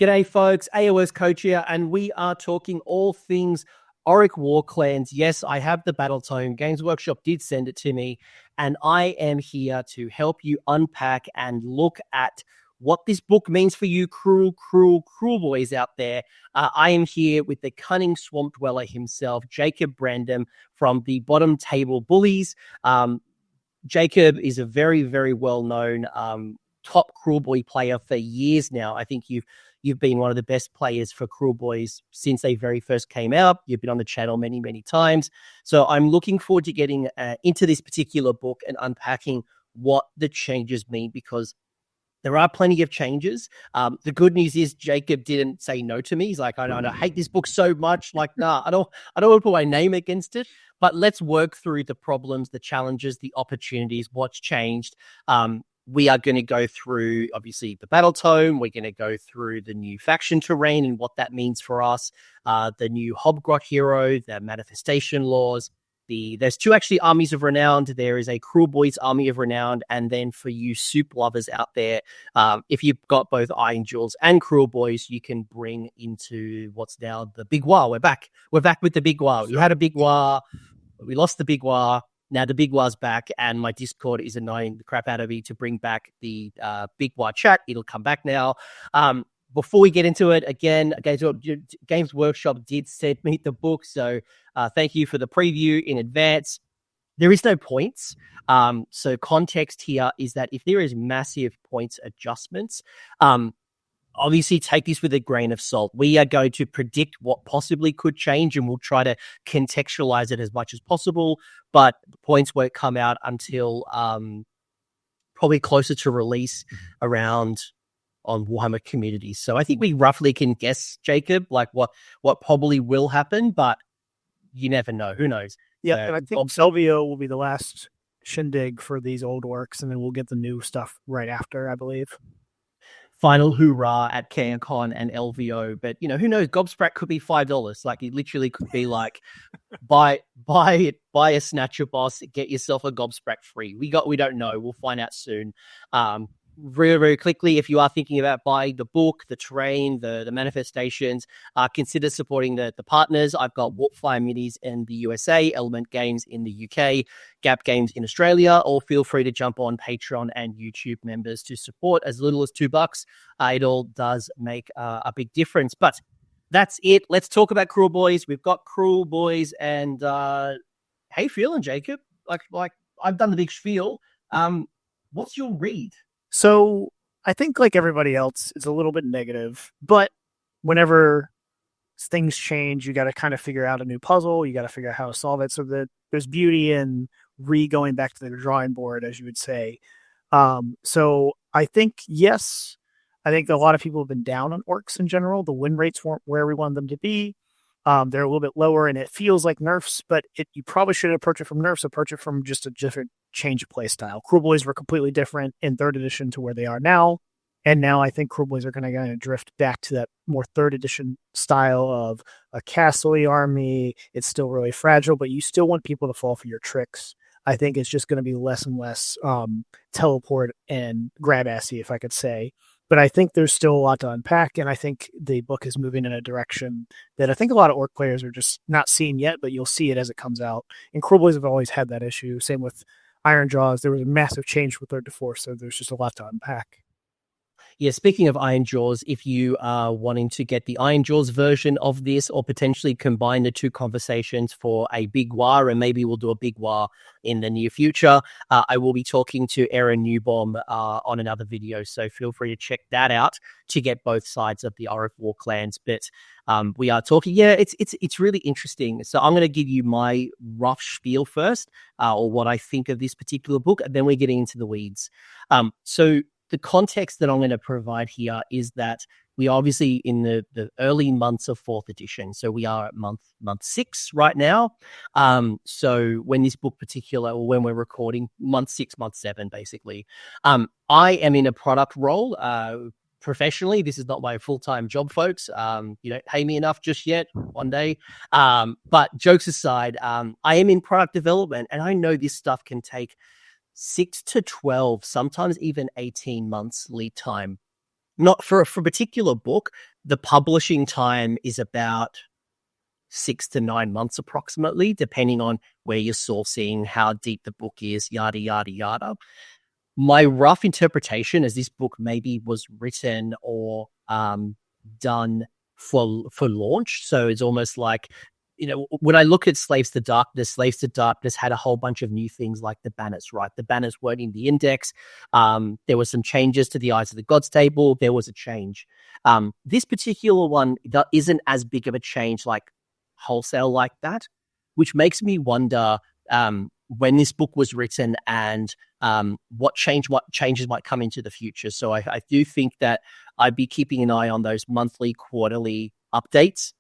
G'day, folks. AoS Coach here, and we are talking all things Orruk Warclans. Yes, I have the Battletome. Games Workshop did send it to me, and I am here to help you unpack and look at what this book means for you Kruleboyz out there. I am here with the cunning swamp dweller himself, Jacob Brandom from the Bottom Table Bullies. Jacob is a very, very well-known top Kruleboy player for years now. I think you've been one of the best players for Kruleboyz since they very first came out. You've been on the channel many, many times. So I'm looking forward to getting into this particular book and unpacking what the changes mean, because there are plenty of changes. The good news is Jacob didn't say no to me. He's like, I hate this book so much. Like, nah, I don't want to put my name against it. But let's work through the problems, the challenges, the opportunities, what's changed. We are going to go through, obviously, the Battletome. We're going to go through the new faction terrain and what that means for us, the new Hobgrot hero, the manifestation laws. There's two actually Armies of Renown. There is a Kruleboyz Army of Renown, and then for you soup lovers out there, if you've got both Ironjawz and Kruleboyz, you can bring into what's now the Big Waaagh. We're back with the Big Waaagh. We had a Big Waaagh. We lost the Big Waaagh. Now the Big Waagh's back, and my Discord is annoying the crap out of me to bring back the Big Waaagh chat. It'll come back now. Before we get into it, again, Games Workshop did send me the book, so thank you for the preview in advance. There is no points. So context here is that if there is massive points adjustments, obviously take this with a grain of salt. We are going to predict what possibly could change, and we'll try to contextualize it as much as possible, but the points won't come out until probably closer to release around on Warhammer communities. So I think we roughly can guess, Jacob, like what probably will happen, but you never know. Who knows? Yeah, and I think LVO will be the last shindig for these old orcs, and then we'll get the new stuff right after, I believe. Final hoorah at CanCon and LVO, but who knows? Gobsprat could be $5. Like it literally could be like buy a Snatcher Boss, get yourself a Gobsprat free. We don't know. We'll find out soon. Very, very quickly, if you are thinking about buying the book, the terrain, the manifestations, consider supporting the partners. I've got Warpfire Minis in the USA, Element Games in the UK, Gap Games in Australia. Or feel free to jump on Patreon and YouTube members to support as little as $2. It all does make a big difference. But that's it. Let's talk about Kruleboyz. We've got Kruleboyz, and how you feeling, Jacob? Like I've done the big spiel. What's your read? So I think, like everybody else, it's a little bit negative, but whenever things change, you got to kind of figure out a new puzzle. You got to figure out how to solve it. So that there's beauty in going back to the drawing board, as you would say. So I think, yes, I think a lot of people have been down on orcs in general. The win rates weren't where we wanted them to be. They're a little bit lower, and it feels like nerfs, but you probably shouldn't approach it from nerfs. Approach it from just a different change of play style. Kruleboyz were completely different in 3rd edition to where they are now, and now I think Kruleboyz are going to drift back to that more 3rd edition style of a castle army. It's still really fragile, but you still want people to fall for your tricks. I think it's just going to be less and less teleport and grab assy, if I could say. But I think there's still a lot to unpack, and I think the book is moving in a direction that I think a lot of orc players are just not seeing yet, but you'll see it as it comes out. And Kruleboyz have always had that issue. Same with Ironjawz. There was a massive change from 3rd to 4th, so there's just a lot to unpack. Yeah, speaking of Ironjawz, if you are wanting to get the Ironjawz version of this, or potentially combine the two conversations for a Big Waaagh, and maybe we'll do a Big Waaagh in the near future, I will be talking to Aaron Newbomb on another video, so feel free to check that out to get both sides of the Orruk Warclans. But we are talking, it's really interesting. So I'm going to give you my rough spiel first, or what I think of this particular book, and then we're getting into the weeds. So the context that I'm going to provide here is that we are obviously in the early months of 4th edition. So we are at month 6 right now. So when this book or when we're recording, month 6, month 7, basically. I am in a product role professionally. This is not my full-time job, folks. You don't pay me enough just yet, one day. But jokes aside, I am in product development, and I know this stuff can take 6 to 12, sometimes even 18 months lead time. Not for a particular book, the publishing time is about 6 to 9 months approximately, depending on where you're sourcing, how deep the book is, yada, yada, yada. My rough interpretation is this book maybe was written or done for launch. So it's almost like, when I look at Slaves to Darkness had a whole bunch of new things like the banners, right? The banners weren't in the index. There were some changes to the Eyes of the Gods table. There was a change. This particular one isn't as big of a change like wholesale like that, which makes me wonder when this book was written and what changes might come into the future. So I do think that I'd be keeping an eye on those monthly, quarterly updates.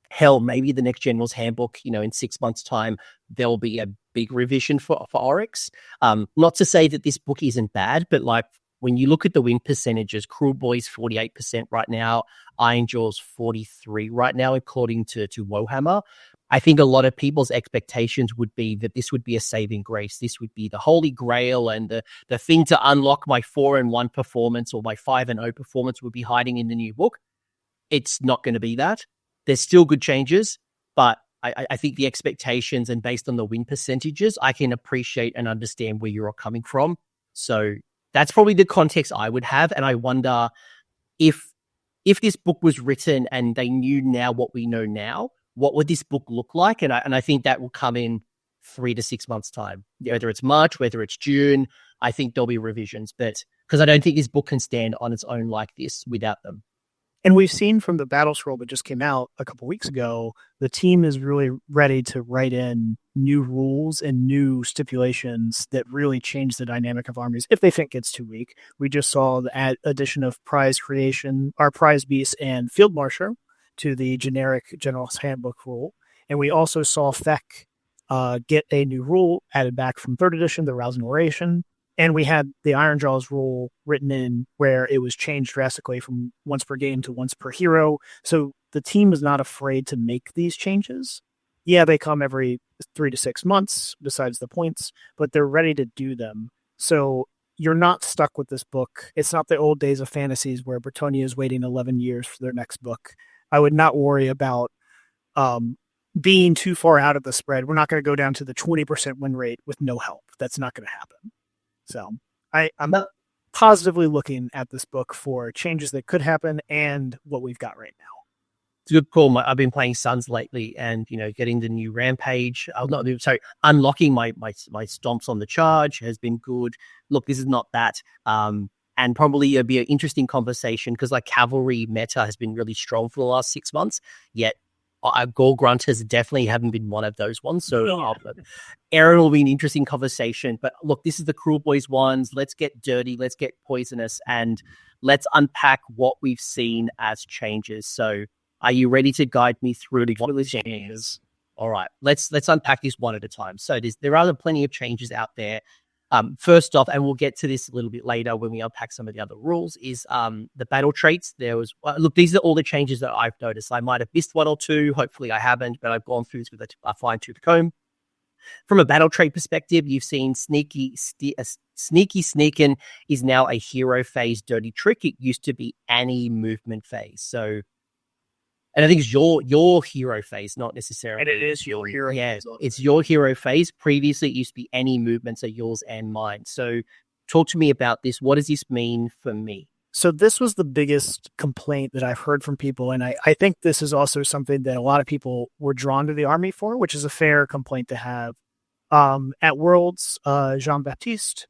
Hell, maybe the next General's Handbook, in 6 months' time, there'll be a big revision for Oryx. Not to say that this book isn't bad, but like when you look at the win percentages, Kruleboyz 48% right now, Ironjawz 43% right now, according to Warhammer. I think a lot of people's expectations would be that this would be a saving grace. This would be the holy grail, and the thing to unlock my 4-1 performance or my 5-0 performance would be hiding in the new book. It's not going to be that. There's still good changes, but I think the expectations and based on the win percentages, I can appreciate and understand where you're coming from. So that's probably the context I would have. And I wonder if this book was written and they knew now what we know now, what would this book look like? And I think that will come in 3 to 6 months' time. Whether it's March, whether it's June, I think there'll be revisions. But because I don't think this book can stand on its own like this without them. And we've seen from the battle scroll that just came out a couple weeks ago, the team is really ready to write in new rules and new stipulations that really change the dynamic of armies if they think it's too weak. We just saw the addition of prize creation, our prize beast and field marsher to the generic General's Handbook rule. And we also saw Feck get a new rule added back from 3rd edition, the Rousing Oration. And we had the Ironjawz rule written in where it was changed drastically from once per game to once per hero. So the team is not afraid to make these changes. Yeah, they come every 3 to 6 months besides the points, but they're ready to do them. So you're not stuck with this book. It's not the old days of fantasies where Bretonnia is waiting 11 years for their next book. I would not worry about being too far out of the spread. We're not going to go down to the 20% win rate with no help. That's not going to happen. So I'm positively looking at this book for changes that could happen and what we've got right now. It's a good call. I've been playing Suns lately and, getting the new Rampage. Unlocking my stomps on the charge has been good. Look, this is not that. And probably it'll be an interesting conversation because like cavalry meta has been really strong for the last 6 months, yet Gore Grunters definitely haven't been one of those ones. So Aaron will be an interesting conversation. But look, this is the Kruleboyz ones. Let's get dirty. Let's get poisonous. And let's unpack what we've seen as changes. So are you ready to guide me through what the changes? All right. Let's unpack this one at a time. So there are plenty of changes out there. First off, and we'll get to this a little bit later when we unpack some of the other rules, is the battle traits. There was look, these are all the changes that I've noticed. I might have missed one or two. Hopefully I haven't, but I've gone through this with a fine-tooth comb. From a battle trait perspective, you've seen sneaky sneaking is now a hero phase dirty trick. It used to be any movement phase. So, and I think it's your hero phase, not necessarily. And it is your hero. Yeah, it's your hero phase. Previously, it used to be any movements are yours and mine. So talk to me about this. What does this mean for me? So this was the biggest complaint that I've heard from people. And I think this is also something that a lot of people were drawn to the army for, which is a fair complaint to have. At Worlds, Jean-Baptiste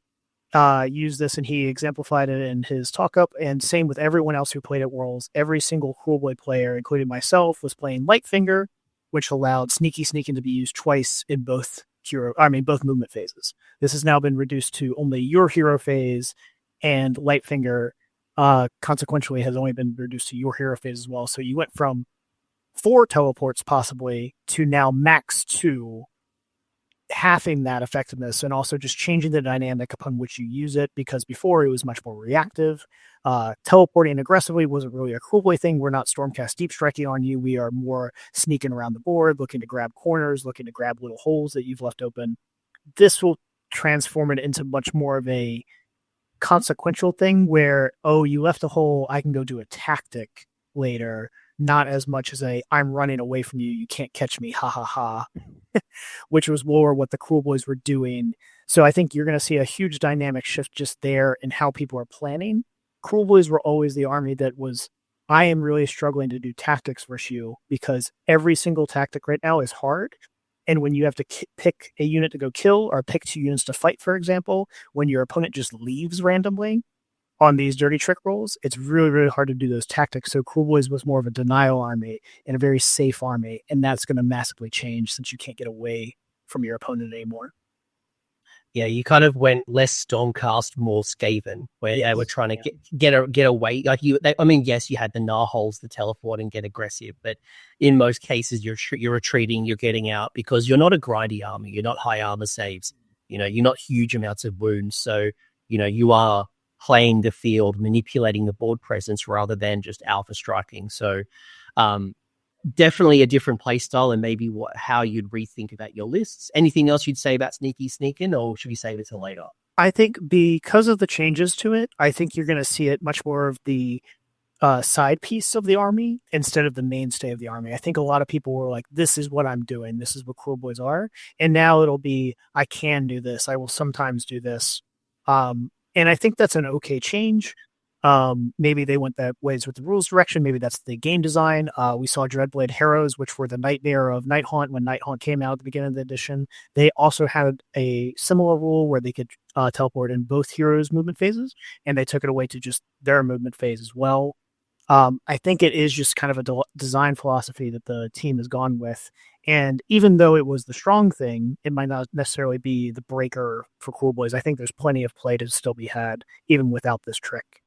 used this and he exemplified it in his talk-up, and same with everyone else who played at Worlds. Every single Kruleboy player, including myself, was playing Lightfinger, which allowed sneaking to be used twice in both movement phases. This has now been reduced to only your hero phase, and Lightfinger consequentially has only been reduced to your hero phase as well. So you went from 4 teleports possibly to now max 2, halving that effectiveness and also just changing the dynamic upon which you use it, because before it was much more reactive. Teleporting aggressively wasn't really a Kruleboy thing. We're not Stormcast deep striking on you. We are more sneaking around the board, looking to grab corners, looking to grab little holes that you've left open. This will transform it into much more of a consequential thing where, oh, you left a hole, I can go do a tactic later, not as much as I'm running away from you, you can't catch me, ha ha ha, which was more what the Kruleboyz were doing. So I think you're going to see a huge dynamic shift just there in how people are planning. Kruleboyz were always the army that was, I am really struggling to do tactics versus you because every single tactic right now is hard. And when you have to pick a unit to go kill or pick 2 units to fight, for example, when your opponent just leaves randomly on these dirty trick rolls, it's really, really hard to do those tactics. So Kruleboyz was more of a denial army and a very safe army. And that's going to massively change since you can't get away from your opponent anymore. Yeah, you kind of went less Stormcast, more Skaven, where we're trying to get away. Like yes, you had the gnaw holes, the teleport, and get aggressive, but in most cases, you're retreating, you're getting out because you're not a grindy army, you're not high armor saves, you're not huge amounts of wounds, so you are playing the field, manipulating the board presence rather than just alpha striking. So, definitely a different play style and maybe how you'd rethink about your lists. Anything else you'd say about sneaking, or should we save it till later? I think because of the changes to it, I think you're going to see it much more of the side piece of the army instead of the mainstay of the army. I think a lot of people were like, this is what I'm doing. This is what Kruleboyz are. And now it'll be, I can do this. I will sometimes do this. And I think that's an okay change. Maybe they went that ways with the rules direction. Maybe that's the game design. We saw Dreadblade Harrows, which were the nightmare of Nighthaunt when Nighthaunt came out at the beginning of the edition. They also had a similar rule where they could teleport in both heroes' movement phases, and they took it away to just their movement phase as well. I think it is just kind of a design philosophy that the team has gone with. And even though it was the strong thing, it might not necessarily be the breaker for Kruleboyz. I think there's plenty of play to still be had, even without this trick.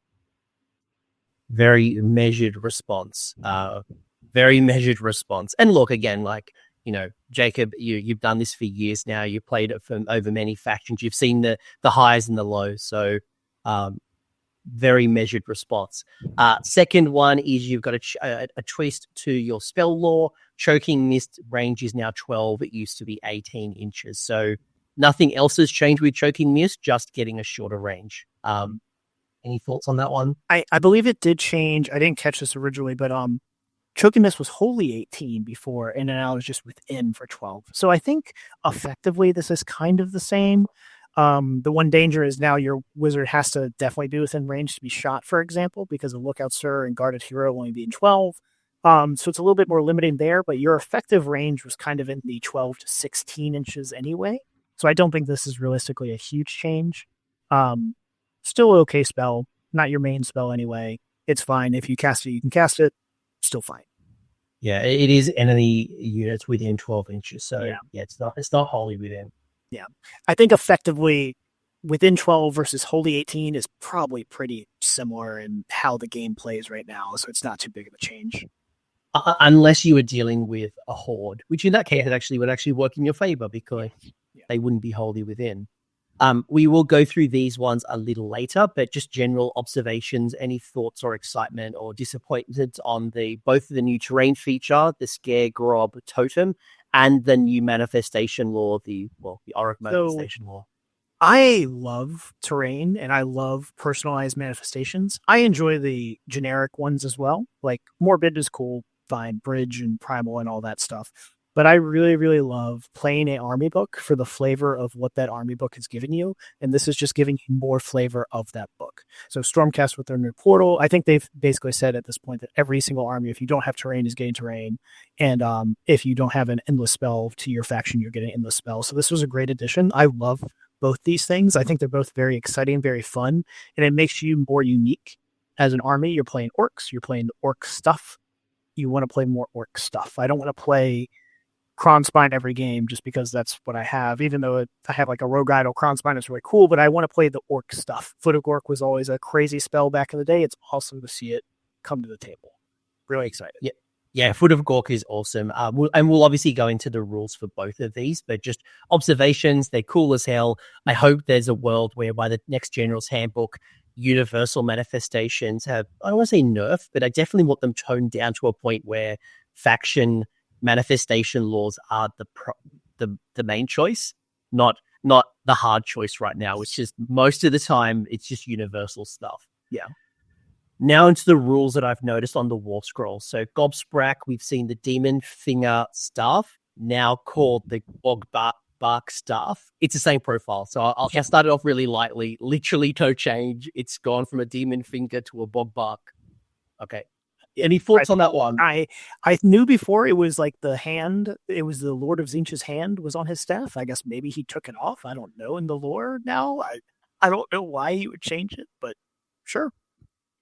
Very measured response. Very measured response. And look, again, Jacob, you've done this for years now. You played it from over many factions. You've seen the highs and the lows. So very measured response. Second one is you've got a twist to your spell lore. Choking Mist range is now 12. It used to be 18 inches. So nothing else has changed with Choking Mist, just getting a shorter range. Any thoughts on that one? I believe it did change. I didn't catch this originally, but Choking Mist was wholly 18 before, and now it's just within for 12. So I think effectively this is kind of the same. The one danger is now your wizard has to definitely be within range to be shot, for example, because of Lookout Sir and Guarded Hero only being 12. So it's a little bit more limiting there, but your effective range was kind of in the 12 to 16 inches anyway. So I don't think this is realistically a huge change. Still an okay spell, not your main spell anyway. It's fine. If you cast it, you can cast it. Still fine. Yeah, it is enemy units within 12 inches. So yeah, it's not wholly within. Yeah. I think effectively within 12 versus wholly 18 is probably pretty similar in how the game plays right now. So it's not too big of a change. Unless you were dealing with a horde, which in that case would actually work in your favor because they wouldn't be wholly within. We will go through these ones a little later, but just general observations, any thoughts or excitement or disappointment on both the new terrain feature, the Skaregob Totem, and the new manifestation lore, the Orruk manifestation lore. I love terrain and I love personalized manifestations. I enjoy the generic ones as well. Like Morbid is cool, fine, Bridge and Primal and all that stuff. But I really, really love playing an army book for the flavor of what that army book has given you. And this is just giving you more flavor of that book. So Stormcast with their new portal, I think they've basically said at this point that every single army, if you don't have terrain, is getting terrain. And if you don't have an endless spell to your faction, you're getting endless spell. So this was a great addition. I love both these things. I think they're both very exciting, very fun. And it makes you more unique as an army. You're playing orcs, you're playing orc stuff. You want to play more orc stuff. I don't want to play Kronspine every game just because that's what I have, even though I have like a Rogue Idol Kronspine is really cool, but I want to play the orc stuff. Foot of Orc was always a crazy spell back in the day. It's awesome to see it come to the table. Really excited. Yeah, Foot of Gork is awesome. We'll obviously go into the rules for both of these, but just observations, they're cool as hell. I hope there's a world where by the next General's Handbook, universal manifestations have, I don't want to say nerf, but I definitely want them toned down to a point where faction manifestation laws are the main choice, not not the hard choice right now. It's just most of the time, it's just universal stuff. Yeah. Now into the rules that I've noticed on the War Scroll. So Gobsprak, we've seen the Demon Finger Staff, now called the Bark Staff. It's the same profile. So I'll start it off really lightly. Literally no change. It's gone from a Demon Finger to a Bark. Okay. Any thoughts on that one? I knew before it was like the hand. It was the Lord of Tzeentch's hand was on his staff. I guess maybe he took it off. I don't know in the lore now. I don't know why he would change it, but sure.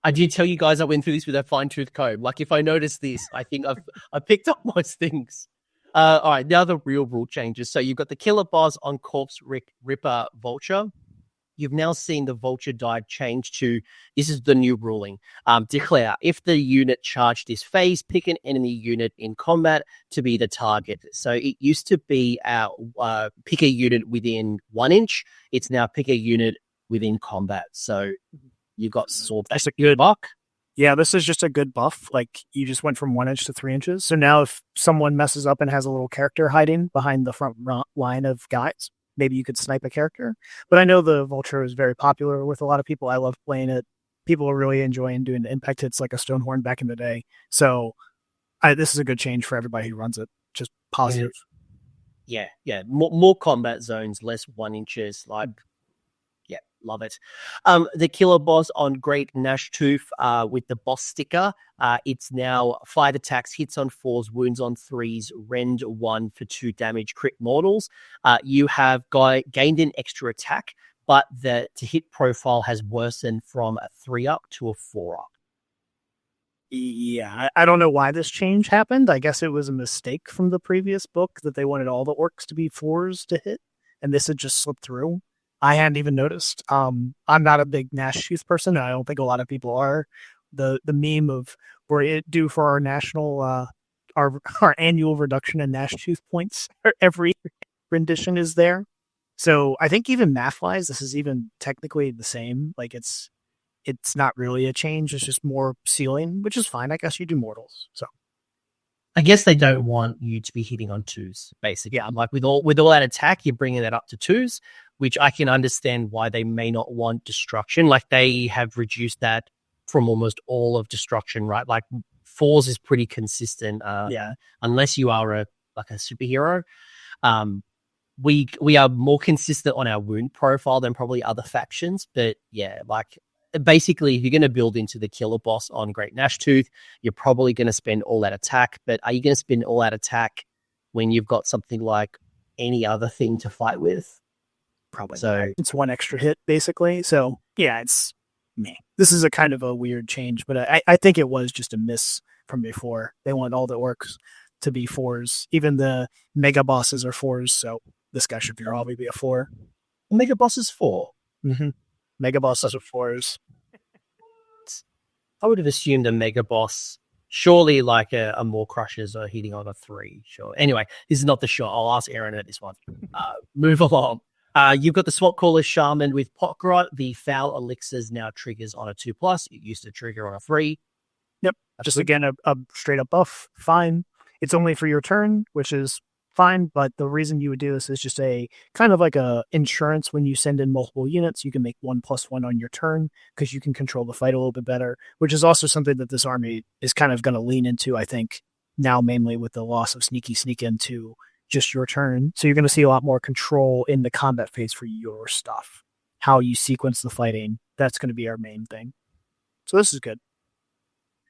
I did tell you guys I went through this with a fine-tooth comb. Like, if I notice this, I think I picked up most things. All right, now the real rule changes. So you've got the Killer Boss on Corpse Ripper Vulture. You've now seen the Vulture die change to, this is the new ruling. Declare, if the unit charged this phase, pick an enemy unit in combat to be the target. So it used to be pick a unit within 1 inch. It's now pick a unit within combat. So you got sort of that's a good buck. Yeah, this is just a good buff. Like, you just went from 1 inch to 3 inches. So now if someone messes up and has a little character hiding behind the front line of guys, maybe you could snipe a character. But I know the Vulture is very popular with a lot of people. I love playing it. People are really enjoying doing the impact hits like a Stonehorn back in the day. So this is a good change for everybody who runs it. Just positive. Yeah. More combat zones, less 1 inches. Like, yeah, love it. The Killer Boss on Great Gnashtooth with the boss sticker. It's now 5 attacks, hits on 4s, wounds on 3s, rend 1 for 2 damage, crit mortals. You have gained an extra attack, but the to hit profile has worsened from a 3-up to a 4-up. Yeah, I don't know why this change happened. I guess it was a mistake from the previous book that they wanted all the orcs to be 4s to hit, and this had just slipped through. I hadn't even noticed. I'm not a big Gnashtooth person. I don't think a lot of people are. The meme of we're due for our national our annual reduction in Gnashtooth points every rendition is there. So I think even math-wise, this is even technically the same. Like it's not really a change. It's just more ceiling, which is fine. I guess you do mortals. So I guess they don't want you to be hitting on 2s, basically. Yeah, like with all that attack, you're bringing that up to 2s, which I can understand why they may not want destruction. Like they have reduced that from almost all of destruction, right? Like 4s is pretty consistent. Unless you are a superhero. We are more consistent on our wound profile than probably other factions. But yeah, like basically, if you're going to build into the Killer Boss on Great Gnashtooth, you're probably going to spend all that attack. But are you going to spend all that attack when you've got something like any other thing to fight with? Probably. So it's 1 extra hit, basically. So yeah, it's meh. This is a kind of a weird change, but I think it was just a miss from before. They want all the orcs to be 4s. Even the mega bosses are 4s, so this guy should probably be a 4. Mega Boss is 4. Mm-hmm. Mega bosses are 4s. I would have assumed a Mega Boss, surely like a more Crushers are hitting on a 3. Sure. Anyway, this is not the shot. I'll ask Aaron at this one. Move along. You've got the Swamp Caller Shaman with Potgrot. The Foul Elixirs now triggers on a 2+. It used to trigger on a 3. Yep. Just again, a straight up buff. Fine. It's only for your turn, which is fine. But the reason you would do this is just a kind of like a insurance. When you send in multiple units, you can make 1+1 on your turn because you can control the fight a little bit better, which is also something that this army is kind of going to lean into, I think, now mainly with the loss of sneak into just your turn. So you're going to see a lot more control in the combat phase for your stuff. How you sequence the fighting, that's going to be our main thing. So this is good.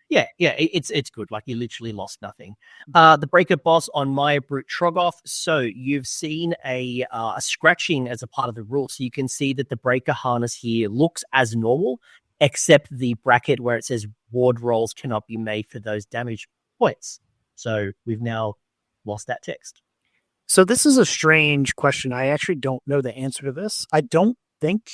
Yeah, it's good. Like you literally lost nothing. The Breaker Boss on Maya Brute Troggoth. So you've seen a scratching as a part of the rule. So you can see that the Breaker harness here looks as normal, except the bracket where it says ward rolls cannot be made for those damage points. So we've now lost that text. So this is a strange question. I actually don't know the answer to this. I don't think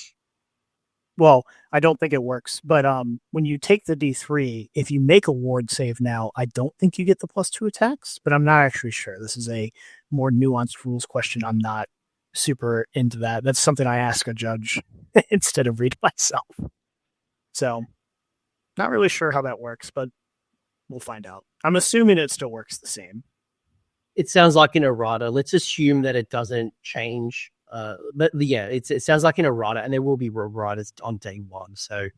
it works. But when you take the D3, if you make a ward save now, I don't think you get the +2 attacks, but I'm not actually sure. This is a more nuanced rules question. I'm not super into that. That's something I ask a judge instead of read myself. So not really sure how that works, but we'll find out. I'm assuming it still works the same. It sounds like an errata. Let's assume that it doesn't change But yeah, it sounds like an errata, and there will be erratas on day one. So,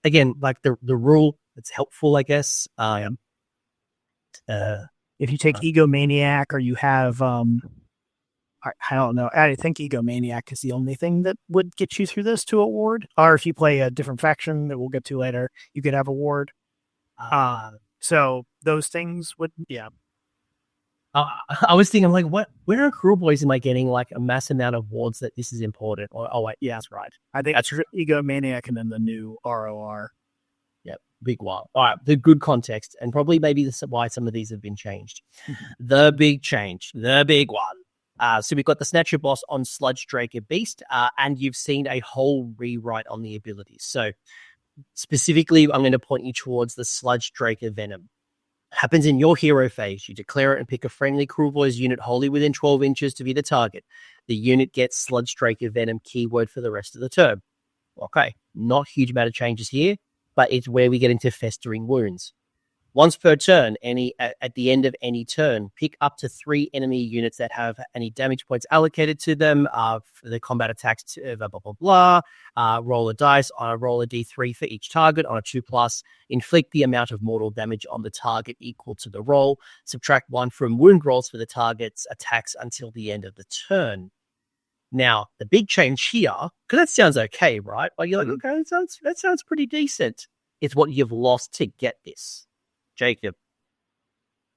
again, like the rule, it's helpful, I guess. If you take Egomaniac or you have, I don't know. I think Egomaniac is the only thing that would get you through this to a ward. Or if you play a different faction that we'll get to later, you could have a ward. So those things would, yeah. I was thinking, like, where are Kruleboyz am I getting like a mass amount of wards that this is important? Or, oh wait, yeah, that's right. I think that's Egomaniac and then the new ROR. Yep, Big Waaagh. All right, the good context, and probably maybe this is why some of these have been changed. The big change, the big one. So we've got the Snatcher boss on Sludge Draker Beast, and you've seen a whole rewrite on the abilities. So specifically, I'm going to point you towards the Sludge Draker Venom. Happens in your hero phase. You declare it and pick a friendly Kruleboyz unit wholly within 12 inches to be the target. The unit gets Sludge Draker Venom keyword for the rest of the turn. Okay, not a huge amount of changes here, but it's where we get into Festering Wounds. Once per turn, at the end of any turn, pick up to 3 enemy units that have any damage points allocated to them for the combat attacks, blah, blah, blah, blah. Roll a dice. Roll a d3 for each target on a 2+. Inflict the amount of mortal damage on the target equal to the roll. Subtract 1 from wound rolls for the target's attacks until the end of the turn. Now, the big change here, because that sounds okay, right? Like, you're like, okay, that sounds pretty decent. It's what you've lost to get this. Jacob.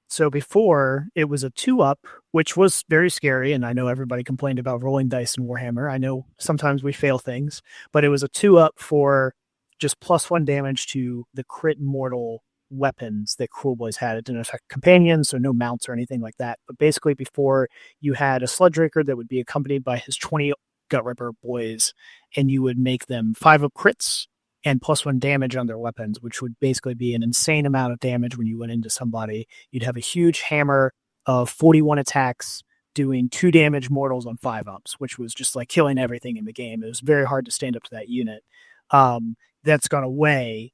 So before, it was a 2-up, which was very scary, and I know everybody complained about rolling dice in Warhammer. I know sometimes we fail things, but it was a 2-up for just +1 damage to the crit mortal weapons that Kruleboyz had. It didn't affect companions, so no mounts or anything like that. But basically, before, you had a Sludge Raker that would be accompanied by his 20 Gut Ripper boys, and you would make them 5-up crits and +1 damage on their weapons, which would basically be an insane amount of damage when you went into somebody. You'd have a huge hammer of 41 attacks doing 2 damage mortals on 5-ups, which was just like killing everything in the game. It was very hard to stand up to that unit. That's gone away.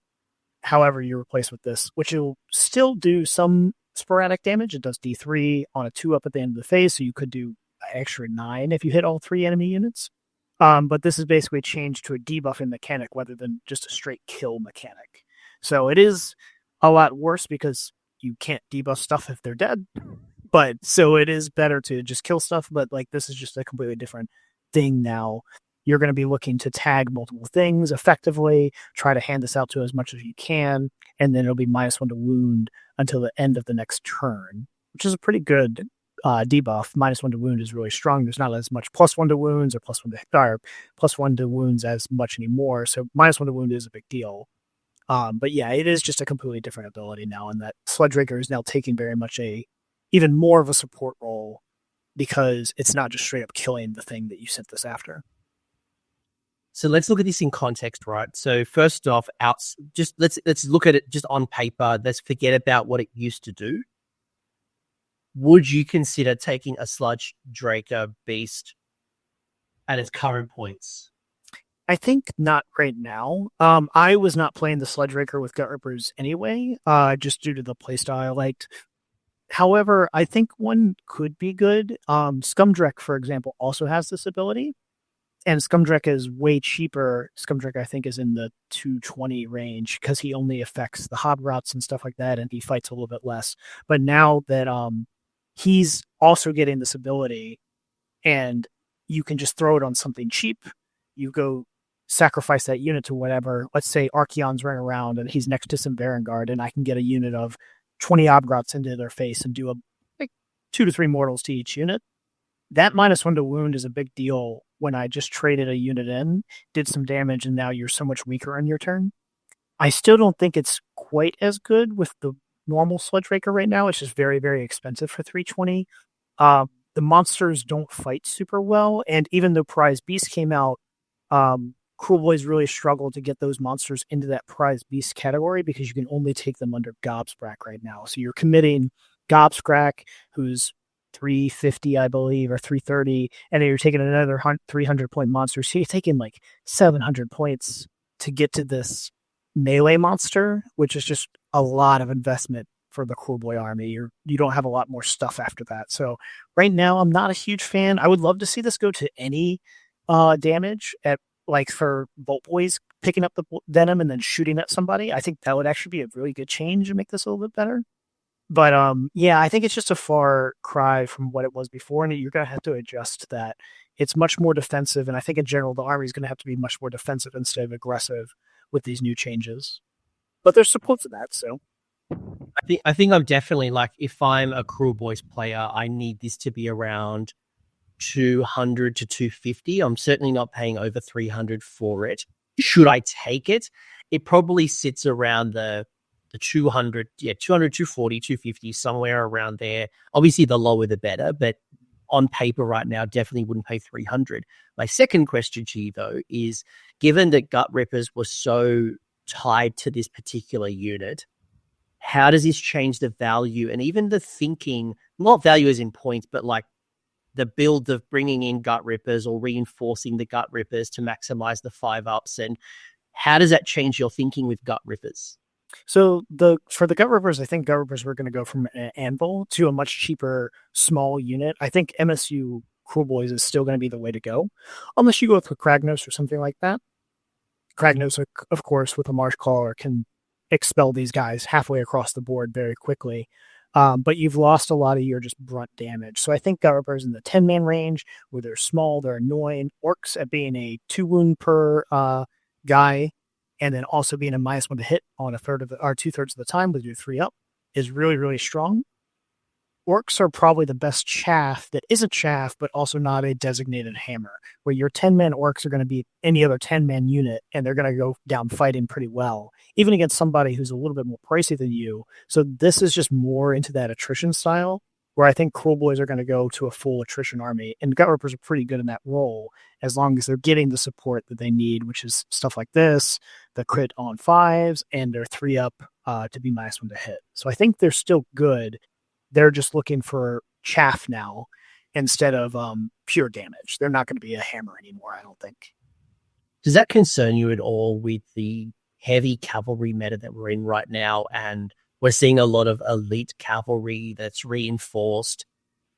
However, you replace with this, which will still do some sporadic damage. It does D3 on a 2-up at the end of the phase, so you could do an extra 9 if you hit all 3 enemy units. But this is basically changed to a debuffing mechanic rather than just a straight kill mechanic. So it is a lot worse because you can't debuff stuff if they're dead. But so it is better to just kill stuff. But like this is just a completely different thing now. You're going to be looking to tag multiple things effectively, try to hand this out to as much as you can, and then it'll be -1 to wound until the end of the next turn, which is a pretty good debuff. -1 to wound is really strong. There's not as much +1 to wounds or +1 to wounds as much anymore. So -1 to wound is a big deal. But yeah, it is just a completely different ability now, and that Sludge Raker is now taking very much even more of a support role because it's not just straight up killing the thing that you sent this after. So let's look at this in context, right? So first off, let's look at it just on paper. Let's forget about what it used to do. Would you consider taking a Sludge Draker Beast at its current points? I think not right now. I was not playing the Sludge Raker with Gut Rippers anyway, just due to the playstyle I liked. However, I think one could be good. Scumdrek, for example, also has this ability. And Scumdrek is way cheaper. Scumdrek, I think, is in the 220 range because he only affects the Hobgrots and stuff like that, and he fights a little bit less. But now that he's also getting this ability, and you can just throw it on something cheap. You go sacrifice that unit to whatever. Let's say Archaon's running around, and he's next to some Varangard, and I can get a unit of 20 Hobgrots into their face and do 2 to 3 mortals to each unit. That -1 to wound is a big deal when I just traded a unit in, did some damage, and now you're so much weaker on your turn. I still don't think it's quite as good with the normal Sludge Raker right now. It's just very, very expensive for 320. The monsters don't fight super well, and even though Prize Beast came out, Kruleboyz really struggled to get those monsters into that Prize Beast category because you can only take them under Gobsprak right now. So you're committing Gobsprak, who's 350, I believe, or 330, and then you're taking another 300-point monster. So you're taking like 700 points to get to this melee monster, which is just a lot of investment for the Kruleboy army. You don't have a lot more stuff after that. So right now, I'm not a huge fan. I would love to see this go to any damage at like for Bolt Boys picking up the venom and then shooting at somebody. I think that would actually be a really good change and make this a little bit better. But yeah, I think it's just a far cry from what it was before, and you're going to have to adjust to that. It's much more defensive, and I think in general the army is going to have to be much more defensive instead of aggressive with these new changes. But there's support for that, so. I think I'm definitely like, if I'm a Kruleboyz player, I need this to be around 200 to 250. I'm certainly not paying over 300 for it. Should I take it? It probably sits around the 200, 240, 250, somewhere around there. Obviously, the lower the better, but on paper right now, definitely wouldn't pay 300. My second question to you, though, is given that Gut Rippers were so tied to this particular unit, how does this change the value and even the thinking, not value as in points, but like the build of bringing in Gut Rippers or reinforcing the Gut Rippers to maximize the 5-ups? And how does that change your thinking with Gut Rippers? So for the Gut Rippers, I think Gut Rippers were going to go from an anvil to a much cheaper small unit. I think MSU Kruleboyz is still going to be the way to go, unless you go with Kragnos or something like that. Kragnos, of course, with a Marsh Crawler can expel these guys halfway across the board very quickly. But you've lost a lot of your just brunt damage. So I think Gut Rippers in the 10-man range, where they're small, they're annoying. Orcs at being a 2 wound per guy, and then also being a -1 to hit on 2/3 of the time with your 3-up is really, really strong. Orcs are probably the best chaff that isn't chaff, but also not a designated hammer, where your 10-man orcs are going to beat any other 10-man unit, and they're going to go down fighting pretty well, even against somebody who's a little bit more pricey than you. So this is just more into that attrition style, where I think Kruleboyz are going to go to a full attrition army, and Gut Rippers are pretty good in that role, as long as they're getting the support that they need, which is stuff like this, the crit on 5s, and their 3-up to be -1 to hit. So I think they're still good. They're just looking for chaff now instead of pure damage. They're not going to be a hammer anymore, I don't think. Does that concern you at all with the heavy cavalry meta that we're in right now? And we're seeing a lot of elite cavalry that's reinforced.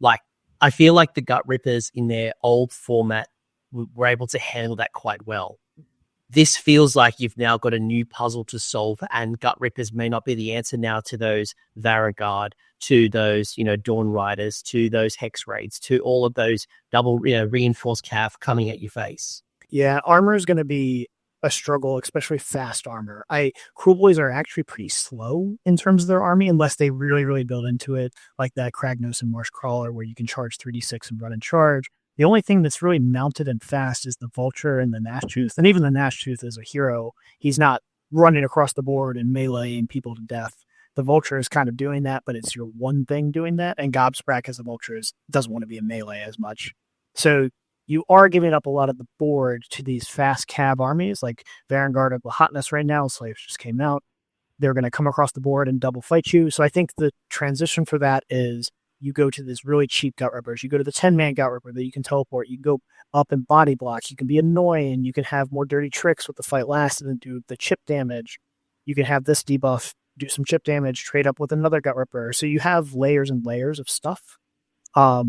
Like, I feel like the Gut Rippers in their old format were able to handle that quite well. This feels like you've now got a new puzzle to solve, and Gut Rippers may not be the answer now to those Varagard, to those, Dawn Riders, to those Hex Raids, to all of those double, reinforced cav coming at your face. Yeah, armor is going to be a struggle, especially fast armor. Kruleboyz are actually pretty slow in terms of their army, unless they really, really build into it, like that Kragnos and Marsh Crawler, where you can charge 3d6 and run and charge. The only thing that's really mounted and fast is the Vulture and the Gnashtooth. And even the Gnashtooth is a hero. He's not running across the board and meleeing people to death. The Vulture is kind of doing that, but it's your one thing doing that. And Gobsprak as a Vulture doesn't want to be a melee as much. So you are giving up a lot of the board to these fast cab armies, like Varangard of the Hotness right now. Slaves just came out. They're going to come across the board and double fight you. So I think the transition for that is you go to this really cheap Gut Rippers. You go to the 10-man Gut Ripper that you can teleport. You can go up and body block. You can be annoying. You can have more dirty tricks with the fight lasted and do the chip damage. You can have this debuff, do some chip damage, trade up with another Gut Ripper. So you have layers and layers of stuff. Gut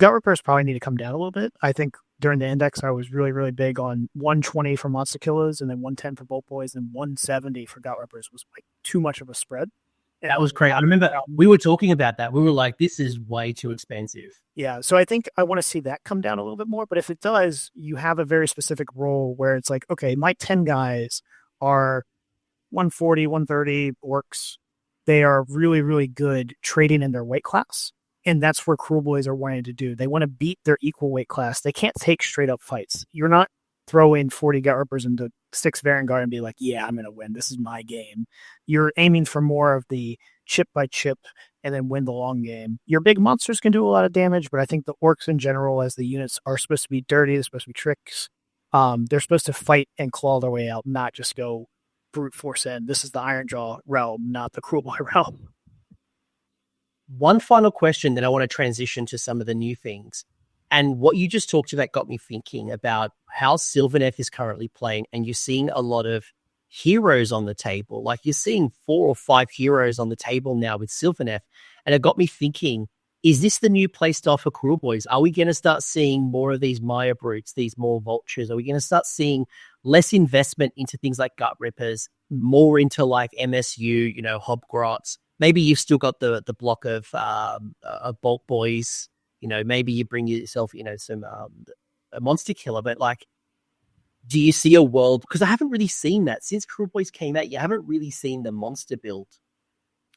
Rippers probably need to come down a little bit. I think during the index, I was really, really big on 120 for Monster Killers, and then 110 for Bolt Boys, and 170 for Gut Rippers was like too much of a spread. That was crazy. I remember we were talking about that. We were like, this is way too expensive. Yeah, so I think I want to see that come down a little bit more. But if it does, you have a very specific role where it's like, okay, my 10 guys are 140, 130 orcs. They are really, really good trading in their weight class. And that's where Kruleboyz are wanting to do. They want to beat their equal weight class. They can't take straight up fights. You're not throwing 40 Gut Rippers into 6 Varangard and be like, yeah, I'm going to win. This is my game. You're aiming for more of the chip by chip and then win the long game. Your big monsters can do a lot of damage, but I think the orcs in general, as the units, are supposed to be dirty. They're supposed to be tricks. They're supposed to fight and claw their way out, not just go brute force in. This is the Ironjaw realm, not the Kruleboy realm. One final question that I want to transition to some of the new things. And what you just talked about got me thinking about how Sylvaneth is currently playing, and you're seeing a lot of heroes on the table. Like you're seeing 4 or 5 heroes on the table now with Sylvaneth. And it got me thinking, is this the new playstyle for Kruleboyz? Are we going to start seeing more of these Maya Brutes, these more Vultures? Are we going to start seeing less investment into things like Gut Rippers, more into like MSU, Hobgrots? Maybe you've still got the block of Bulk Boys. Maybe you bring yourself, some a Monster Killer. But like, do you see a world? Because I haven't really seen that since Kruleboyz came out. You haven't really seen the monster build.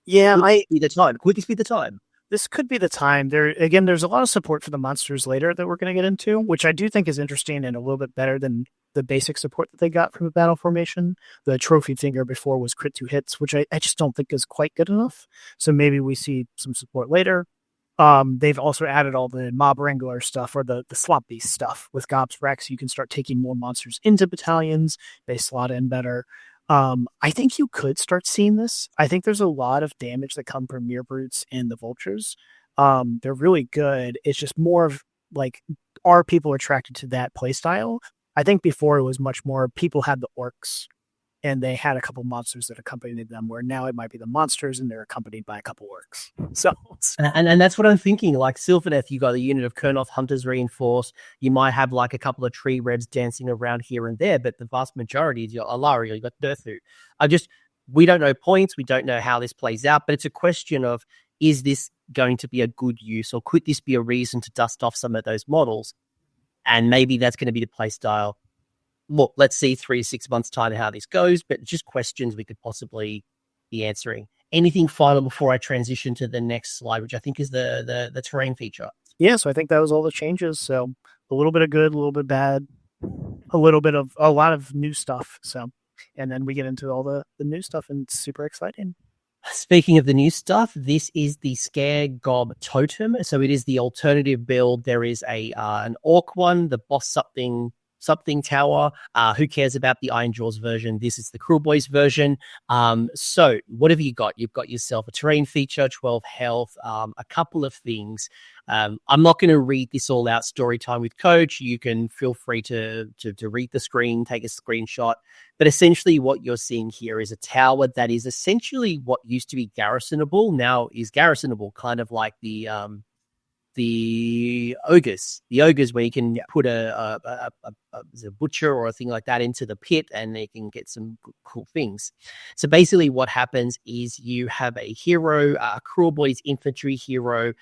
Yeah, Could this be the time? Could this be the time? This could be the time. There's a lot of support for the monsters later that we're going to get into, which I do think is interesting and a little bit better than the basic support that they got from the battle formation. The trophy finger before was crit 2 hits, which I just don't think is quite good enough. So maybe we see some support later. They've also added all the Mob Wrangler stuff or the Slop Beast stuff with Gobs Rex. You can start taking more monsters into battalions. They slot in better. I think you could start seeing this. I think there's a lot of damage that come from Mere Brutes and the Vultures. They're really good. It's just more of like, are people attracted to that playstyle? I think before it was much more people had the orcs and they had a couple monsters that accompanied them, where now it might be the monsters and they're accompanied by a couple orcs. So, and that's what I'm thinking. Like Sylvaneth, you got a unit of Kurnoth Hunters reinforced. You might have like a couple of tree reds dancing around here and there, but the vast majority is your Alaria, you got Durthu. We don't know points. We don't know how this plays out, but it's a question of, is this going to be a good use, or could this be a reason to dust off some of those models? And maybe that's going to be the play style. Look, let's see 3 to 6 months time how this goes, but just questions we could possibly be answering. Anything final before I transition to the next slide, which I think is the terrain feature? Yeah, so I think that was all the changes. So a little bit of good, a little bit bad, a lot of new stuff. So, and then we get into all the new stuff, and it's super exciting. Speaking of the new stuff, this is the Skaregob Totem. So it is the alternative build. There is an Orc one, the boss something tower. Who cares about the Ironjawz version? This is the Kruleboyz version. So what have you got? You've got yourself a terrain feature, 12 health, a couple of things. I'm not going to read this all out. Story time with Coach. You can feel free to read the screen, take a screenshot. But essentially what you're seeing here is a tower that is essentially what used to be garrisonable, now is garrisonable, kind of like the ogres, where you can put a butcher or a thing like that into the pit, and they can get some cool things. So basically what happens is you have a hero, Kruleboyz infantry hero,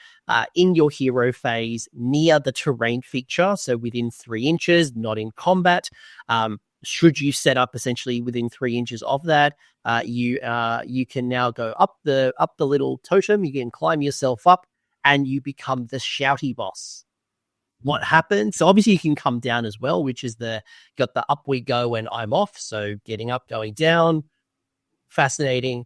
in your hero phase near the terrain feature, so within 3 inches, not in combat. Should you set up essentially within 3 inches of that, you can now go up the little totem. You can climb yourself up, and you become the shouty boss. What happens? So obviously you can come down as well, which is got the up we go and I'm off. So getting up, going down, fascinating.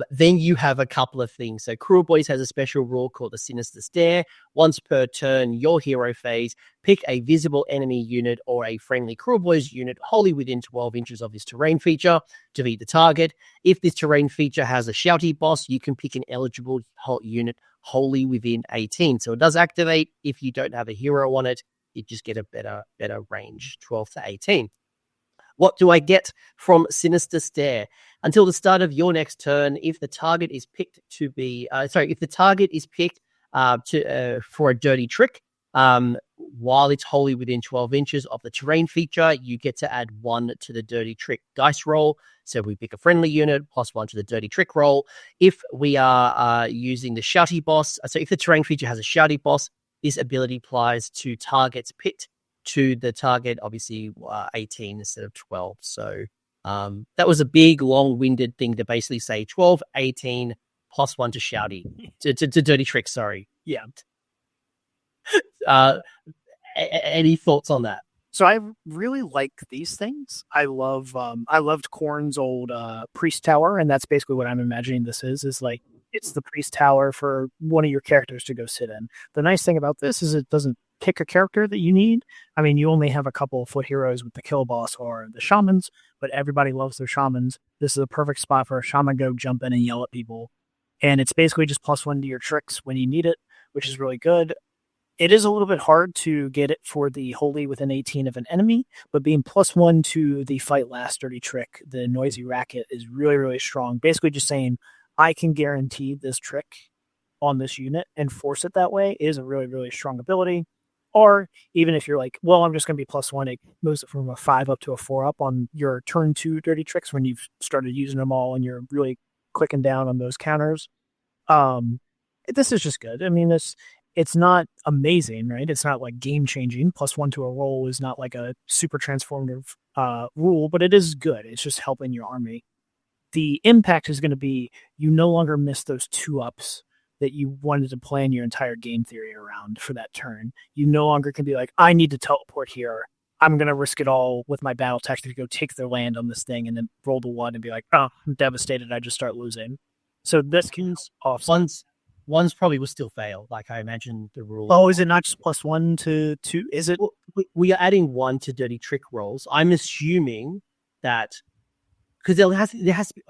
Then you have a couple of things. So Kruleboyz has a special rule called the Sinister Stare. Once per turn, your hero phase, pick a visible enemy unit or a friendly Kruleboyz unit wholly within 12 inches of this terrain feature to beat the target. If this terrain feature has a shouty boss, you can pick an eligible unit wholly within 18. So it does activate. If you don't have a hero on it, you just get a better range, 12 to 18. What do I get from Sinister Stare? Until the start of your next turn, if the target is picked for a dirty trick, while it's wholly within 12 inches of the terrain feature, you get to add 1 to the dirty trick dice roll. So we pick a friendly unit, +1 to the dirty trick roll. If we are using the shouty boss, so if the terrain feature has a shouty boss, this ability applies to target's pit to the target, obviously 18 instead of 12. So that was a big, long-winded thing to basically say 12, 18, +1 to shouty, to dirty trick, sorry. Yeah. Any thoughts on that? So I really like these things. I loved Khorne's old priest tower, and that's basically what I'm imagining this is like, it's the priest tower for one of your characters to go sit in. The nice thing about this is it doesn't pick a character that you need. I mean, you only have a couple of foot heroes with the kill boss or the shamans, but everybody loves their shamans. This is a perfect spot for a shaman to go jump in and yell at people. And it's basically just +1 to your tricks when you need it, which is really good. It is a little bit hard to get it for the wholly within 18 of an enemy, but being +1 to the fight last dirty trick, the noisy racket, is really, really strong. Basically just saying, I can guarantee this trick on this unit and force it that way is a really, really strong ability. Or even if you're like, well, I'm just going to be +1, it moves it from a 5 up to a 4 up on your turn 2 dirty tricks when you've started using them all and you're really clicking down on those counters. This is just good. I mean, it's not amazing, right? It's not like game changing. +1 to a roll is not like a super transformative rule, but it is good. It's just helping your army. The impact is going to be you no longer miss those 2-ups that you wanted to plan your entire game theory around for that turn. You no longer can be like, I need to teleport here. I'm going to risk it all with my battle tactic to go take their land on this thing and then roll the 1 and be like, oh, I'm devastated. I just start losing. So this can offset. Ones probably will still fail. Like I imagine the rule. Oh, is it not just +1 to 2? Is it? Well, we are adding 1 to dirty trick rolls. I'm assuming that because there has to be.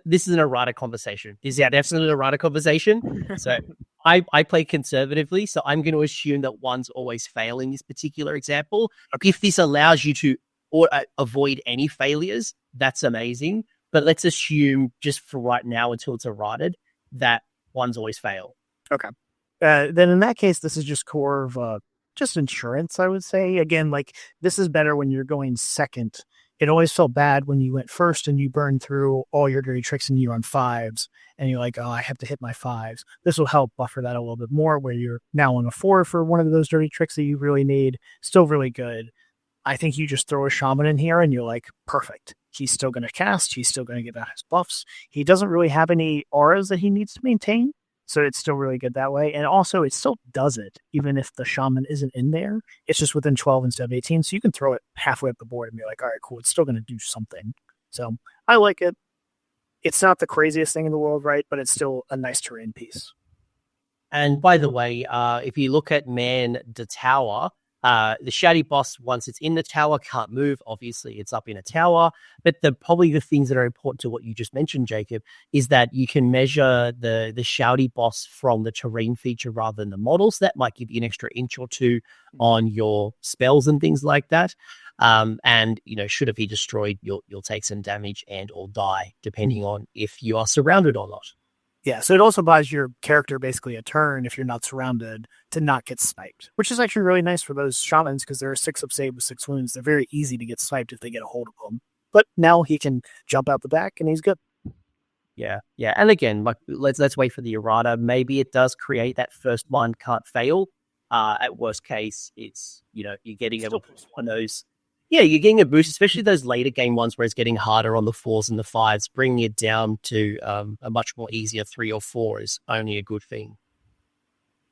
This is an errata conversation. Is that definitely an errata conversation? So I play conservatively, so I'm going to assume that 1's always fail in this particular example. If this allows you to avoid any failures, that's amazing. But let's assume just for right now until it's errated that 1's always fail. Okay. Then in that case, this is just core of just insurance, I would say. Again, like this is better when you're going second. It always felt bad when you went first and you burned through all your dirty tricks and you're on 5s and you're like, oh, I have to hit my 5s. This will help buffer that a little bit more where you're now on a 4 for one of those dirty tricks that you really need. Still really good. I think you just throw a shaman in here and you're like, perfect. He's still going to cast. He's still going to get out his buffs. He doesn't really have any auras that he needs to maintain. So it's still really good that way. And also it still does it, even if the shaman isn't in there. It's just within 12 instead of 18. So you can throw it halfway up the board and be like, all right, cool. It's still going to do something. So I like it. It's not the craziest thing in the world, right? But it's still a nice terrain piece. And by the way, if you look at Man the Tower, the shouty boss, once it's in the tower, can't move. Obviously, it's up in a tower. But probably the things that are important to what you just mentioned, Jacob, is that you can measure the shouty boss from the terrain feature rather than the models. That might give you an extra inch or 2 on your spells and things like that. And should it be destroyed, you'll take some damage and or die, depending on if you are surrounded or not. Yeah, so it also buys your character basically a turn if you're not surrounded to not get sniped, which is actually really nice for those shamans because they're a 6-up save with 6 wounds. They're very easy to get sniped if they get a hold of them. But now he can jump out the back and he's good. Yeah. And again, like let's wait for the errata. Maybe it does create that first one can't fail. At worst case, it's you're getting on those. Yeah, you're getting a boost, especially those later game ones where it's getting harder on the 4s and the 5s. Bringing it down to a much more easier 3 or 4 is only a good thing.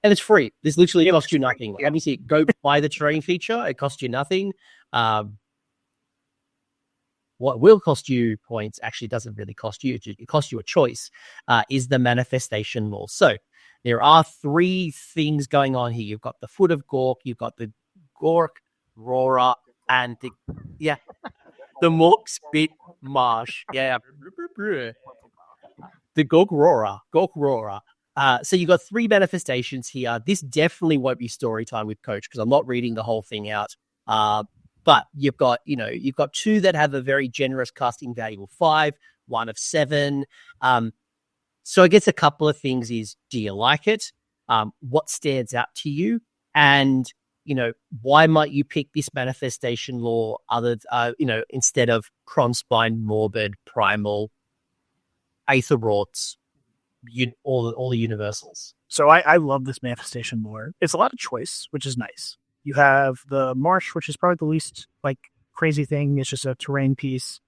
And it's free. This literally costs you nothing. Let me see. Go buy the terrain feature. It costs you nothing. What will cost you points actually doesn't really cost you. It costs you a choice, is the manifestation law. So there are 3 things going on here. You've got the Foot of Gork, you've got the Gork Roarer, and the Mork Spit Marsh. Yeah. The Gork Roarer. So you got 3 manifestations here. This definitely won't be story time with Coach because I'm not reading the whole thing out. But you've got 2 that have a very generous casting value of 5, 1 of 7. So I guess a couple of things is, do you like it? What stands out to you? And why might you pick this manifestation law instead of Kronspine, Morbid, Primal, Aether Rorts, all the universals? So I love this manifestation lore. It's a lot of choice, which is nice. You have the Marsh, which is probably the least crazy thing. It's just a terrain piece.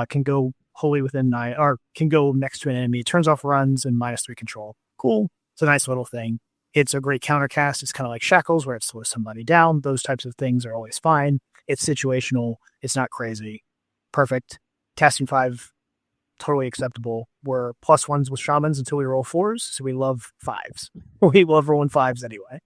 Can go wholly within 9, or can go next to an enemy. Turns off runs and -3 control. Cool. It's a nice little thing. It's a great countercast. It's kind of like Shackles where it slows somebody down. Those types of things are always fine. It's situational. It's not crazy. Perfect. Casting 5, totally acceptable. We're +1s with shamans until we roll 4s, so we love 5s. We love rolling 5s anyway.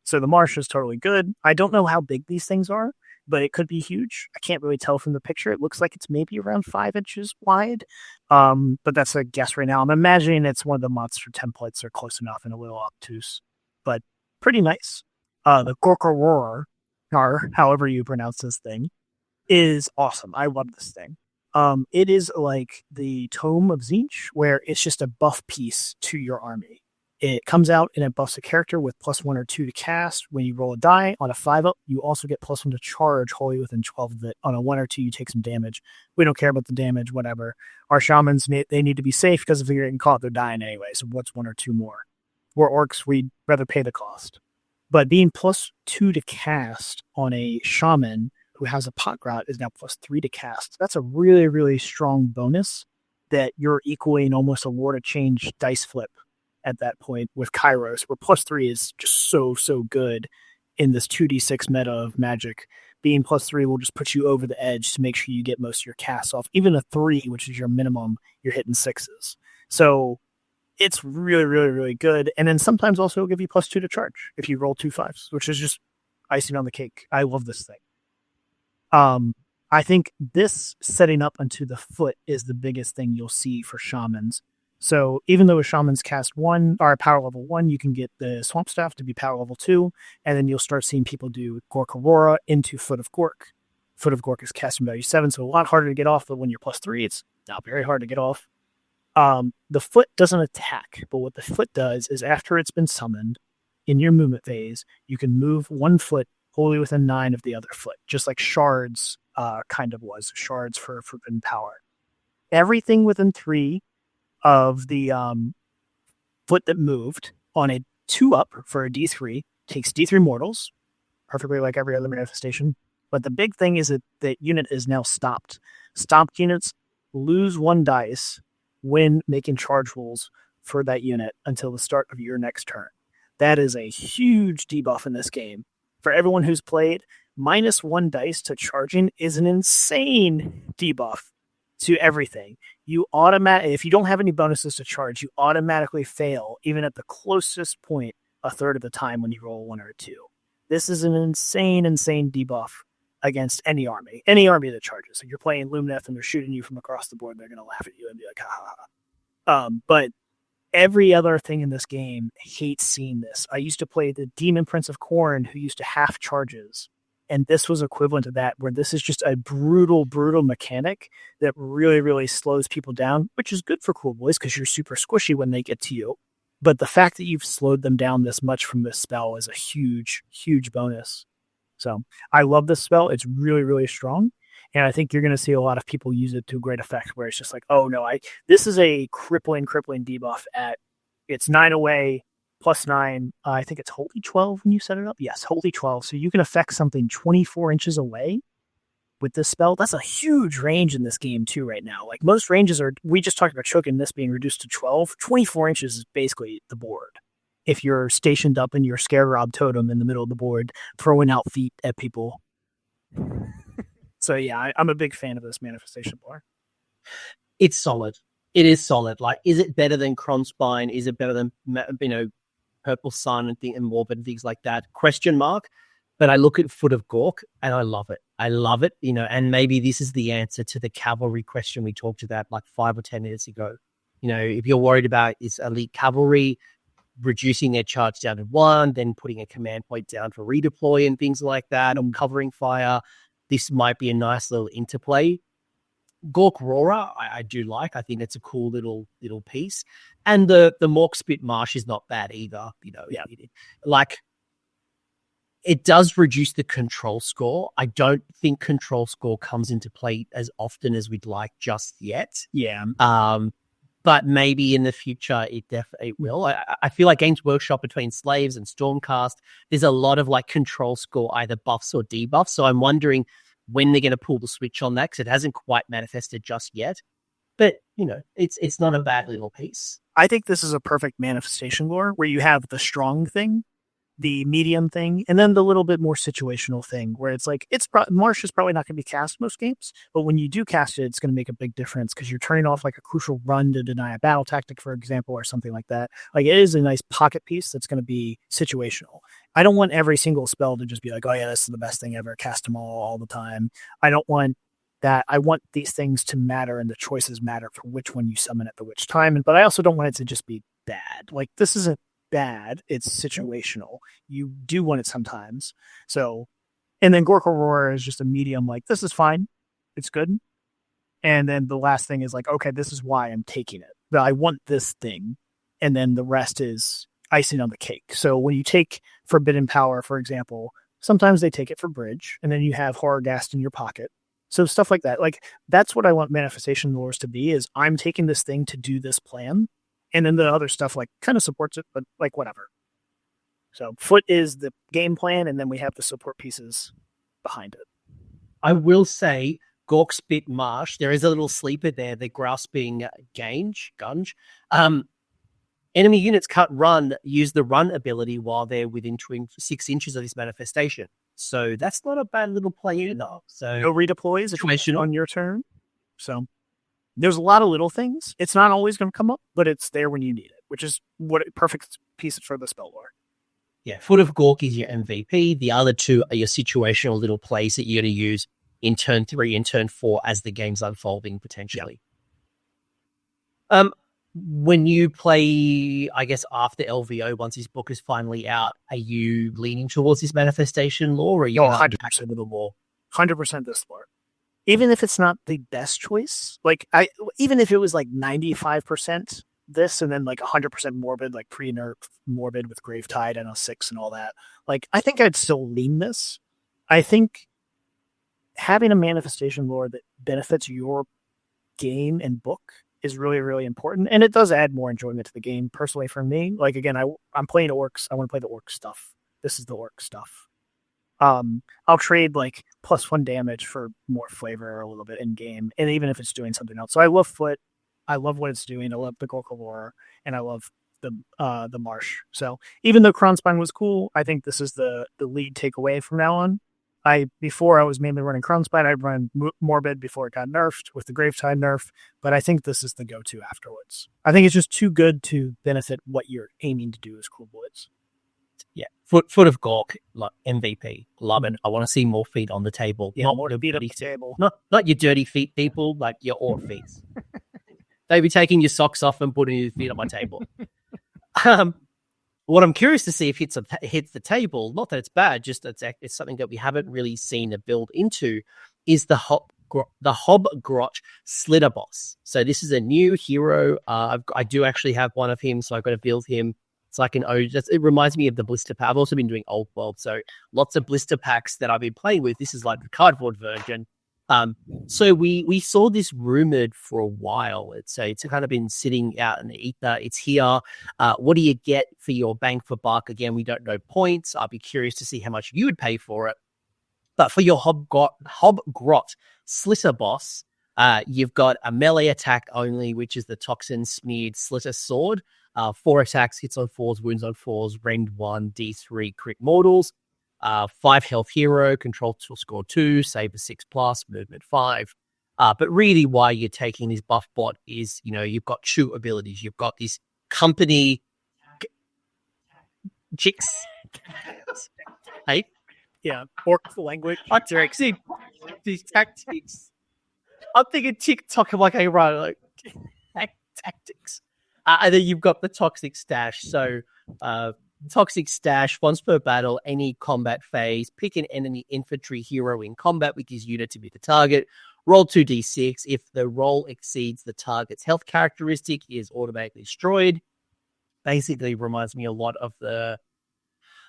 So the Marsh is totally good. I don't know how big these things are, but it could be huge. I can't really tell from the picture. It looks like it's maybe around 5 inches wide. But that's a guess right now. I'm imagining it's one of the monster templates are close enough and a little obtuse, but pretty nice. The Gorkaror, or however you pronounce this thing, is awesome. I love this thing. It is like the Tome of Tzeentch, where it's just a buff piece to your army. It comes out and it buffs a character with +1 or 2 to cast. When you roll a die on a 5-up, you also get +1 to charge wholly within 12 of it. On a 1 or 2, you take some damage. We don't care about the damage, whatever. Our shamans, they need to be safe because if they're getting caught, they're dying anyway. So what's 1 or 2 more? We're orcs, we'd rather pay the cost. But being +2 to cast on a shaman who has a Hobgrot is now +3 to cast. That's a really, really strong bonus that you're equaling almost a Lord of Change dice flip at that point with Kairos, where +3 is just so good in this 2d6 meta of Magic. Being +3 will just put you over the edge to make sure you get most of your casts off. Even a 3, which is your minimum, you're hitting 6s. So it's really, really, really good. And then sometimes also it'll give you +2 to charge if you roll 2 5s, which is just icing on the cake. I love this thing. I think this setting up onto the foot is the biggest thing you'll see for shamans. So even though a shaman's cast 1 or power level 1, you can get the Swamp Staff to be power level 2, and then you'll start seeing people do Gorkarora into Foot of Gork. Foot of Gork is casting value 7, so a lot harder to get off, but when you're +3, it's not very hard to get off. The foot doesn't attack, but what the foot does is after it's been summoned in your movement phase, you can move 1 foot wholly within 9 of the other foot, just like Shards kind of was. Shards for forbidden power. Everything within 3 of the foot that moved on a 2-up for a D3 takes D3 mortals, perfectly like every other manifestation. But the big thing is that the unit is now stopped. Stopped units lose 1 dice when making charge rolls for that unit until the start of your next turn. That is a huge debuff in this game. For everyone who's played, -1 dice to charging is an insane debuff to everything. If you don't have any bonuses to charge, you automatically fail, even at the closest point, a third of the time when you roll 1 or 2. This is an insane debuff against any army that charges. If you're playing Lumineth and they're shooting you from across the board, they're going to laugh at you and be like, ha ha ha. But every other thing in this game hates seeing this. I used to play the Demon Prince of Khorne, who used to half charges. And this was equivalent to that, where this is just a brutal mechanic that really, really slows people down, which is good for Kruleboyz because you're super squishy when they get to you. But the fact that you've slowed them down this much from this spell is a huge bonus. So I love this spell. It's really, really strong. And I think you're going to see a lot of people use it to great effect, where it's just like, oh no, this is a crippling debuff at it's 9 away. +9, I think it's Holy 12 when you set it up. Yes, Holy 12. So you can affect something 24 inches away with this spell. That's a huge range in this game too right now. Like most ranges we just talked about choking this being reduced to 12. 24 inches is basically the board. If you're stationed up in your Skaregob Totem in the middle of the board, throwing out feet at people. So yeah, I'm a big fan of this manifestation bar. It's solid. It is solid. Like, is it better than Kronspine? Is it better than, Purple Sun and Warp and things like that? Question mark. But I look at Foot of Gork and I love it. And maybe this is the answer to the cavalry question we talked about like 5 or 10 minutes ago. If you're worried about is elite cavalry reducing their charge down to 1, then putting a command point down for redeploy and things like that, or covering fire, this might be a nice little interplay. Gorkarora, I do like. I think it's a cool little piece. And the Morkspit Marsh is not bad either. Yeah. It does reduce the control score. I don't think control score comes into play as often as we'd like just yet. Yeah. But maybe in the future it definitely will. I feel like Games Workshop between Slaves and Stormcast, there's a lot of like control score either buffs or debuffs. So I'm wondering when they're going to pull the switch on that, because it hasn't quite manifested just yet. But, it's not a bad little piece. I think this is a perfect manifestation lore where you have the strong thing, the medium thing, and then the little bit more situational thing where it's like, Marsh is probably not going to be cast most games, but when you do cast it, it's going to make a big difference because you're turning off like a crucial run to deny a battle tactic, for example, or something like that. Like, it is a nice pocket piece that's going to be situational. I don't want every single spell to just be like, oh yeah, this is the best thing ever, cast them all the time. I don't want that. I want these things to matter and the choices matter for which one you summon at the which time. But I also don't want it to just be bad. Like, this isn't bad. It's situational. You do want it sometimes. So, and then Gork Aurora is just a medium, like, this is fine. It's good. And then the last thing is like, okay, this is why I'm taking it. But I want this thing. And then the rest is icing on the cake. So when you take Forbidden Power, for example, sometimes they take it for bridge, and then you have Horrorghast in your pocket. So stuff like that. Like, that's what I want Manifestation Lures to be, is I'm taking this thing to do this plan. And then the other stuff, like, kind of supports it, but like, whatever. So foot is the game plan, and then we have the support pieces behind it. I will say, Gorkspit Marsh, there is a little sleeper there, the Grasping Gunge. Enemy units can't use the run ability while they're within 6 inches of this manifestation. So that's not a bad little play either. So no redeploys on your turn. So there's a lot of little things. It's not always going to come up, but it's there when you need it, which is perfect piece for the spell lore. Yeah, Foot of Gork is your MVP. The other two are your situational little plays that you're going to use in turn 3 and turn 4 as the game's unfolding, potentially. Yeah. When you play, I guess, after LVO, once his book is finally out, are you leaning towards this manifestation lore, or are you 100% a little more? 100% this lore. Even if it's not the best choice, like, even if it was like 95% this and then like 100% morbid, like pre-nerf morbid with Gravetide and a 6 and all that, like, I think I'd still lean this. I think having a manifestation lore that benefits your game and book is really, really important. And it does add more enjoyment to the game, personally, for me. Like, again, I'm playing orcs. I want to play the orc stuff. This is the orc stuff. I'll trade like +1 damage for more flavor a little bit in game, and even if it's doing something else. So I love Foot. I love what it's doing. I love the Gork Aurora, and I love the Marsh. So even though Kronspine was cool, I think this is the lead takeaway from now on. Before I was mainly running Kronspine, I'd run Morbid before it got nerfed with the Gravetide nerf, but I think this is the go-to afterwards. I think it's just too good to benefit what you're aiming to do as Kruleboyz. Yeah, Foot of Gork, like MVP, love it. I want to see more feet on the table. Yeah, more feet on the table. Not your dirty feet, people, like your orc feet. They be taking your socks off and putting your feet on my table. What I'm curious to see if it hits the table, not that it's bad, just it's something that we haven't really seen a build into, is the Hobgrot Slittaboss. So this is a new hero. I do actually have one of him, so I've got to build him. It's like it reminds me of the blister pack. I've also been doing Old World, so lots of blister packs that I've been playing with. This is like the cardboard version. So we saw this rumored for a while. It's kind of been sitting out in the ether. It's here. What do you get for your bang for buck? Again, we don't know points. I'll be curious to see how much you would pay for it. But for your Hobgrot Slittaboss, you've got a melee attack only, which is the Toxin Smeared Slitter Sword. 4 attacks, hits on 4s, wounds on 4s, rend 1, D3 crit mortals. 5 health hero, control tool score 2, saber 6+, movement 5. But really why you're taking this buff bot is, you've got 2 abilities. You've got this company chicks. Hey? Yeah, orc language. These tactics. I'm thinking TikTok. I'm like, hey, right, like tactics. And then you've got the Toxic Stash. So, Toxic Stash, once per battle, any combat phase, pick an enemy infantry hero in combat with his unit to be the target. Roll 2d6. If the roll exceeds the target's health characteristic, he is automatically destroyed. Basically reminds me a lot of the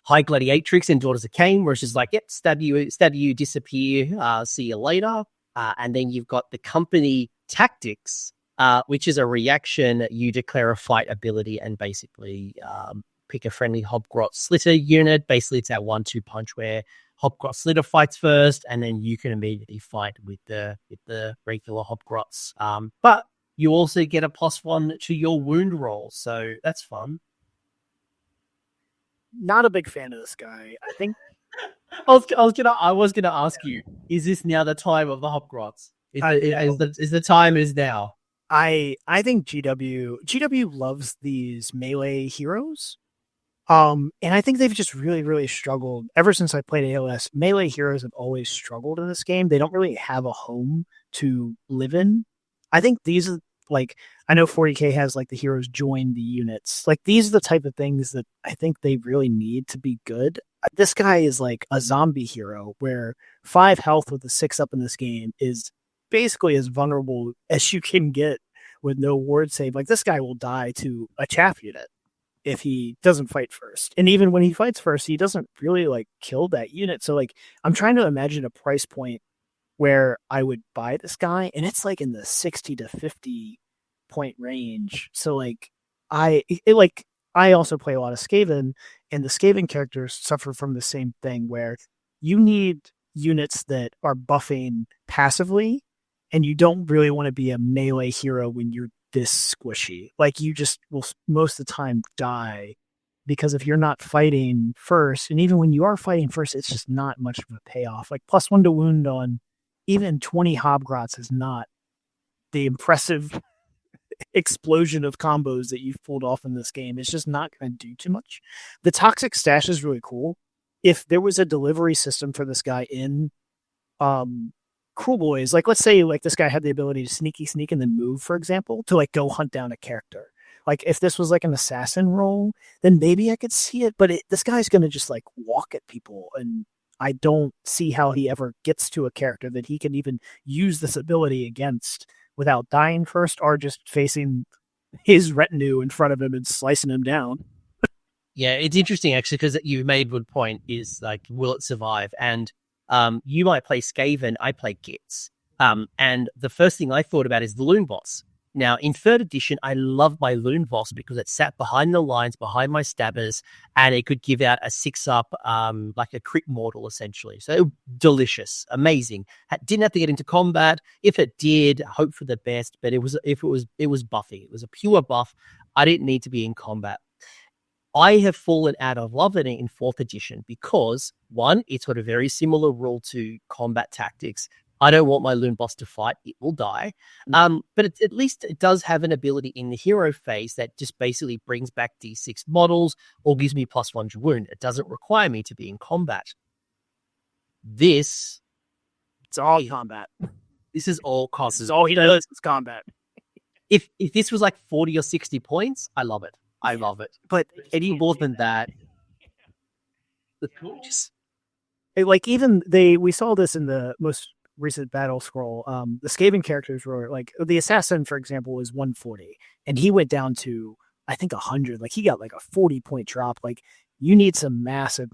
High Gladiatrix in Daughters of Cain, where it's just like, yep, stab you, disappear, see you later. And then you've got the company tactics, which is a reaction. You declare a fight ability and basically pick a friendly Hobgrot Slitter unit. Basically, it's that 1-2 punch where Hobgrot Slitter fights first, and then you can immediately fight with the regular Hobgrots. But you also get a +1 to your wound roll, so that's fun. Not a big fan of this guy. I think I was gonna ask you: is this now the time of the Hobgrots? Is the time is now? I think GW loves these melee heroes. And I think they've just really, really struggled ever since I played AoS. Melee heroes have always struggled in this game. They don't really have a home to live in. I think these are Like, I know 40K has like the heroes join the units. Like, these are the type of things that I think they really need to be good. This guy is like a zombie hero where 5 health with a 6-up in this game is basically as vulnerable as you can get with no ward save. Like, this guy will die to a chaff unit if he doesn't fight first. And even when he fights first, he doesn't really like kill that unit. So like, I'm trying to imagine a price point where I would buy this guy, and it's like in the 60 to 50 point range. So like, I also play a lot of Skaven, and the Skaven characters suffer from the same thing where you need units that are buffing passively, and you don't really want to be a melee hero when you're this squishy. Like, you just will most of the time die, because if you're not fighting first, and even when you are fighting first, it's just not much of a payoff. Like, +1 to wound on even 20 Hobgrots is not the impressive explosion of combos that you've pulled off in this game. It's just not going to do too much. The toxic stash is really cool. If there was a delivery system for this guy in Kruleboyz, like, let's say like this guy had the ability to sneak and then move, for example, to like go hunt down a character. Like, if this was like an assassin role, then maybe I could see it, but this guy's going to just like walk at people, and I don't see how he ever gets to a character that he can even use this ability against without dying first, or just facing his retinue in front of him and slicing him down. Yeah, it's interesting actually, because you made a good point, is like, will it survive? And you might play Skaven, I play Gits. And the first thing I thought about is the Loon Boss. Now, in 3rd edition, I loved my Loon Boss because it sat behind the lines, behind my stabbers, and it could give out a 6-up, like a crit mortal, essentially. So delicious, amazing. Didn't have to get into combat. If it did, hope for the best. But it was buffing. It was a pure buff. I didn't need to be in combat. I have fallen out of love with it in 4th edition because, one, it's got a very similar rule to combat tactics. I don't want my Loon Boss to fight. It will die. But at least it does have an ability in the hero phase that just basically brings back D6 models or gives me +1 to wound. It doesn't require me to be in combat. It's all combat. This is all combat. This is all he does is combat. If this was like 40 or 60 points, I love it. I love it. But any more than that, it's gorgeous. Like, even we saw this in the most recent battle scroll. The Skaven characters were like, the assassin, for example, was 140, and he went down to, I think, 100. Like, he got like a 40-point drop. Like, you need some massive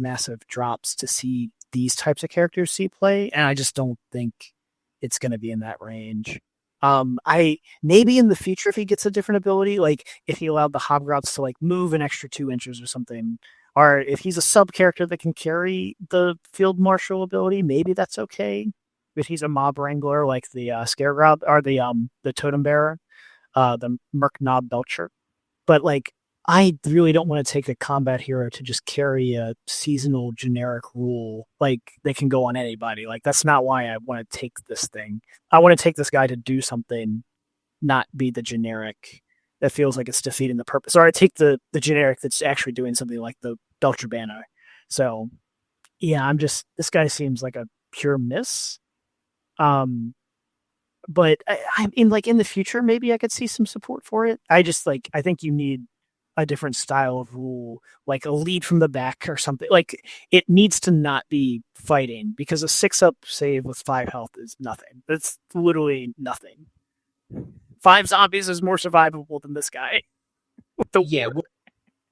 drops to see these types of characters see play, and I just don't think it's going to be in that range. I maybe in the future, if he gets a different ability, like if he allowed the Hobgrots to like move an extra 2 inches or something, or if he's a sub character that can carry the Field Marshal ability, maybe that's okay. If he's a mob wrangler like the Skaregob, or the Totem Bearer, the Mcryan Belcher. But like, I really don't want to take a combat hero to just carry a seasonal generic rule. Like, they can go on anybody. Like, that's not why I want to take this thing. I want to take this guy to do something, not be the generic that feels like it's defeating the purpose. Or I take the generic that's actually doing something like the Belcher Banner. So, yeah, this guy seems like a pure miss. But I mean, like, in the future, maybe I could see some support for it. I think you need a different style of rule, like a lead from the back or something. Like, it needs to not be fighting, because a 6-up save with 5 health is nothing. It's literally nothing. 5 zombies is more survivable than this guy.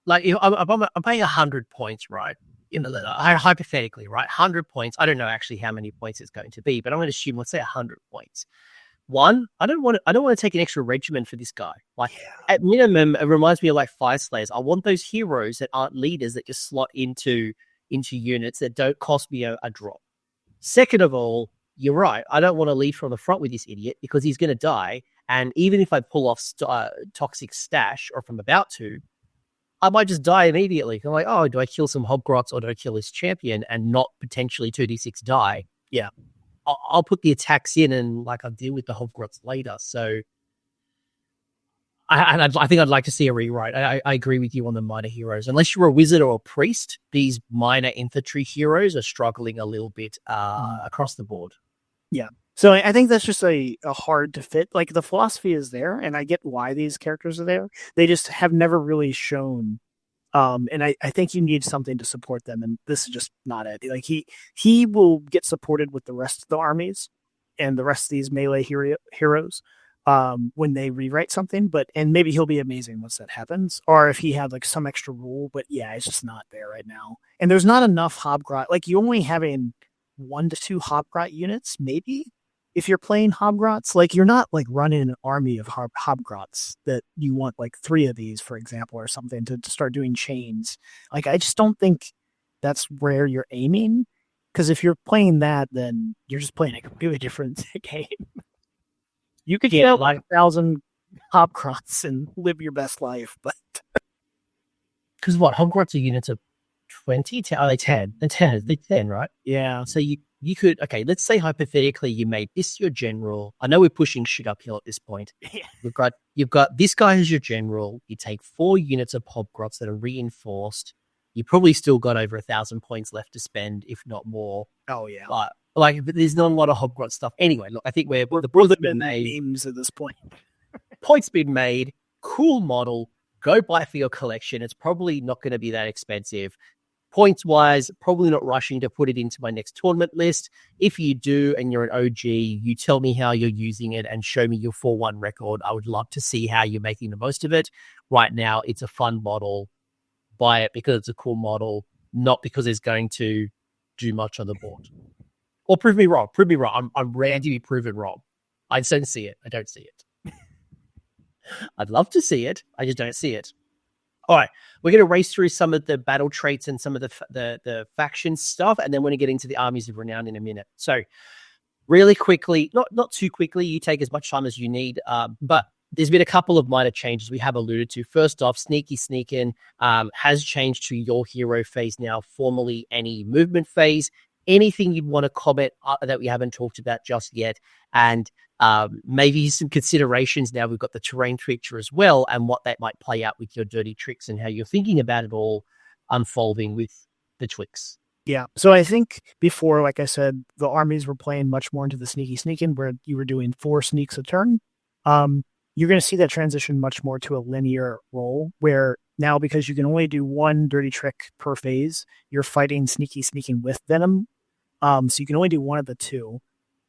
Like, if I'm paying 100 points, right? Hypothetically, right? 100 points. I don't know actually how many points it's going to be, but I'm going to assume, let's say 100 points. One, I don't want to take an extra regiment for this guy. Like, at minimum, it reminds me of like Fire Slayers. I want those heroes that aren't leaders, that just slot into units that don't cost me a drop. Second of all, you're right. I don't want to lead from the front with this idiot, because he's going to die. And even if I pull off Toxic Stash, or if I'm about to, I might just die immediately. I'm like, oh, do I kill some Hobgrots, or do I kill this champion and not potentially 2d6 die? Yeah. I'll put the attacks in, and like, I'll deal with the Hobgrots later. So I think I'd like to see a rewrite. I agree with you on the minor heroes. Unless you're a wizard or a priest, these minor infantry heroes are struggling a little bit across the board. Yeah. So I think that's just a hard to fit. Like the philosophy is there, and I get why these characters are there. They just have never really shown. And I think you need something to support them, and this is just not it. Like he will get supported with the rest of the armies and the rest of these melee heroes when they rewrite something, and maybe he'll be amazing once that happens, or if he had like some extra rule. But yeah, it's just not there right now, and there's not enough Hobgrot. Like you only having 1 to 2 Hobgrot units, maybe. If you're playing Hobgrots, like you're not like running an army of Hobgrots that you want like 3 of these, for example, or something to start doing chains. Like I just don't think that's where you're aiming. Because if you're playing that, then you're just playing a completely different game. You could get like 1,000 Hobgrots and live your best life, but because what Hobgrots are units of 20? Are they 10? They're 10. They're 10, right? Yeah. So you could, okay, let's say hypothetically you made this your general. I know we're pushing shit uphill at this point. Yeah. You've got this guy as your general. You take 4 units of Hobgrots that are reinforced. You probably still got over 1,000 points left to spend, if not more. Oh yeah. But there's not a lot of Hobgrot stuff. Anyway, look, I think the point's been made. Memes at this point. Points been made. Cool model. Go buy for your collection. It's probably not going to be that expensive. Points-wise, probably not rushing to put it into my next tournament list. If you do and you're an OG, you tell me how you're using it and show me your 4-1 record. I would love to see how you're making the most of it. Right now, it's a fun model. Buy it because it's a cool model, not because it's going to do much on the board. Or prove me wrong. Prove me wrong. I'm ready to be proven wrong. I just don't see it. I don't see it. I'd love to see it. I just don't see it. All right, we're going to race through some of the battle traits and some of the faction stuff, and then we're going to get into the Armies of Renown in a minute. So really quickly, not too quickly, you take as much time as you need, but there's been a couple of minor changes we have alluded to. First off, Sneakin has changed to your hero phase now, formerly any movement phase. Anything you'd want to comment that we haven't talked about just yet, and maybe some considerations now we've got the terrain picture as well, and what that might play out with your dirty tricks and how you're thinking about it all unfolding with the Twix. Yeah. So I think before, like I said, the armies were playing much more into the sneaking, where you were doing 4 sneaks a turn. You're going to see that transition much more to a linear role, where now, because you can only do 1 dirty trick per phase, you're fighting sneaking with Venom. So you can only do 1 of the 2.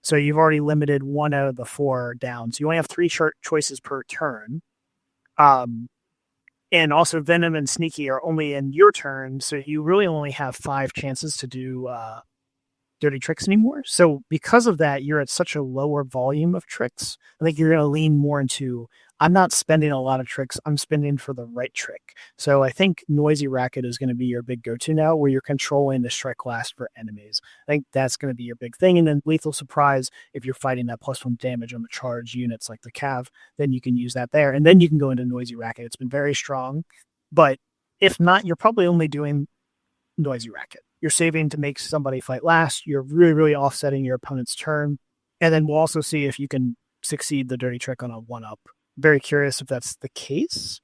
So you've already limited 1 out of the 4 down. So you only have 3 choices per turn. And also Venom and Sneaky are only in your turn. So you really only have 5 chances to do dirty tricks anymore. So because of that, you're at such a lower volume of tricks. I think you're going to lean more into, I'm not spending a lot of tricks, I'm spending for the right trick. So I think Noisy Racket is going to be your big go-to now, where you're controlling the strike last for enemies. I think that's going to be your big thing. And then Lethal Surprise, if you're fighting that +1 damage on the charge units like the Cav, then you can use that there. And then you can go into Noisy Racket. It's been very strong. But if not, you're probably only doing Noisy Racket. You're saving to make somebody fight last. You're really, really offsetting your opponent's turn. And then we'll also see if you can succeed the dirty trick on a 1-up. Very curious if that's the case.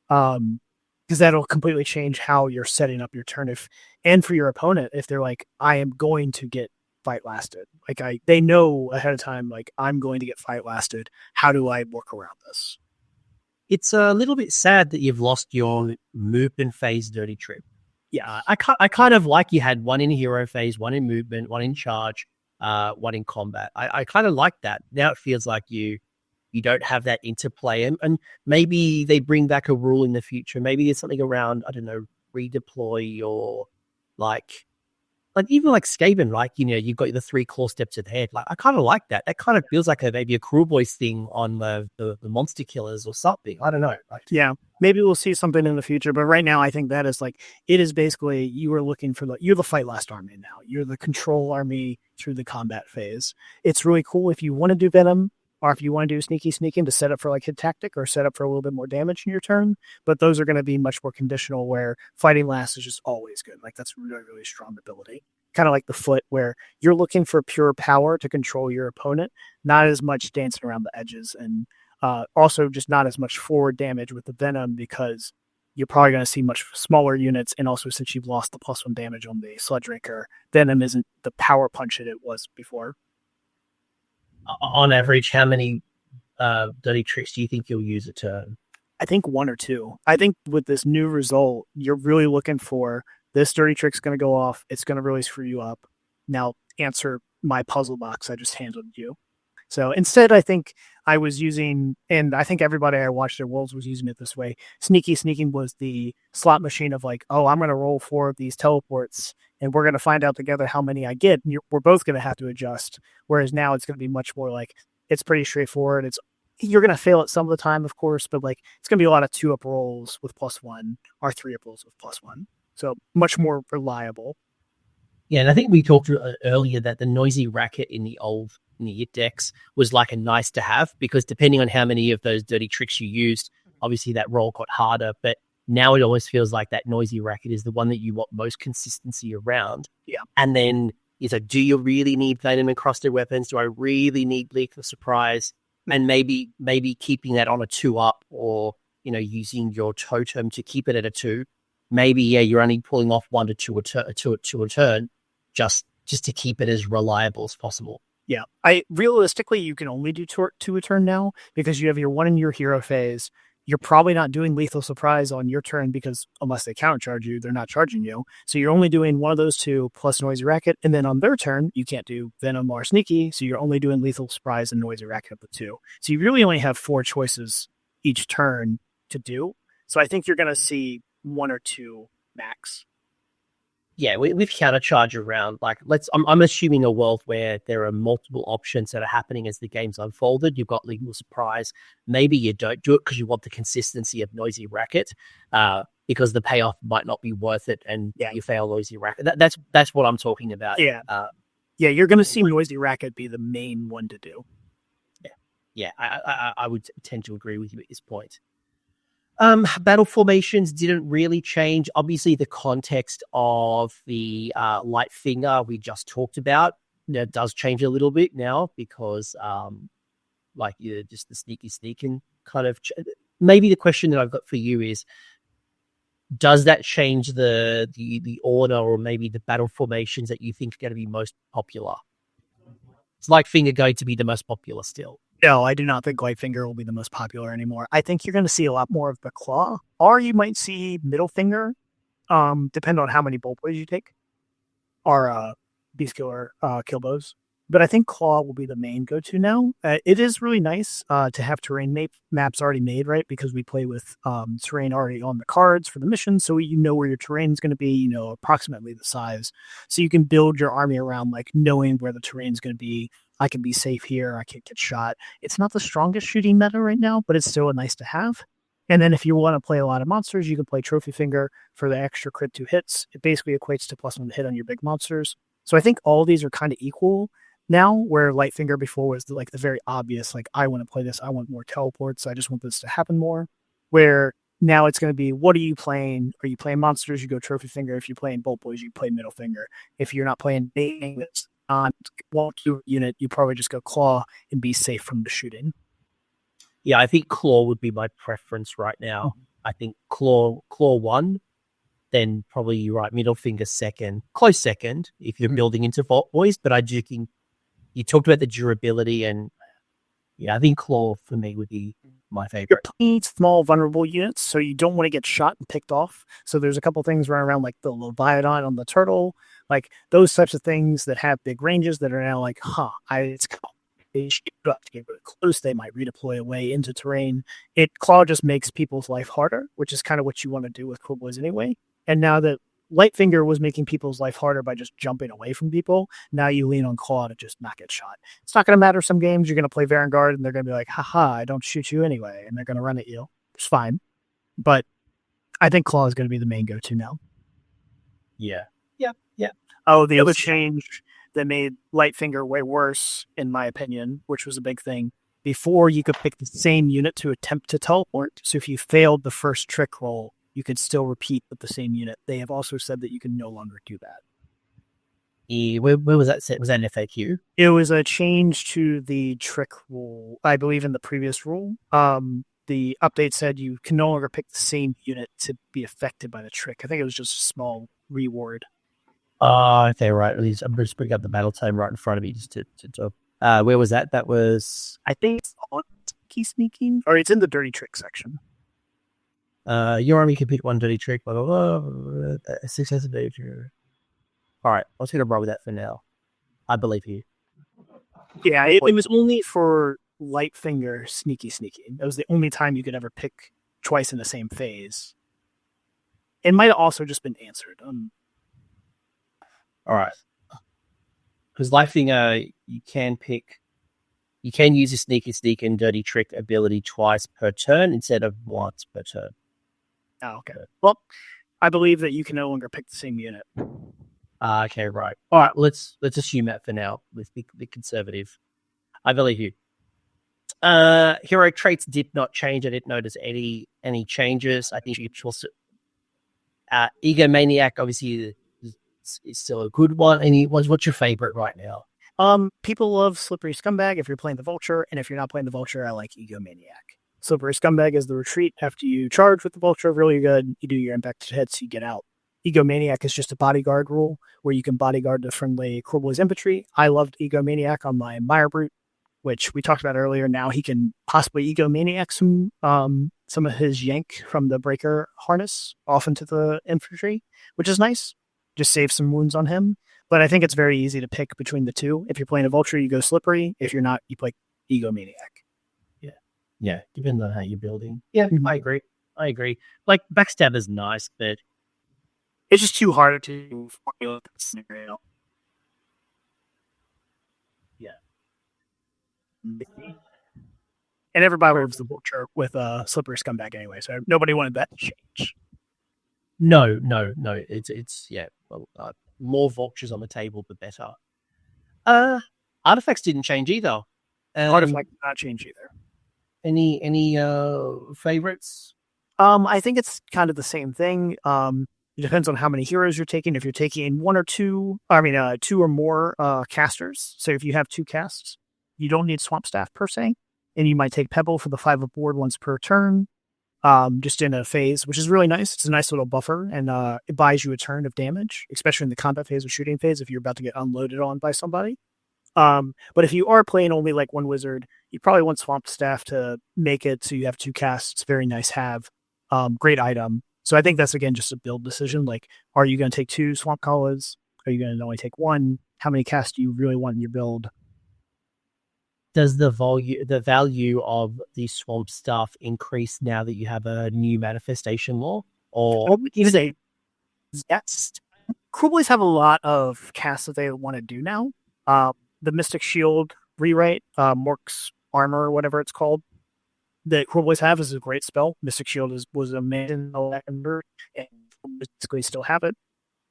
Because that'll completely change how you're setting up your turn. And for your opponent, if they're like, I am going to get fight lasted. Like they know ahead of time, like, I'm going to get fight lasted. How do I work around this? It's a little bit sad that you've lost your movement phase dirty trick. Yeah, I kind of like you had 1 in hero phase, 1 in movement, 1 in charge, 1 in combat. I kind of like that. Now it feels like you don't have that interplay, and maybe they bring back a rule in the future. Maybe there's something around, I don't know, redeploy, or like even like Skaven, like, you've got the 3 claw steps ahead. Like, I kind of like that. That kind of feels like maybe a Kruleboyz thing on the monster killers or something. I don't know. Yeah, maybe we'll see something in the future. But right now, I think that is it is basically, you are looking for you're the fight last army now. You're the control army through the combat phase. It's really cool if you want to do Venom, or if you want to do sneaking to set up for like hit tactic, or set up for a little bit more damage in your turn. But those are going to be much more conditional, where fighting last is just always good. Like, that's really, really strong ability. Kind of like the foot, where you're looking for pure power to control your opponent, not as much dancing around the edges, and also just not as much forward damage with the Venom, because you're probably going to see much smaller units. And also, since you've lost the +1 damage on the Sludge Raker, Venom isn't the power punch that it was before. On average, how many dirty tricks do you think you'll use a turn? I think 1 or 2. I think with this new result, you're really looking for this dirty trick's going to go off. It's going to really screw you up. Now answer my puzzle box I just handed you. So instead, I think I was using, and I think everybody I watched at Worlds was using it this way. Sneaking was the slot machine of like, oh, I'm going to roll 4 of these teleports, and we're going to find out together how many I get. And we're both going to have to adjust. Whereas now it's going to be much more like, it's pretty straightforward. You're going to fail it some of the time, of course, but like it's going to be a lot of 2-up rolls with +1 or 3-up rolls with +1. So much more reliable. Yeah, and I think we talked earlier that the noisy racket in the Yit decks was like a nice to have, because depending on how many of those dirty tricks you used, obviously that roll got harder. But now it always feels like that noisy racket is the one that you want most consistency around. Yeah. And then is like, do you really need Venom encrusted weapons? Do I really need Lethal Surprise? And maybe keeping that on a 2-up, or using your totem to keep it at a 2. Maybe you're only pulling off 1 to 2 a turn, just to keep it as reliable as possible. Yeah, realistically you can only do 2 a turn now, because you have your 1 in your hero phase. You're probably not doing Lethal Surprise on your turn, because unless they countercharge you, they're not charging you. So you're only doing 1 of those 2 plus Noisy Racket, and then on their turn you can't do Venom or Sneaky, so you're only doing Lethal Surprise and Noisy Racket up to 2. So you really only have 4 choices each turn to do. So I think you're going to see 1 or 2 max. Yeah, with countercharge around, like I'm assuming a world where there are multiple options that are happening as the game's unfolded. You've got Lethal Surprise. Maybe you don't do it because you want the consistency of Noisy Racket, because the payoff might not be worth it, and you fail Noisy Racket. That's what I'm talking about. Yeah, you're going to see Noisy Racket be the main one to do. Yeah, I would tend to agree with you at this point. Battle formations didn't really change. Obviously, the context of the light finger we just talked about does change a little bit now, because just the sneaking kind of. Maybe the question that I've got for you is, does that change the order, or maybe the battle formations that you think are going to be most popular? Is light finger going to be the most popular still? No, I do not think Lightfinger will be the most popular anymore. I think you're going to see a lot more of the Claw, or you might see Middle Finger, depend on how many Bolt Boys you take, or Beast Killer Killbows. But I think Claw will be the main go-to now. It is really nice to have terrain maps already made, right? Because we play with terrain already on the cards for the mission, so you know where your terrain is going to be, approximately the size. So you can build your army around like knowing where the terrain is going to be. I can be safe here. I can't get shot. It's not the strongest shooting meta right now, but it's still a nice to have. And then if you want to play a lot of monsters, you can play Trophy Finger for the extra crit 2 hits. It basically equates to +1 to hit on your big monsters. So I think all of these are kind of equal now, where Lightfinger before was the very obvious, like, I want to play this. I want more teleports. I just want this to happen more. Where now it's going to be, what are you playing? Are you playing monsters? You go Trophy Finger. If you're playing Bolt Boys, you play Middle Finger. If you're not playing things on walk-through unit, you probably just go Claw and be safe from the shooting. Yeah, I think Claw would be my preference right now. Mm-hmm. I think Claw 1, then probably you're right, Middle Finger second, close second if you're building into Bolt Boys. But I do think you talked about the durability, and I think Claw for me would be my favorite. You're playing small, vulnerable units, so you don't want to get shot and picked off. So there's a couple things running around, like the Leviathan on the turtle, like those types of things that have big ranges that are now like, they shoot up to get really close. They might redeploy away into terrain. Claw just makes people's life harder, which is kind of what you want to do with Kruleboyz anyway. And now that Lightfinger was making people's life harder by just jumping away from people, now you lean on Claw to just not get shot. It's not going to matter some games. You're going to play Varangard, and they're going to be like, haha, I don't shoot you anyway, and they're going to run at you. It's fine. But I think Claw is going to be the main go-to now. Yeah. Oh, the other change that made Lightfinger way worse, in my opinion, which was a big thing. Before, you could pick the same unit to attempt to teleport. So if you failed the first trick roll, you could still repeat with the same unit. They have also said that you can no longer do that. Yeah, where was that set? Was that an FAQ? It was a change to the trick rule, I believe, in the previous rule. The update said you can no longer pick the same unit to be affected by the trick. I think it was just a small reward. Okay, right. I'm just bringing up the Battletome right in front of me just to Where was that? That was I think it's on key sneaking, or it's in the dirty trick section. your army can pick one dirty trick. Blah blah blah. Success of danger. All right, let's hit a roll with that for now. I believe you. Yeah, it was only for light finger sneaking. That was the only time you could ever pick twice in the same phase. It might have also just been answered. All right. Because light finger, you can use a sneak and dirty trick ability twice per turn instead of once per turn. Oh, okay. Well, I believe that you can no longer pick the same unit. Okay, right. All right, let's assume that for now. Let's be conservative. I believe you. Hero traits did not change. I didn't notice any changes. I think you also Egomaniac obviously is still a good one. What's your favorite right now? People love Slippery Scumbag if you're playing the Vulture, and if you're not playing the Vulture, I like Egomaniac. Slippery Scumbag is the retreat after you charge with the Vulture, really good. You do your impacted hits, you get out. Egomaniac is just a bodyguard rule where you can bodyguard the friendly Kruleboyz infantry. I loved Egomaniac on my Mire Brute, which we talked about earlier. Now he can possibly Egomaniac some of his yank from the breaker harness off into the infantry, which is nice. Just save some wounds on him. But I think it's very easy to pick between the two. If you're playing a Vulture, you go Slippery. If you're not, you play Egomaniac. Yeah, depends on how you're building. Yeah, I agree. Like, Backstab is nice, but it's just too hard to formulate the scenario. Yeah. And everybody loves the Vulture with Slippery Scumbag anyway, so nobody wanted that to change. No. It's more Vultures on the table, the better. Artifacts didn't change either. Artifacts did not change either. Any favorites? I think it's kind of the same thing. It depends on how many heroes you're taking. If you're taking two or more casters. So if you have 2 casts, you don't need Swamp Staff per se, and you might take Pebble for the 5 aboard once per turn. Just in a phase, which is really nice. It's a nice little buffer, and it buys you a turn of damage, especially in the combat phase or shooting phase if you're about to get unloaded on by somebody. But if you are playing only like one wizard, you probably want Swamp Staff to make it so you have 2 casts. Very nice have. Great item. So I think that's, again, just a build decision. Like, are you going to take 2 Swamp Collars? Are you going to only take 1? How many casts do you really want in your build? Does the value of the Swamp Staff increase now that you have a new manifestation law? Or yes. Kruleboyz have a lot of casts that they want to do now. The Mystic Shield rewrite, Mork's Armor, or whatever it's called, that Kruleboyz have is a great spell. Mystic Shield was amazing, and basically still have it.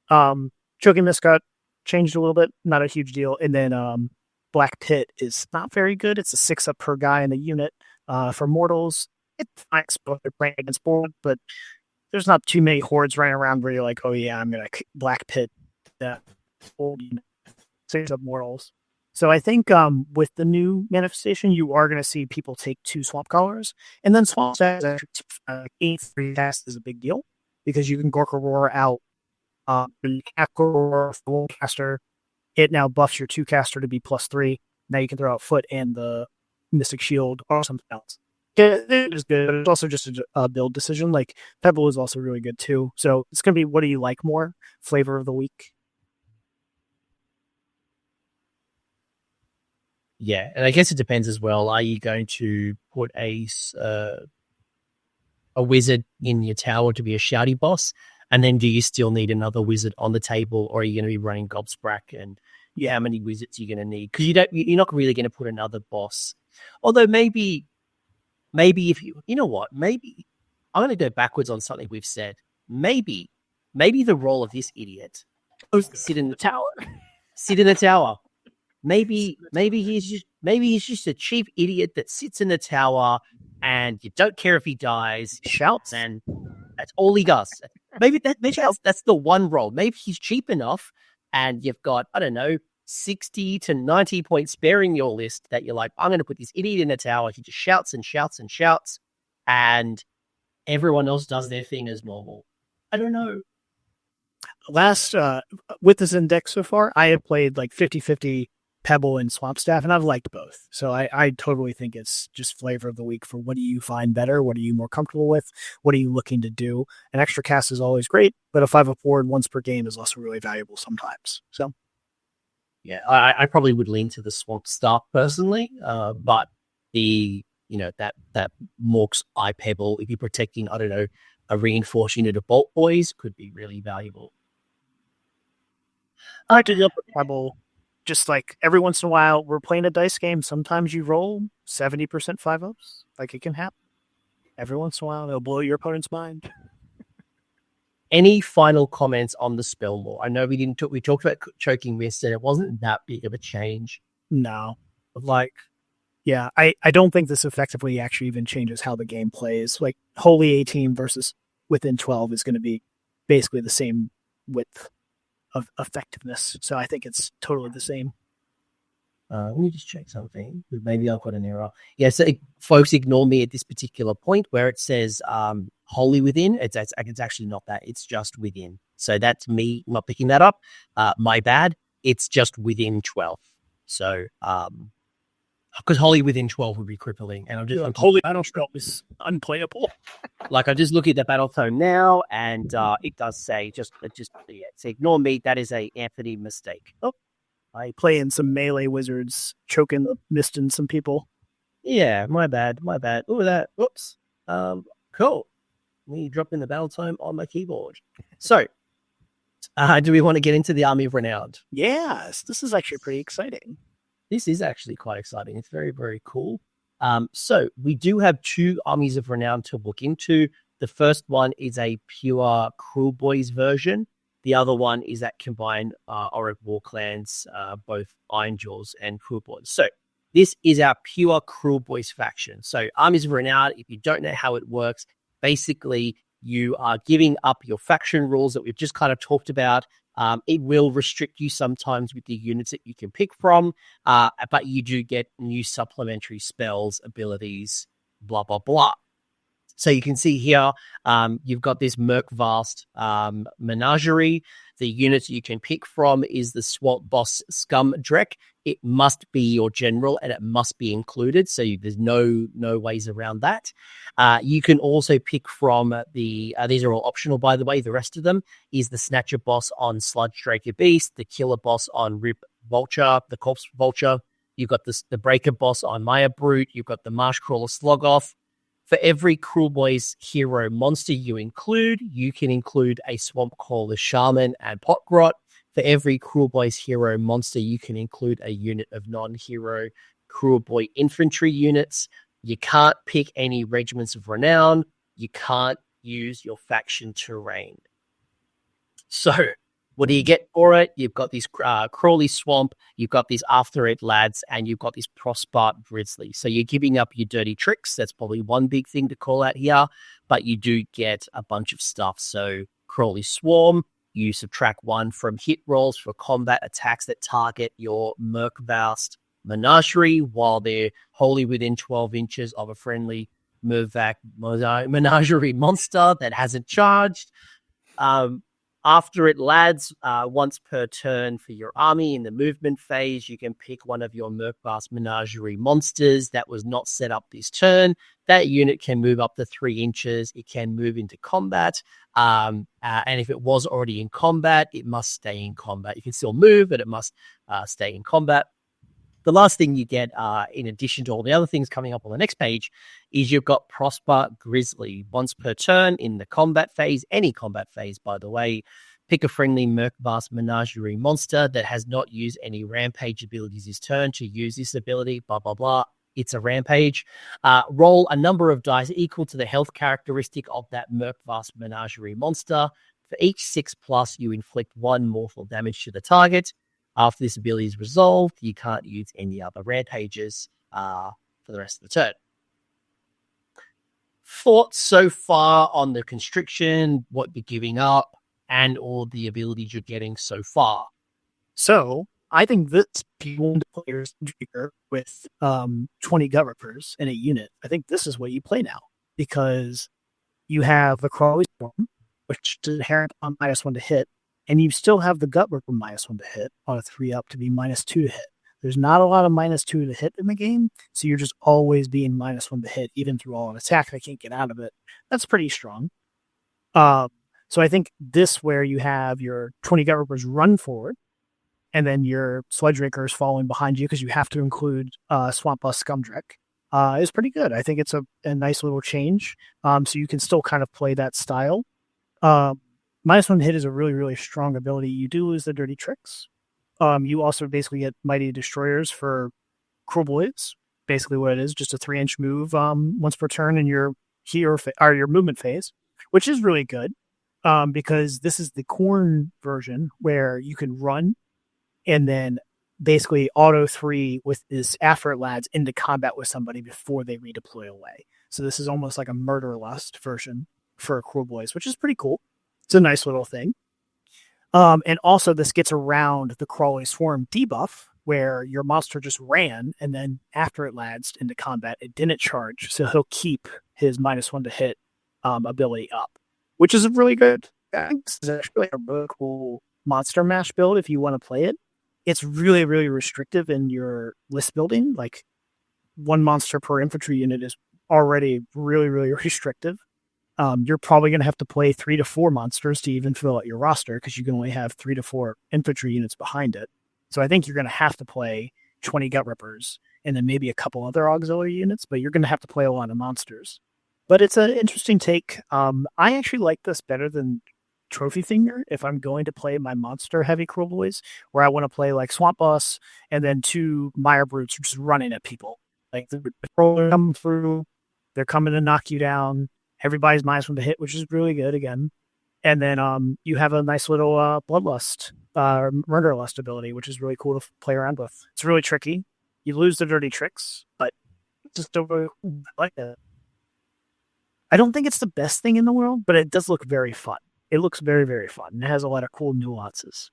Choking Mist got changed a little bit, not a huge deal. And then Black Pit is not very good. It's a 6-up per guy in the unit. For mortals, it's nice, but they're playing against board, but there's not too many hordes running around where you're like, oh yeah, I'm going to Black Pit that old 6-up mortals. So I think with the new manifestation, you are going to see people take 2 Swamp Collars. And then Swamp Staff 8-3 cast is a big deal because you can Gorka Roar out. Roar full caster. It now buffs your 2 caster to be +3. Now you can throw out Foot and the Mystic Shield or something else. It is good, but it's also just a build decision. Like, Pebble is also really good too. So it's going to be, what do you like more? Flavor of the week. Yeah, and I guess it depends as well. Are you going to put a wizard in your tower to be a shouty boss? And then do you still need another wizard on the table, or are you going to be running Gobsprak? And how many wizards you're going to need? Because you're not really going to put another boss. Although maybe if you know what, maybe I'm going to go backwards on something we've said. Maybe the role of this idiot sit in the tower. Sit in the tower. Maybe he's just a cheap idiot that sits in the tower, and you don't care if he dies. Shouts, and that's all he does. Maybe that's the one role. Maybe he's cheap enough, and you've got, I don't know, 60 to 90 points sparing your list that you're like, I'm going to put this idiot in the tower. He just shouts and shouts and shouts, and everyone else does their thing as normal. I don't know. Last with this index so far, I had played like 50-50 Pebble and Swamp Staff, and I've liked both. So I totally think it's just flavor of the week for what do you find better? What are you more comfortable with? What are you looking to do? An extra cast is always great, but a 5-up ward once per game is also really valuable sometimes. So, yeah, I probably would lean to the Swamp Staff personally, but the that Mork's Eye Pebble, if you're protecting, I don't know, a reinforced unit of Bolt Boys, could be really valuable. I like to deal with Pebble. Just like every once in a while, we're playing a dice game. Sometimes you roll 70% 5-ups. Like it can happen. Every once in a while, it'll blow your opponent's mind. Any final comments on the spell lore? I know we talked about Choking Mist, and it wasn't that big of a change. No. Like, yeah, I don't think this effectively actually even changes how the game plays. Like, Holy 18 versus Within 12 is going to be basically the same width of effectiveness. So I think it's totally the same. Let me just check something. Maybe I've got an error. Yeah, so folks, ignore me at this particular point where it says Holy Within. It's actually not that. It's just Within. So that's me not picking that up. My bad. It's just Within 12. So, because Holy Within 12 would be crippling. And Holy Battlescope is unplayable. Like, I just look at the Battletome now, and it does say, so ignore me. That is a Anthony mistake. Oh, I play in some melee wizards, choking, misting some people. Yeah, my bad. Oh, that. Whoops. Cool. Me dropping the Battletome on my keyboard. So, do we want to get into the Army of Renown? Yes, this is actually pretty exciting. This is actually quite exciting. It's very, very cool. So we do have 2 Armies of Renown to look into. The first one is a pure Kruleboyz version. The other one is that combined Orruk Warclans, both Ironjawz and Kruleboyz. So this is our pure Kruleboyz faction. So Armies of Renown, if you don't know how it works, basically you are giving up your faction rules that we've just kind of talked about. It will restrict you sometimes with the units that you can pick from, but you do get new supplementary spells, abilities, blah, blah, blah. So you can see here, you've got this Vast menagerie. The units you can pick from is the Swamp Boss Scum Drek. It must be your general and it must be included. So there's no ways around that. You can also pick from these are all optional, by the way. The rest of them is the Snatcher Boss on Sludge Draker Beast, the Killer Boss on Rip Vulture, the Corpse Vulture. You've got the Breaker Boss on Maya Brute. You've got the Marsh Crawler Slogoth. For every Kruleboyz hero monster you can include a Swamp Caller Shaman and Potgrot. For every Kruleboyz hero monster, you can include a unit of non-hero Kruleboyz infantry units. You can't pick any regiments of renown. You can't use your faction terrain. So, what do you get for it? You've got this Crawley Swamp, you've got these After It Lads, and you've got this Prospart Grizzly. So you're giving up your dirty tricks. That's probably one big thing to call out here, but you do get a bunch of stuff. So Crawley Swarm, you subtract 1 from hit rolls for combat attacks that target your Vast menagerie while they're wholly within 12 inches of a friendly menagerie monster that hasn't charged. After It Lads, once per turn for your army in the movement phase, you can pick one of your Vast menagerie monsters that was not set up this turn. That unit can move up to 3 inches. It can move into combat. And if it was already in combat, it must stay in combat. You can still move, but it must stay in combat. The last thing you get, in addition to all the other things coming up on the next page, is you've got Prospart Grizzly. Once per turn in the combat phase, any combat phase, by the way, pick a friendly Vast menagerie monster that has not used any rampage abilities this turn to use this ability, blah, blah, blah. It's a rampage. Roll a number of dice equal to the health characteristic of that Vast menagerie monster. For each 6+, you inflict 1 mortal damage to the target. After this ability is resolved, you can't use any other rampages for the rest of the turn. Thoughts so far on the constriction, what you're giving up, and all the abilities you're getting so far? So, I think this P1 players with 20 gut rippers in a unit. I think this is what you play now, because you have the Crawley Storm, which is inherent on -1 to hit, and you still have the Gut Ripper -1 to hit on a 3-up to be -2 to hit. There's not a lot of -2 to hit in the game, so you're just always being -1 to hit, even through all an attack. They can't get out of it. That's pretty strong. So I think this, where you have your 20 Gut Rippers run forward, and then your Sledge Rakers following behind you, because you have to include Swamp Bust Scumdrek, is pretty good. I think it's a nice little change. So you can still kind of play that style. -1 hit is a really, really strong ability. You do lose the Dirty Tricks. You also basically get Mighty Destroyers for Kruleboyz. Basically what it is, just a 3-inch move once per turn in your your movement phase, which is really good. Because this is the corn version where you can run and then basically auto 3 with this after it lads into combat with somebody before they redeploy away. So this is almost like a Murder Lust version for Kruleboyz, which is pretty cool. It's a nice little thing. And also this gets around the Crawly Swarm debuff, where your monster just ran, and then after it lads into combat, it didn't charge, so he'll keep his -1 to hit ability up, which is really good. This is actually a really cool monster mash build if you want to play it. It's really, really restrictive in your list building. Like, 1 monster per infantry unit is already really, really restrictive. You're probably going to have to play 3 to 4 monsters to even fill out your roster, because you can only have 3 to 4 infantry units behind it. So I think you're going to have to play 20 Gut Rippers and then maybe a couple other auxiliary units, but you're going to have to play a lot of monsters. But it's an interesting take. I actually like this better than Trophy Finger if I'm going to play my monster heavy Kruleboyz, where I want to play like Swamp Boss and then 2 Mire Brutes just running at people. Like, the patroller coming through, they're coming to knock you down. Everybody's -1 to hit, which is really good again. And then you have a nice little Bloodlust, Murder Lust ability, which is really cool to play around with. It's really tricky. You lose the Dirty Tricks, but just don't really like that. I don't think it's the best thing in the world, but it does look very fun. It looks very, very fun. It has a lot of cool nuances.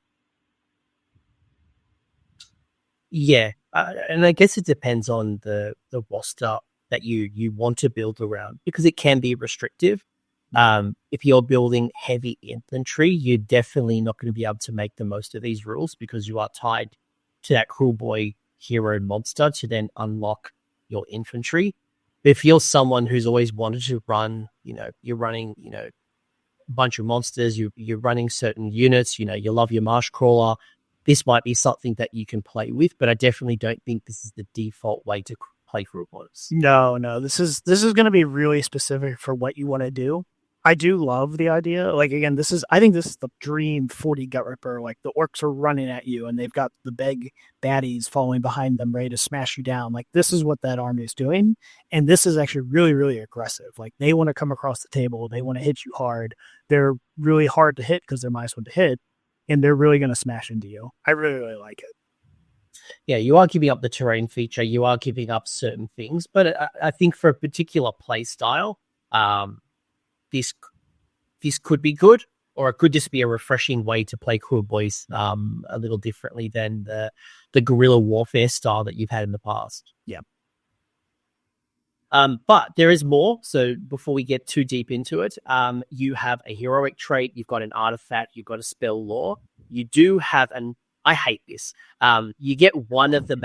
Yeah, and I guess it depends on the roster that you want to build around, because it can be restrictive. If you're building heavy infantry, you're definitely not going to be able to make the most of these rules, because you are tied to that Kruleboy hero monster to then unlock your infantry. But if you're someone who's always wanted to run, you're running, a bunch of monsters, you're running certain units, you love your Marsh Crawler, this might be something that you can play with, but I definitely don't think this is the default way to play Kruleboyz. No, this is going to be really specific for what you want to do. I do love the idea. Like, again, I think this is the dream 40 Gut Ripper. Like, the orcs are running at you and they've got the big baddies following behind them ready to smash you down. Like, this is what that army is doing. And this is actually really, really aggressive. Like, they want to come across the table. They want to hit you hard. They're really hard to hit because they're -1 to hit. And they're really going to smash into you. I really, really like it. Yeah, you are giving up the terrain feature. You are giving up certain things. But I think for a particular play style, this could be good, or it could just be a refreshing way to play Kruleboyz a little differently than the guerrilla warfare style that you've had in the past. Yeah. But there is more. So before we get too deep into it, you have a heroic trait, you've got an artifact, you've got a spell lore. You do have I hate this. You get one of the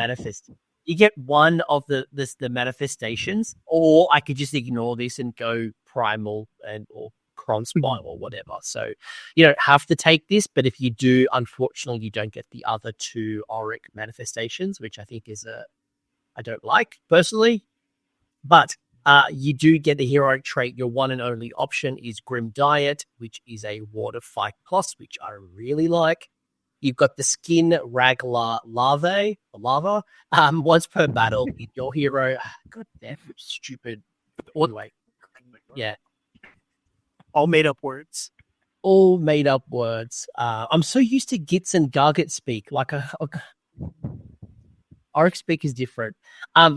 You get one of the manifestations, or I could just ignore this and go primal or Kronspine or whatever. So you don't have to take this, but if you do, unfortunately, you don't get the other 2 Orruk manifestations, which I think is I don't like personally. But you do get the heroic trait. Your one and only option is Grim Diet, which is a Water Fight Plus, which I really like. You've got the Skin Ragla Lava. Once per battle, your hero. God damn, stupid. Anyway, yeah. All made up words. All made up words. I'm so used to Gits and Garget speak. Like Orruk speak is different.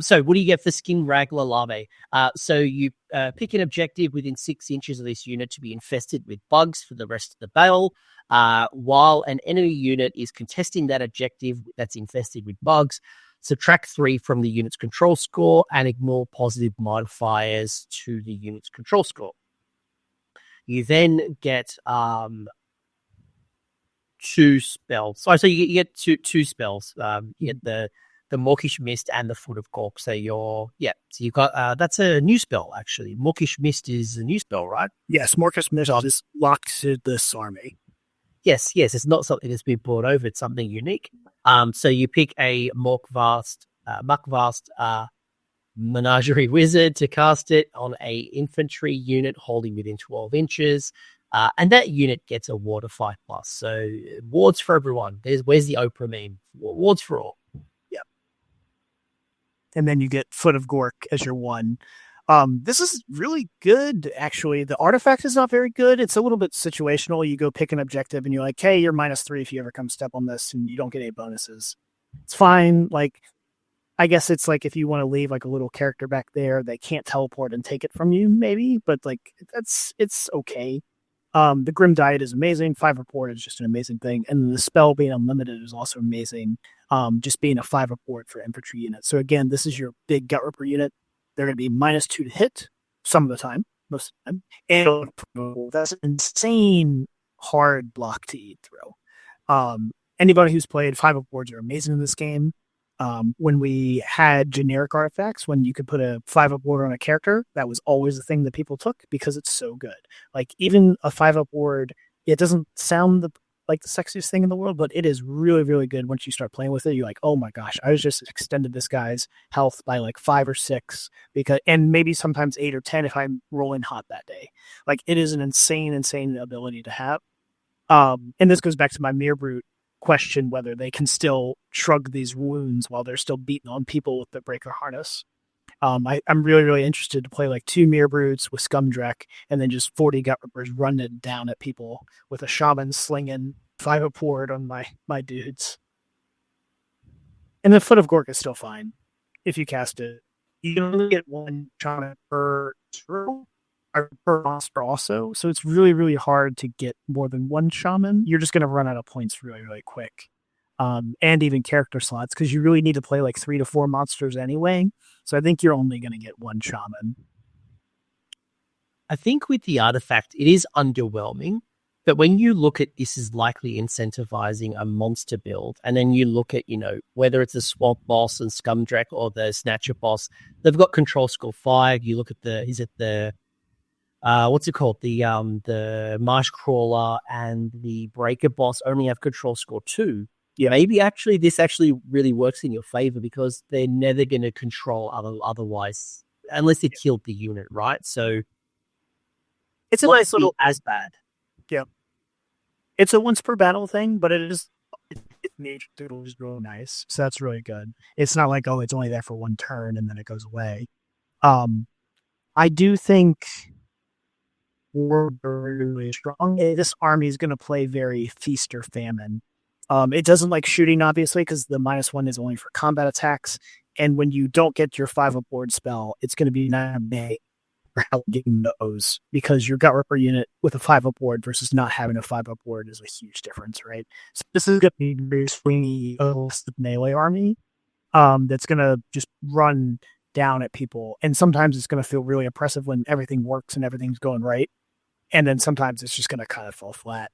So what do you get for Skin Ragla Larvae? So you pick an objective within 6 inches of this unit to be infested with bugs for the rest of the battle. While an enemy unit is contesting that objective that's infested with bugs, subtract 3 from the unit's control score and ignore positive modifiers to the unit's control score. You then get 2 spells. So you get two spells. You get the the Mawkish Mist, and the Foot of Gork. So you got that's a new spell actually. Mawkish Mist is a new spell, right? Yes, Mawkish Mist is locked to this army. Yes, it's not something that's been brought over. It's something unique. So you pick a Muckvast Menagerie Wizard to cast it on a infantry unit holding within 12 inches. And that unit gets a Water 5+. So wards for everyone. Where's the Oprah meme? Wards for all. Yep. And then you get Foot of Gork as your one. This is really good, actually. The artifact is not very good. It's a little bit situational. You go pick an objective and you're like, hey, you're -3 if you ever come step on this, and you don't get any bonuses. It's fine. Like, I guess it's like if you want to leave like a little character back there, they can't teleport and take it from you, maybe, but like it's okay. The Grim Diet is amazing. 5 report is just an amazing thing. And the spell being unlimited is also amazing. Just being a 5 report for infantry units. So again, this is your big Gut Ripper unit. They're going to be -2 to hit some of the time, most of the time. And that's an insane hard block to eat through. Anybody who's played 5 reports are amazing in this game. When we had generic artifacts, when you could put a 5 upward on a character, that was always the thing that people took because it's so good. Like even a 5 upward, it doesn't sound like the sexiest thing in the world, but it is really, really good once you start playing with it. You're like, oh my gosh, I just extended this guy's health by like 5 or 6 and maybe sometimes 8 or 10 if I'm rolling hot that day. Like it is an insane ability to have. And this goes back to my Mere Brute question, whether they can still shrug these wounds while they're still beating on people with the Breaker Harness. I'm really interested to play like 2 Mere Brutes with Scumdrek and then just 40 Gut Rippers running down at people with a Shaman slinging 5 upward on my dudes. And the Foot of Gork is still fine if you cast it. You can only get 1 Shaman per monster also, so it's really hard to get more than 1 Shaman. You're just going to run out of points really quick. And even character slots, because you really need to play like 3 to 4 monsters anyway. So I think you're only going to get 1 Shaman. I think with the artifact, it is underwhelming. But when you look at this is likely incentivizing a monster build, and then you look at, whether it's the Swamp Boss and Scumdrek or the Snatcher Boss, they've got control score 5. You look at what's it called? The Marsh Crawler and the Breaker Boss only have control score 2. Yeah, maybe actually this actually really works in your favor because they're never going to control otherwise unless they killed the unit, right? So it's a nice little as bad. Yeah, it's a once per battle thing, but it's nature doodle is really nice, so that's really good. It's not like it's only there for 1 turn and then it goes away. I do think we're really strong. This army is going to play very feast or famine. It doesn't like shooting, obviously, because the -1 is only for combat attacks. And when you don't get your 5 upward spell, it's going to be not a for getting those, because your Gut Ripper unit with a 5 upward versus not having a 5 upward is a huge difference, right? So this is going to be a very swingy melee army that's going to just run down at people. And sometimes it's going to feel really impressive when everything works and everything's going right. And then sometimes it's just going to kind of fall flat.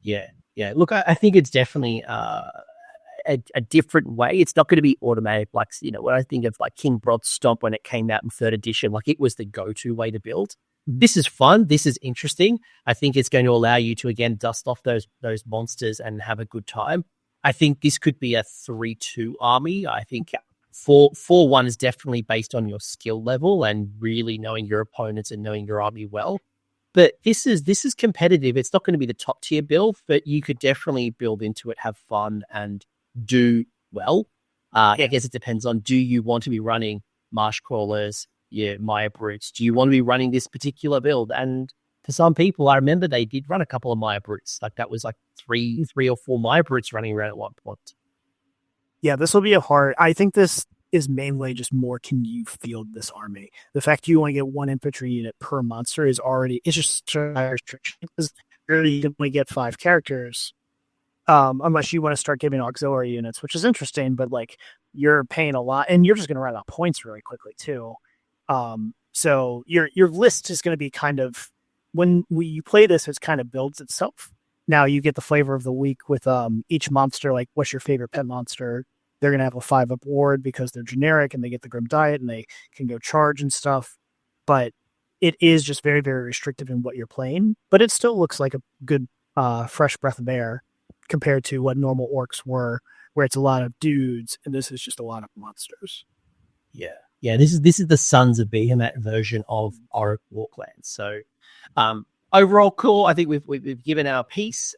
Yeah. Look, I think it's definitely a different way. It's not going to be automatic. Like, when I think of like King Broad's Stomp when it came out in 3rd edition, like it was the go-to way to build. This is fun. This is interesting. I think it's going to allow you to, again, dust off those monsters and have a good time. I think this could be a 3-2 army. I think 4-1 is definitely based on your skill level and really knowing your opponents and knowing your army well. But this is competitive. It's not going to be the top tier build, but you could definitely build into it, have fun, and do well. I guess it depends on, do you want to be running Marsh Crawlers, Maya Brutes? Do you want to be running this particular build? And for some people, I remember they did run a couple of Maya Brutes. Like that was like three or 4 Maya Brutes running around at one point. Yeah, this will be I think this is mainly just more, can you field this army? The fact you only get 1 infantry unit per monster it's just a restriction, because really you can only get 5 characters unless you want to start giving auxiliary units, which is interesting, but like you're paying a lot and you're just going to run out of points really quickly too. So your list is going to be kind of, when you play this, it kind of builds itself. Now you get the flavor of the week with each monster, like what's your favorite pet monster? they're going to have a 5-up ward because they're generic and they get the Grim Diet and they can go charge and stuff. But it is just very, very restrictive in what you're playing. But it still looks like a good fresh breath of air compared to what normal orcs were, where it's a lot of dudes and this is just a lot of monsters. Yeah. This is the Sons of Behemoth version of Orruk Warclans. So overall, cool. I think we've given our piece.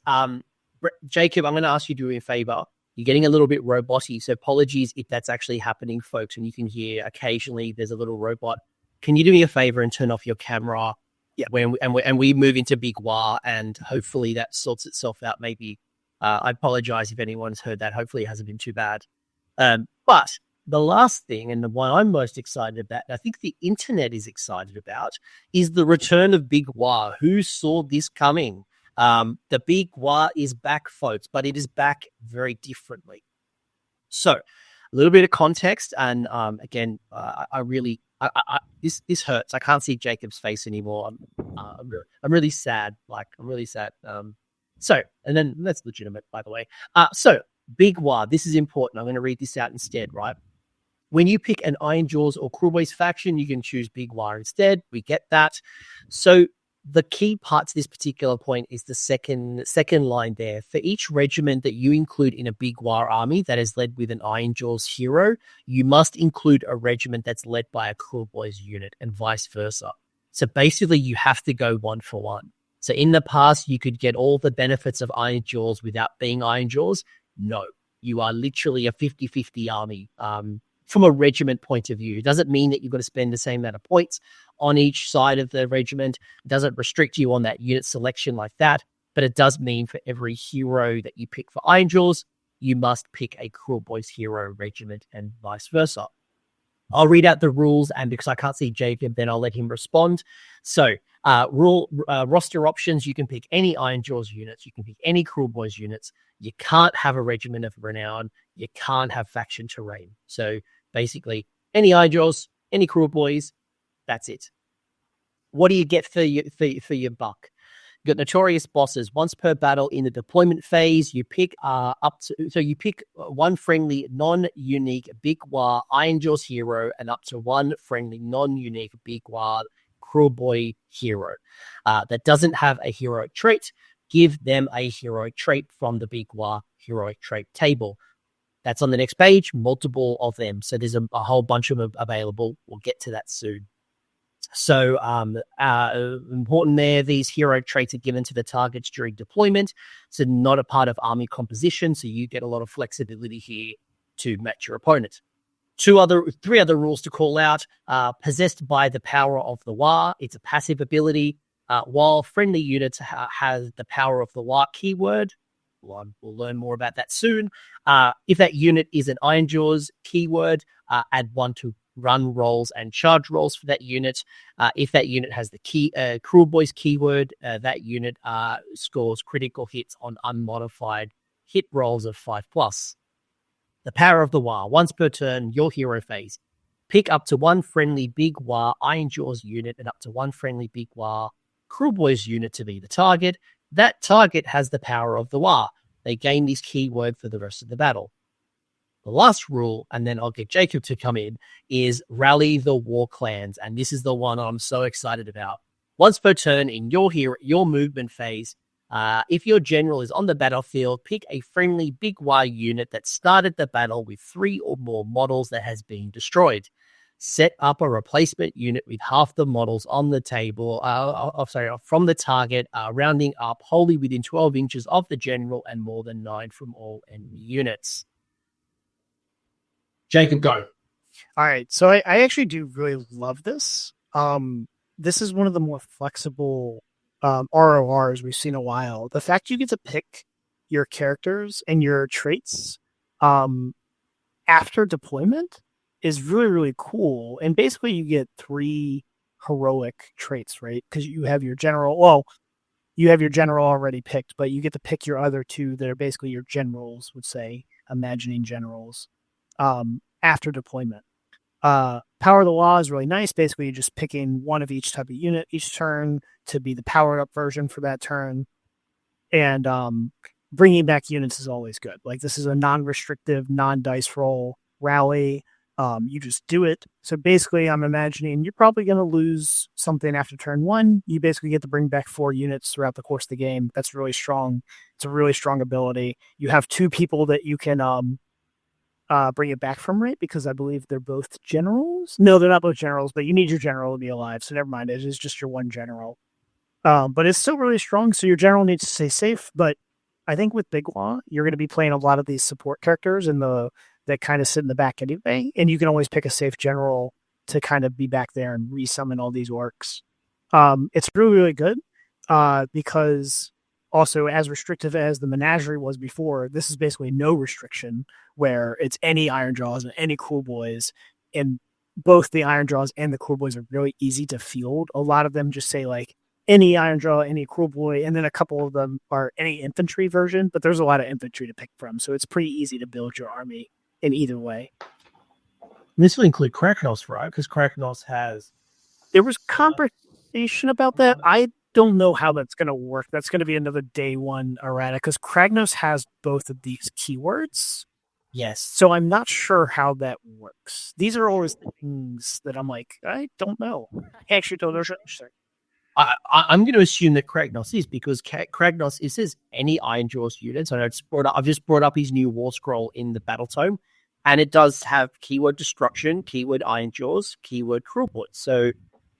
Jacob, I'm going to ask you to do me a favor. You're getting a little bit roboty, so apologies if that's actually happening, folks. And you can hear occasionally there's a little robot. Can you do me a favor and turn off your camera? Yeah. When we move into Big Waaagh, and hopefully that sorts itself out. Maybe I apologize if anyone's heard that. Hopefully it hasn't been too bad. But the last thing, and the one I'm most excited about, and I think the internet is excited about, is the return of Big Waaagh. Who saw this coming? The Big Waaagh is back, folks, but it is back very differently. So, a little bit of context, and again, this hurts. I can't see Jacob's face anymore. I'm really sad. I'm really sad. So, and then that's legitimate, by the way. So, Big Waaagh. This is important. I'm going to read this out instead, right? When you pick an Ironjawz or Kruleboyz faction, you can choose Big Waaagh instead. We get that. So, the key part to this particular point is the second line there. For each regiment that you include in a Big Waaagh army that is led with an Ironjawz hero, you must include a regiment that's led by a Kruleboyz unit and vice versa. So basically, you have to go 1-for-1. So in the past, you could get all the benefits of Ironjawz without being Ironjawz. No, you are literally a 50-50 army. From a regiment point of view, it doesn't mean that you've got to spend the same amount of points on each side of the regiment. It doesn't restrict you on that unit selection like that, but it does mean for every hero that you pick for Ironjawz, you must pick a Kruleboyz hero regiment and vice versa. I'll read out the rules, and because I can't see Jacob, then I'll let him respond. So, roster options, you can pick any Ironjawz units, you can pick any Kruleboyz units. You can't have a regiment of renown, you can't have faction terrain. So, basically, any Ironjawz, any Kruleboyz, that's it. What do you get for your buck? You've got notorious bosses. Once per battle in the deployment phase, you pick you pick one friendly non-unique Big Waaagh Ironjawz hero and up to one friendly non-unique Big Waaagh Kruleboyz hero that doesn't have a heroic trait. Give them a heroic trait from the Big Waaagh heroic trait table. That's on the next page, multiple of them. So there's a whole bunch of them available. We'll get to that soon. So important there, these hero traits are given to the targets during deployment. So not a part of army composition. So you get a lot of flexibility here to match your opponent. Three other rules to call out. Possessed by the power of the Waaagh. It's a passive ability. While friendly units has the power of the Waaagh keyword. We'll learn more about that soon. If that unit is an Ironjawz keyword, add 1 to run rolls and charge rolls for that unit. If that unit has the Kruleboyz keyword, that unit scores critical hits on unmodified hit rolls of 5+. The power of the Waaagh. Once per turn, your hero phase. Pick up to one friendly Big Waaagh Ironjawz unit and up to one friendly Big Waaagh Kruleboyz unit to be the target. That target has the power of the Waaagh. They gain this keyword for the rest of the battle. The last rule, and then I'll get Jacob to come in, is rally the war clans. And this is the one I'm so excited about. Once per turn in your movement phase, if your general is on the battlefield, pick a friendly Big Waaagh unit that started the battle with 3 or more models that has been destroyed. Set up a replacement unit with half the models on the table, from the target, rounding up wholly within 12 inches of the general and more than 9 from all enemy units. Jacob, go. All right. So I actually do really love this. This is one of the more flexible RORs we've seen in a while. The fact you get to pick your characters and your traits after deployment is really, really cool. And basically you get 3 heroic traits, right? Because you have your general. Well, you have your general already picked, but you get to pick your other 2 that are basically your generals, would say, imagining generals. After deployment. Power of the Waaagh is really nice. Basically, you're just picking one of each type of unit each turn to be the powered up version for that turn. And bringing back units is always good. Like, this is a non-restrictive, non-dice roll rally. You just do it. So basically, I'm imagining you're probably going to lose something after turn 1. You basically get to bring back 4 units throughout the course of the game. That's really strong. It's a really strong ability. You have 2 people that you can bring it back from, right? Because I believe they're both generals. No, they're not both generals, but you need your general to be alive. So never mind. It is just your one general. But it's still really strong. So your general needs to stay safe. But I think with Big Waaagh, you're going to be playing a lot of these support characters that kind of sit in the back anyway, and you can always pick a safe general to kind of be back there and resummon all these orcs. It's really, really good because also, as restrictive as the Menagerie was before, this is basically no restriction, where it's any Ironjawz and any Kruleboyz, and both the Ironjawz and the Kruleboyz are really easy to field. A lot of them just say like any Ironjaw, any Kruleboy, and then a couple of them are any infantry version, but there's a lot of infantry to pick from, so it's pretty easy to build your army in either way. This will include Kragnos, right? Because Kragnos has... There was conversation about that. I don't know how that's going to work. That's going to be another day 1 errata, because Kragnos has both of these keywords. Yes. So I'm not sure how that works. These are always things that I'm like, I don't know. I actually don't know. I'm going to assume that Kragnos is, because Kragnos, it says any Ironjawz units. I know I've just brought up his new war scroll in the Battletome, and it does have keyword destruction, keyword Ironjawz, keyword Kruleboyz. So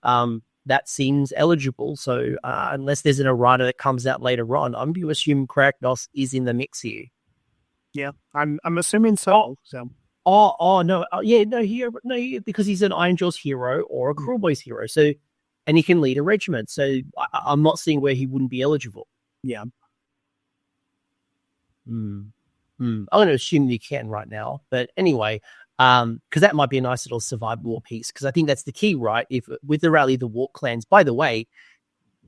that seems eligible. So unless there's an errata that comes out later on, I'm going to assume Kragnos is in the mix here. Yeah, I'm assuming so. Because he's an Ironjawz hero or a Kruleboyz hero. So. And he can lead a regiment, so I'm not seeing where he wouldn't be eligible. Yeah. I'm going to assume that he can right now. But anyway, because that might be a nice little survival piece, because I think that's the key, right? If with the Rally the Warclans, by the way,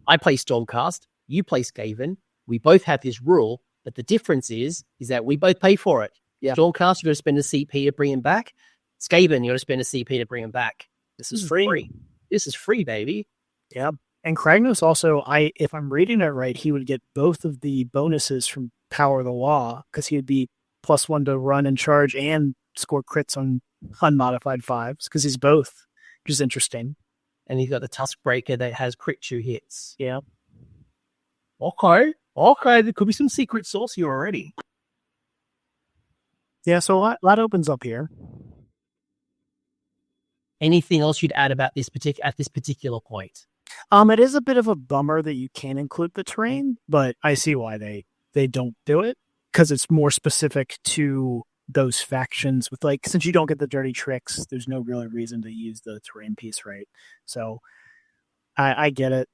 I play Stormcast, you play Skaven, we both have this rule, but the difference is that we both pay for it. Yeah. Stormcast, you've got to spend a CP to bring him back. Skaven, you've got to spend a CP to bring him back. This is free. This is free, baby. Yeah. And Kragnos also, if I'm reading it right, he would get both of the bonuses from Power of the Law, because he would be +1 to run and charge and score crits on unmodified 5s, because he's both, which is interesting. And he's got the Tuskbreaker that has crit 2 hits. Yeah. Okay. There could be some secret sauce here already. Yeah, so a lot opens up here. Anything else you'd add about this particular point? It is a bit of a bummer that you can't include the terrain, but I see why they don't do it, because it's more specific to those factions. With like, since you don't get the dirty tricks, there's no real reason to use the terrain piece, right? So I get it,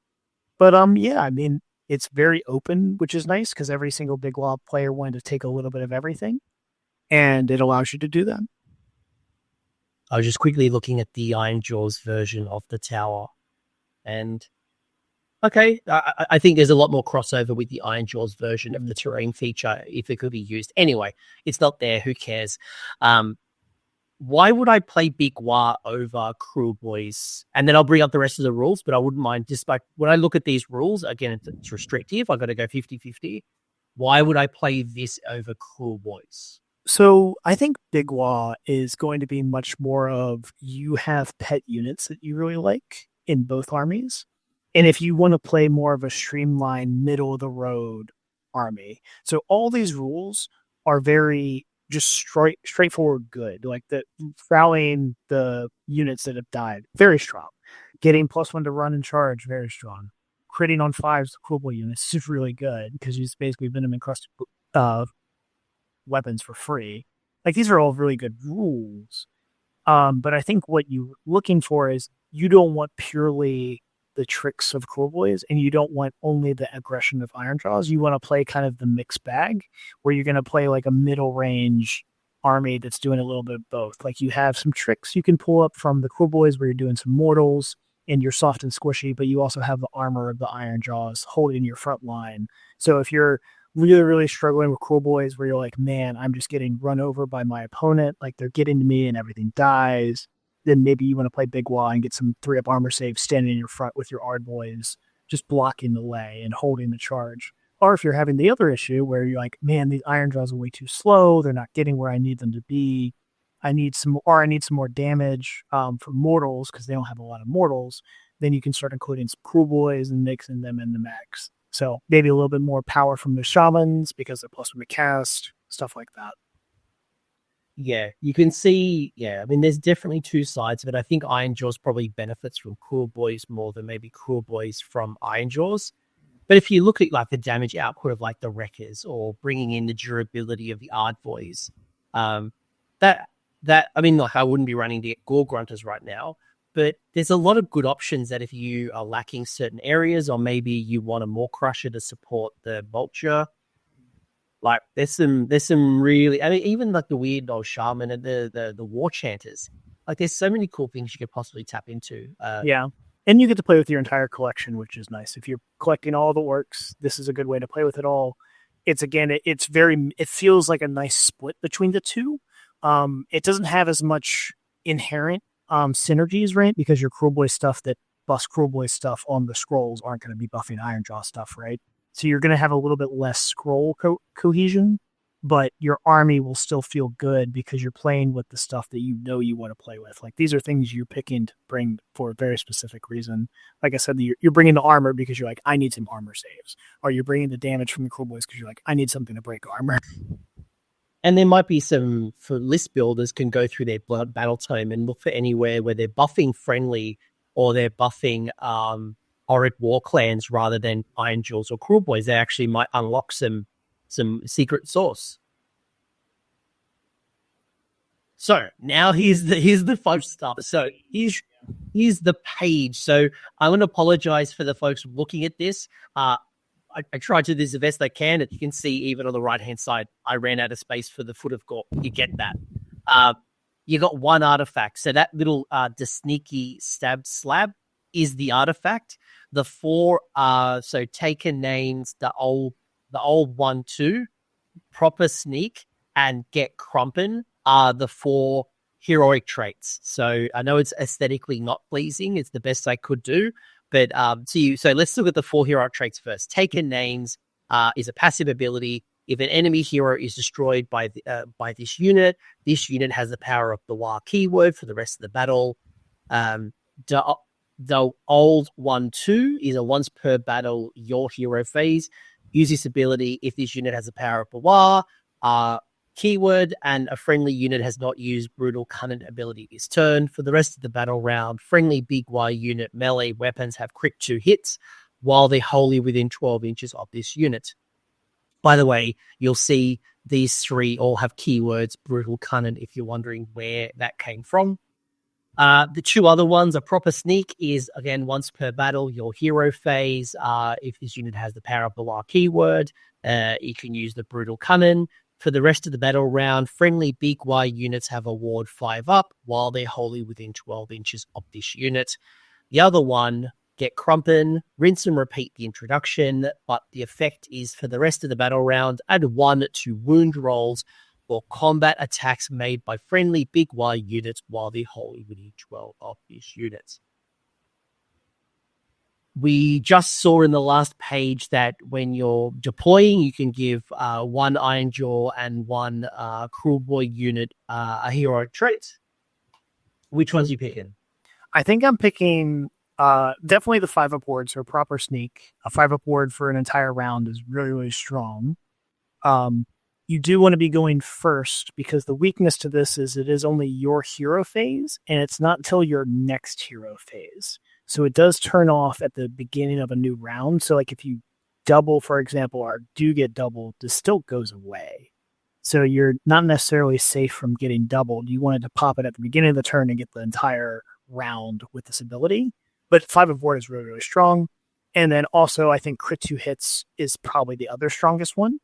but yeah, I mean, it's very open, which is nice, because every single Big Waaagh player wanted to take a little bit of everything, and it allows you to do that. I was just quickly looking at the Ironjawz version of the tower. And, okay, I think there's a lot more crossover with the Ironjawz version of the terrain feature if it could be used. Anyway, it's not there. Who cares? Why would I play Big Waaagh over Kruleboyz? And then I'll bring up the rest of the rules, but I wouldn't mind. Just like when I look at these rules, again, it's restrictive. I've got to go 50-50. Why would I play this over Kruleboyz? So I think Big Waaagh is going to be much more of, you have pet units that you really like in both armies. And if you want to play more of a streamlined, middle of the road army. So all these rules are very just straightforward good. Like the rallying the units that have died, very strong. Getting +1 to run and charge, very strong. Critting on 5s, the Kruleboyz units is really good, because he's basically venom encrusted weapons for free. Like, these are all really good rules. But I think what you're looking for is, you don't want purely the tricks of Kruleboyz, and you don't want only the aggression of Ironjawz. You want to play kind of the mixed bag, where you're going to play like a middle range army that's doing a little bit of both. Like, you have some tricks you can pull up from the Kruleboyz, where you're doing some mortals and you're soft and squishy, but you also have the armor of the Ironjawz holding your front line. So if you're really, really struggling with Kruleboyz, where you're like, man, I'm just getting run over by my opponent, like they're getting to me and everything dies, then maybe you want to play Big Waaagh and get some 3-up armor saves standing in your front with your Ardboys, just blocking the way and holding the charge. Or if you're having the other issue where you're like, man, these Ironjawz are way too slow. They're not getting where I need them to be. I need some more damage for mortals because they don't have a lot of mortals. Then you can start including some Kruleboyz and mixing them in the max. So maybe a little bit more power from the shamans because they're plus from the cast, stuff like that. Yeah, you can see, I mean, there's definitely two sides of it. I think Ironjawz probably benefits from Kruleboyz more than maybe Kruleboyz from Ironjawz. But if you look at like the damage output of like the Wreckers or bringing in the durability of the Ardvoys, that I mean, like I wouldn't be running the Gore Grunters right now, but there's a lot of good options that if you are lacking certain areas or maybe you want a Maw Crusher to support the Vulture, like there's some really, I mean, even like the weird old Shaman and the War Chanters, like there's so many cool things you could possibly tap into. Yeah. And you get to play with your entire collection, which is nice. If you're collecting all the orcs, this is a good way to play with it all. It's again, it feels like a nice split between the two. It doesn't have as much inherent synergies, right? Because your Kruleboyz stuff that buffs Kruleboyz stuff on the scrolls aren't going to be buffing Ironjawz stuff, right? So you're going to have a little bit less scroll cohesion, but your army will still feel good because you're playing with the stuff that you know you want to play with. Like these are things you're picking to bring for a very specific reason. Like I said, you're bringing the armor because you're like, I need some armor saves. Or you're bringing the damage from the Kruleboyz because you're like, I need something to break armor. And there might be some, for list builders, can go through their Battletome and look for anywhere where they're buffing friendly or they're buffing Orruk Warclans rather than Ironjawz or Kruleboyz. They actually might unlock some secret sauce. So now here's the fun stuff. So here's the page. So I'm going to apologize for the folks looking at this. I tried to do this the best I can. You can see even on the right-hand side, I ran out of space for the Foot of Gore. You get that. You got one artifact. So that little Desneaky Stab Slab is the artifact. The four so taken names, the old 1-2, Proper Sneak, and Get Crumpin are the four heroic traits. So I know it's aesthetically not pleasing. It's the best I could do. But so let's look at the four heroic traits first. Taken names is a passive ability. If an enemy hero is destroyed by this unit has the power of the Waaagh keyword for the rest of the battle. The old 1-2 is a once per battle your hero phase. Use this ability if this unit has the power of the Waaagh keyword and a friendly unit has not used Brutal Cunning ability this turn. For the rest of the battle round, friendly Big Waaagh unit melee weapons have crit 2 hits while they're wholly within 12 inches of this unit. By the way, you'll see these three all have keywords Brutal Cunning if you're wondering where that came from. The two other ones, a Proper Sneak is, again, once per battle, your hero phase. If this unit has the power of the Waaagh keyword, you can use the Brutal Cunning. For the rest of the battle round, friendly Big Waaagh units have a ward 5 up while they're wholly within 12 inches of this unit. The other one, Get Crumpin, rinse and repeat the introduction, but the effect is for the rest of the battle round, add 1 to wound rolls or combat attacks made by friendly Big Waaagh units while they're wholly within 12 of this unit. We just saw in the last page that when you're deploying, you can give one Ironjawz and one Kruleboyz unit a heroic trait. Which ones are you picking? I think I'm picking definitely the 5-up ward, so a Proper Sneak. A 5-up ward for an entire round is really, really strong. You do want to be going first because the weakness to this is it is only your hero phase, and it's not until your next hero phase. So it does turn off at the beginning of a new round. So like if you double, for example, or do get doubled, this still goes away. So you're not necessarily safe from getting doubled. You wanted to pop it at the beginning of the turn and get the entire round with this ability. But 5-up ward is really, really strong. And then also I think crit 2 hits is probably the other strongest one.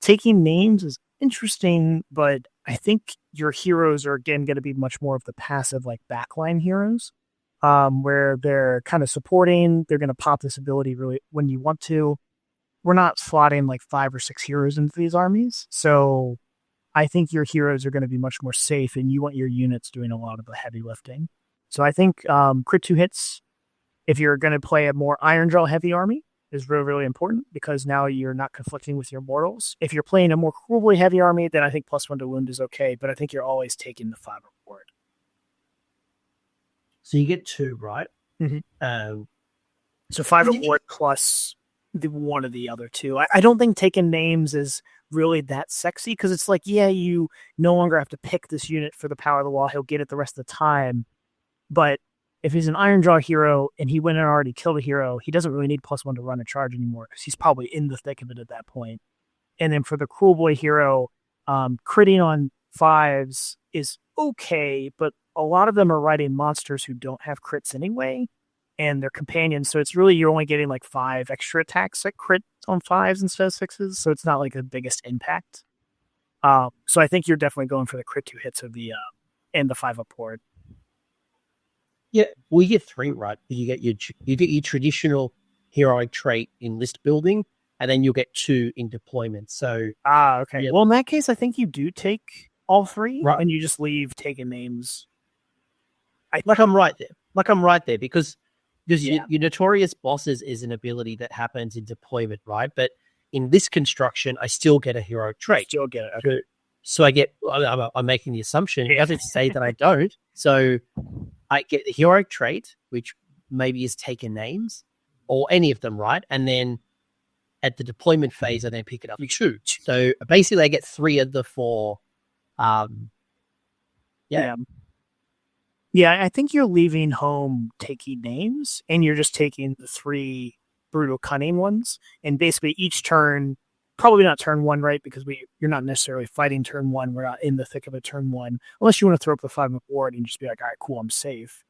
Taking names is interesting, but I think your heroes are again going to be much more of the passive like backline heroes. Where they're kind of supporting, they're going to pop this ability really when you want to. We're not slotting like 5 or 6 heroes into these armies. So I think your heroes are going to be much more safe and you want your units doing a lot of the heavy lifting. So I think crit 2 hits, if you're going to play a more Ironjawz heavy army, is really, really important because now you're not conflicting with your mortals. If you're playing a more Kruleboy heavy army, then I think +1 to wound is okay, but I think you're always taking the 5 reward. So you get 2, right? Mm-hmm. So 5 reward plus the one of the other 2. I don't think taking names is really that sexy because it's like, yeah, you no longer have to pick this unit for the power of the wall. He'll get it the rest of the time. But if he's an Ironjawz hero and he went and already killed a hero, he doesn't really need +1 to run a charge anymore because he's probably in the thick of it at that point. And then for the Kruleboy hero, critting on 5s is okay, but a lot of them are riding monsters who don't have crits anyway, and their companions. So it's really, you're only getting like 5 extra attacks that crit on 5s instead of 6s. So it's not like the biggest impact. So I think you're definitely going for the crit 2 hits of the and the 5 up board. Yeah, well, you get 3, right? You get your traditional heroic trait in list building, and then you'll get 2 in deployment. So okay. Yeah. Well, in that case, I think you do take all 3, right, and you just leave taking names. I'm right there because your notorious bosses is an ability that happens in deployment, right? But in this construction, I still get a heroic trait. Still get it. Okay. So I get. I'm making the assumption. It doesn't say that I don't. So I get the heroic trait, which maybe is taken names, or any of them, right? And then at the deployment phase, I then pick it up 2. So basically, I get 3 of the 4. Yeah, I think you're leaving home taking names, and you're just taking the 3 brutal cunning ones. And basically each turn, probably not turn 1, right? Because you're not necessarily fighting turn 1. We're not in the thick of a turn 1, unless you want to throw up the 5 board and just be like, all right, cool, I'm safe.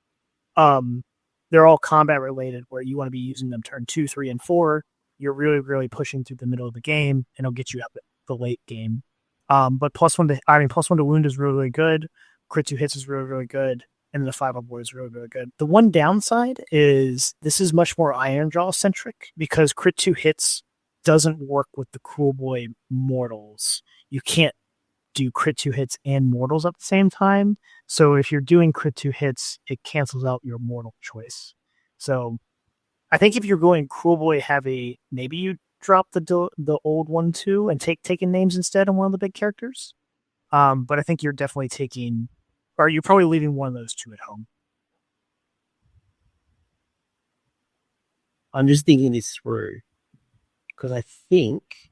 They're all combat related, where you want to be using them turn 2, 3, and 4. You're really, really pushing through the middle of the game, and it'll get you up at the late game. But +1 to wound is really, really good. Crit 2 hits is really, really good. And the 5 up board is really, really good. The one downside is this is much more Ironjawz centric because crit 2 hits doesn't work with the Kruleboy mortals. You can't do crit 2 hits and mortals at the same time. So if you're doing crit 2 hits, it cancels out your mortal choice. So I think if you're going Kruleboy heavy, maybe you drop the old one too and taking names instead on one of the big characters. But I think you're definitely taking, or you're probably leaving one of those 2 at home. I'm just thinking this through because I think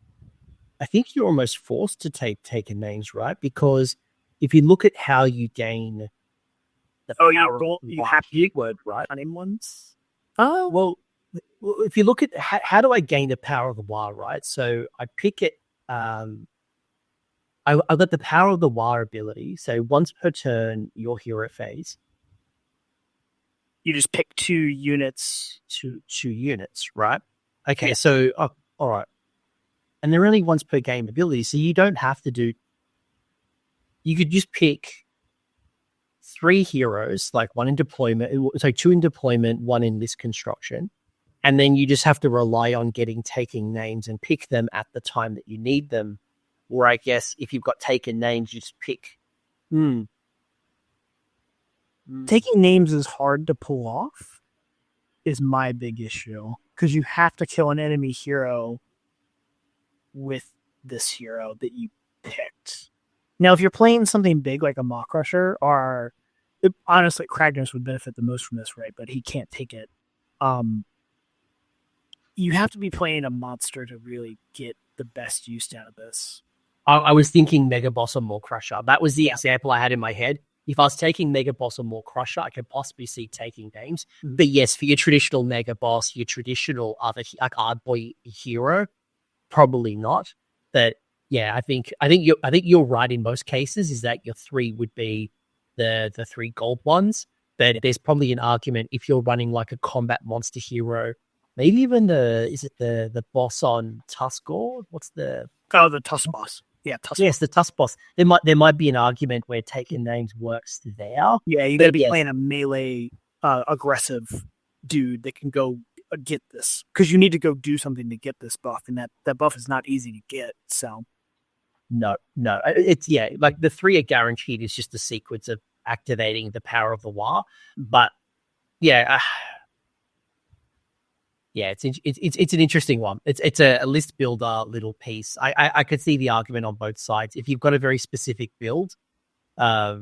you're almost forced to take taken names, right? Because if you look at how you gain the power, you have to word right on ones. Oh well, if you look at how do I gain the power of the Waaagh, right? So I pick it. I got the power of the Waaagh ability. So once per turn, your hero phase, you just pick 2 units. 2 units, right? Okay, yeah. So all right, and they're only once per game ability, so you don't have to do. You could just pick 3 heroes, like 1 in deployment, so 2 in deployment, 1 in list construction, and then you just have to rely on taking names and pick them at the time that you need them. Or I guess if you've got taken names, you just pick. Taking names is hard to pull off, is my big issue. Because you have to kill an enemy hero with this hero that you picked. Now, if you're playing something big like a Maw Crusher, or honestly, Kragnos would benefit the most from this, right? But he can't take it. You have to be playing a monster to really get the best use out of this. I was thinking Mega Boss or Maw Crusher. That was the example I had in my head. If I was taking Mega Boss or Maw Crusher, I could possibly see taking names. Mm-hmm. But yes, for your traditional Mega Boss, your traditional other like Ardboy hero, probably not. But yeah, I think you're right in most cases. Is that your 3 would be the 3 gold ones? But there's probably an argument if you're running like a combat monster hero. Maybe even the boss on Tuskor? What's the Tusk boss? Yeah, Tusk. Yes, the Tusk boss. There might be an argument where taking names works there. Yeah, you got to be playing a melee aggressive dude that can go get this because you need to go do something to get this buff, and that buff is not easy to get. So no, it's like the 3 are guaranteed. It's just the sequence of activating the power of the Waaagh. But yeah. Yeah, it's an interesting one. It's a list builder little piece. I could see the argument on both sides. If you've got a very specific build, yeah,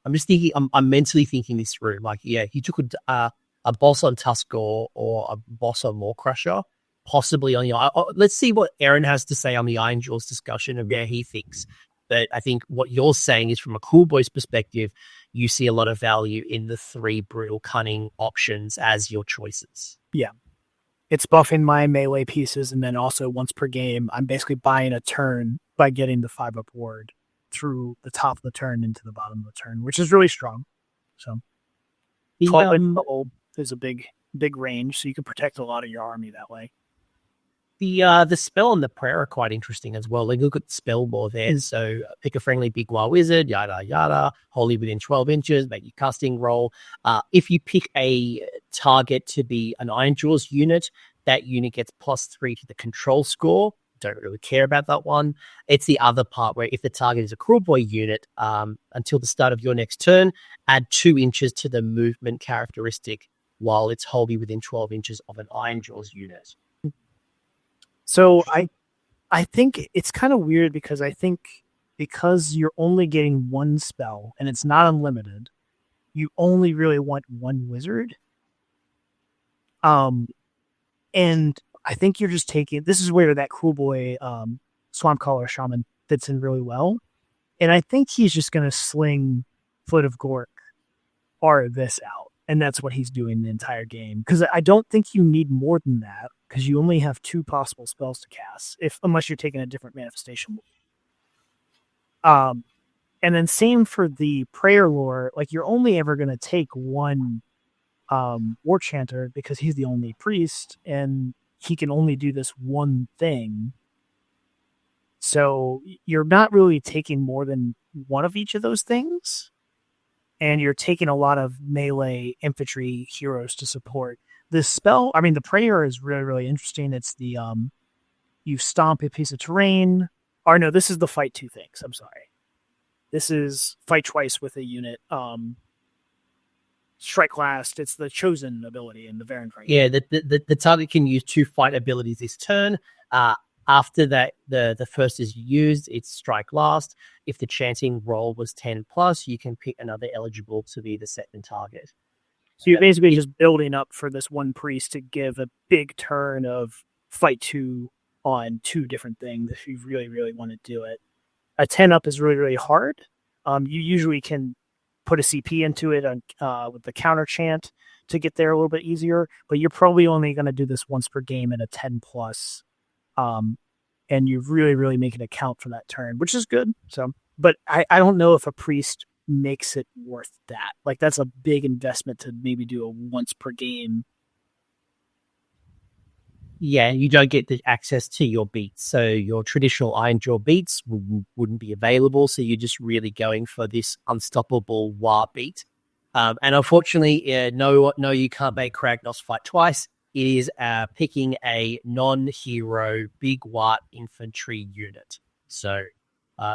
I'm just thinking. I'm mentally thinking this through. Like, yeah, he took a boss on Tuskor or a boss on Maw Crusher, possibly on your. Let's see what Aaron has to say on the Ironjawz discussion and where he thinks. But I think what you're saying is, from a Kruleboyz perspective, you see a lot of value in the 3 brutal cunning options as your choices. Yeah. It's buffing my melee pieces, and then also once per game, I'm basically buying a turn by getting the 5-up ward through the top of the turn into the bottom of the turn, which is really strong. So 12 is a big range, so you can protect a lot of your army that way. The spell and the prayer are quite interesting as well. Like, look at the spell board there. So pick a friendly Big Waaagh wizard, yada yada, wholly within 12 inches, make your casting roll. If you pick a target to be an Ironjawz unit, that unit gets +3 to the control score. Don't really care about that one. It's the other part where if the target is a Kruleboyz unit, until the start of your next turn, add 2 inches to the movement characteristic while it's wholly within 12 inches of an Ironjawz unit. So I think it's kind of weird because I think because you're only getting one spell and it's not unlimited, you only really want one wizard. And I think you're just taking, this is where that Kruleboyz Swamp Caller Shaman fits in really well. And I think he's just going to sling Foot of Gork or this out. And that's what he's doing the entire game. Because I don't think you need more than that, because you only have 2 possible spells to cast, unless you're taking a different manifestation. And then same for the prayer lore. Like, you're only ever going to take one war chanter because he's the only priest, and he can only do this one thing. So you're not really taking more than one of each of those things. And you're taking a lot of melee infantry heroes to support this spell. I mean, the prayer is really, really interesting. It's the you stomp a piece of terrain. Or no, this is the fight 2 things. I'm sorry. This is fight twice with a unit. Strike last. It's the chosen ability in the Varen fight. Yeah, the target can use 2 fight abilities this turn. After that, the first is used, it's strike last. If the chanting roll was 10+, you can pick another eligible to be the second target. So you're basically just building up for this one priest to give a big turn of fight 2 on 2 different things if you really, really want to do it. A 10-up is really, really hard. You usually can put a CP into it with the counter chant to get there a little bit easier, but you're probably only going to do this once per game in a 10+. And you really, really make it account for that turn, which is good. So, but I don't know if a priest makes it worth that. Like, that's a big investment to maybe do a once per game. Yeah, you don't get the access to your beats. So your traditional Ironjawz beats wouldn't be available. So you're just really going for this unstoppable Waaagh beat. And unfortunately, no, you can't make Kragnos fight twice. It is picking a non-hero Big Waaagh infantry unit. So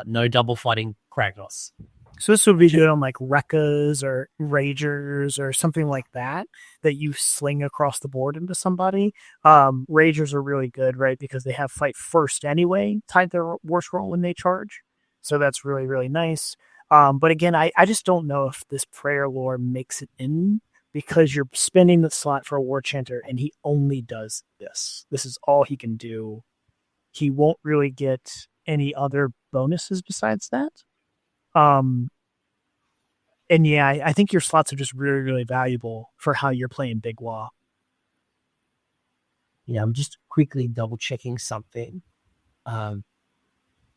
no double fighting Kragnos. So this would be good on like Rekkas or Ragers or something like that you sling across the board into somebody. Ragers are really good, right? Because they have fight first anyway, tied their worst roll when they charge. So that's really, really nice. But again, I just don't know if this prayer lore makes it in, because you're spending the slot for a war chanter and he only does this. This is all he can do. He won't really get any other bonuses besides that. And yeah, I think your slots are just really, really valuable for how you're playing Big Waaagh. Yeah, I'm just quickly double checking something.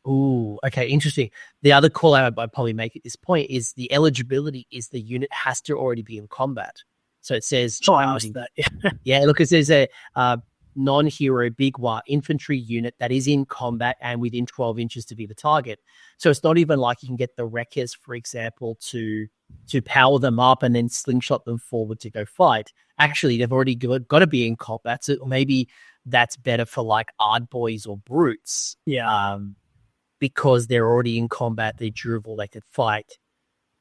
Okay, interesting. The other call out I'd probably make at this point is the eligibility is the unit has to already be in combat. So it says, that. Yeah, look, it says a non-hero Big Waaagh infantry unit that is in combat and within 12 inches to be the target. So it's not even like you can get the Wreckers, for example, to power them up and then slingshot them forward to go fight. Actually, they've already got to be in combat. So maybe that's better for like Ardboys or Brutes. Yeah. Because they're already in combat, they're durable, they could fight.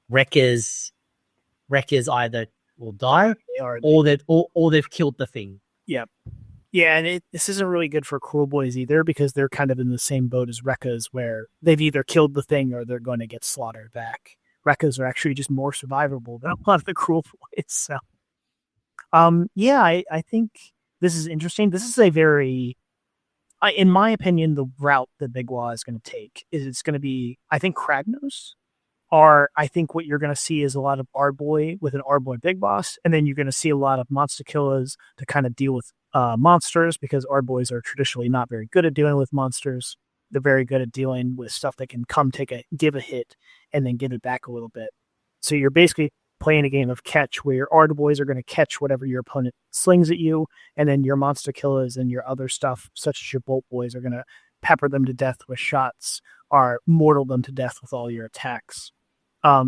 Wreckers either will die, or they've killed the thing. Yeah. Yeah, and this isn't really good for Kruleboyz either, because they're kind of in the same boat as Rekkas, where they've either killed the thing or they're going to get slaughtered back. Rekkas are actually just more survivable than a lot of the Kruleboyz. So, I think this is interesting. This is a very, in my opinion, the route that Big Waaagh is going to take is it's going to be, I think, Kragnos. Or I think what you're going to see is a lot of Ardboy with an Ardboy Big Boss, and then you're going to see a lot of Monster Killers to kind of deal with monsters, because Ardboys are traditionally not very good at dealing with monsters. They're very good at dealing with stuff that can give a hit and then give it back a little bit. So you're basically playing a game of catch, where your Ardboys are going to catch whatever your opponent slings at you, and then your Monster Killers and your other stuff, such as your Bolt Boys, are going to pepper them to death with shots, or mortal them to death with all your attacks.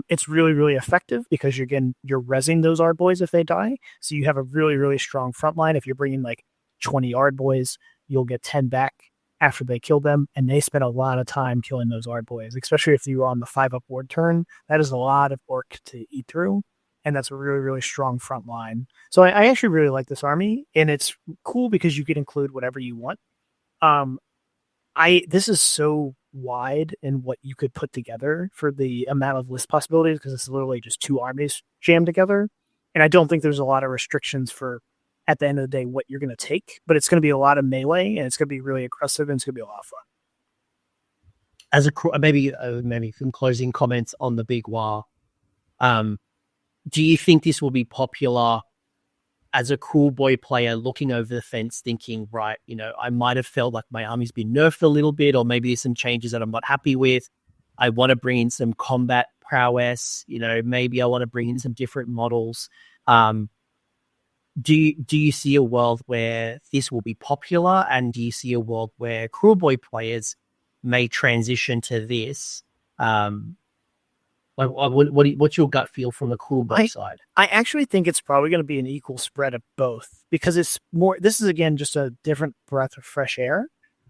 It's really, really effective, because you're rezzing those Ardboys if they die. So you have a really, really strong front line. If you're bringing like 20 Ardboys, you'll get 10 back after they kill them. And they spend a lot of time killing those Ardboys, especially if you're on the 5-up ward turn. That is a lot of orc to eat through. And that's a really, really strong front line. So I actually really like this army. And it's cool because you can include whatever you want. This is so wide in what you could put together for the amount of list possibilities, because it's literally just 2 armies jammed together. And I don't think there's a lot of restrictions for, at the end of the day, what you're going to take, but it's going to be a lot of melee, and it's going to be really aggressive, and it's going to be a lot of fun. As maybe some closing comments on the Big Waaagh. Do you think this will be popular as a Kruleboy player looking over the fence thinking, right, I might have felt like my army's been nerfed a little bit, or maybe there's some changes that I'm not happy with. I want to bring in some combat prowess, maybe I want to bring in some different models. Do you see a world where this will be popular, and do you see a world where Kruleboy players may transition to this? What's your gut feel from the Kruleboy side? I actually think it's probably going to be an equal spread of both, because it's more. This is again just a different breath of fresh air.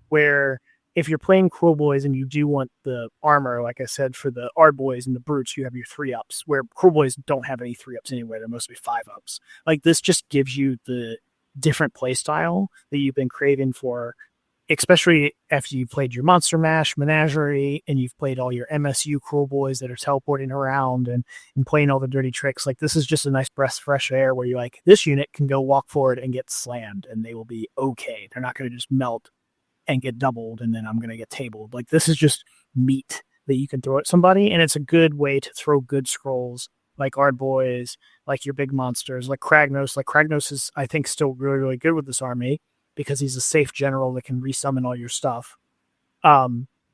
Where if you're playing Kruleboyz and you do want the armor, like I said, for the Ardboys and the Brutes, you have your 3-ups. Where Kruleboyz don't have any 3-ups anyway; they're mostly 5-ups. Like this just gives you the different play style that you've been craving for. Especially after you've played your Monster Mash Menagerie and you've played all your MSU Kruleboyz that are teleporting around and playing all the dirty tricks. Like this is just a nice breath of fresh air where you're like, this unit can go walk forward and get slammed and they will be okay. They're not going to just melt and get doubled and then I'm going to get tabled. Like this is just meat that you can throw at somebody, and it's a good way to throw good scrolls like Ardboys, like your big monsters, like Kragnos. Like Kragnos is, I think, still really, really good with this army, because he's a safe general that can resummon all your stuff.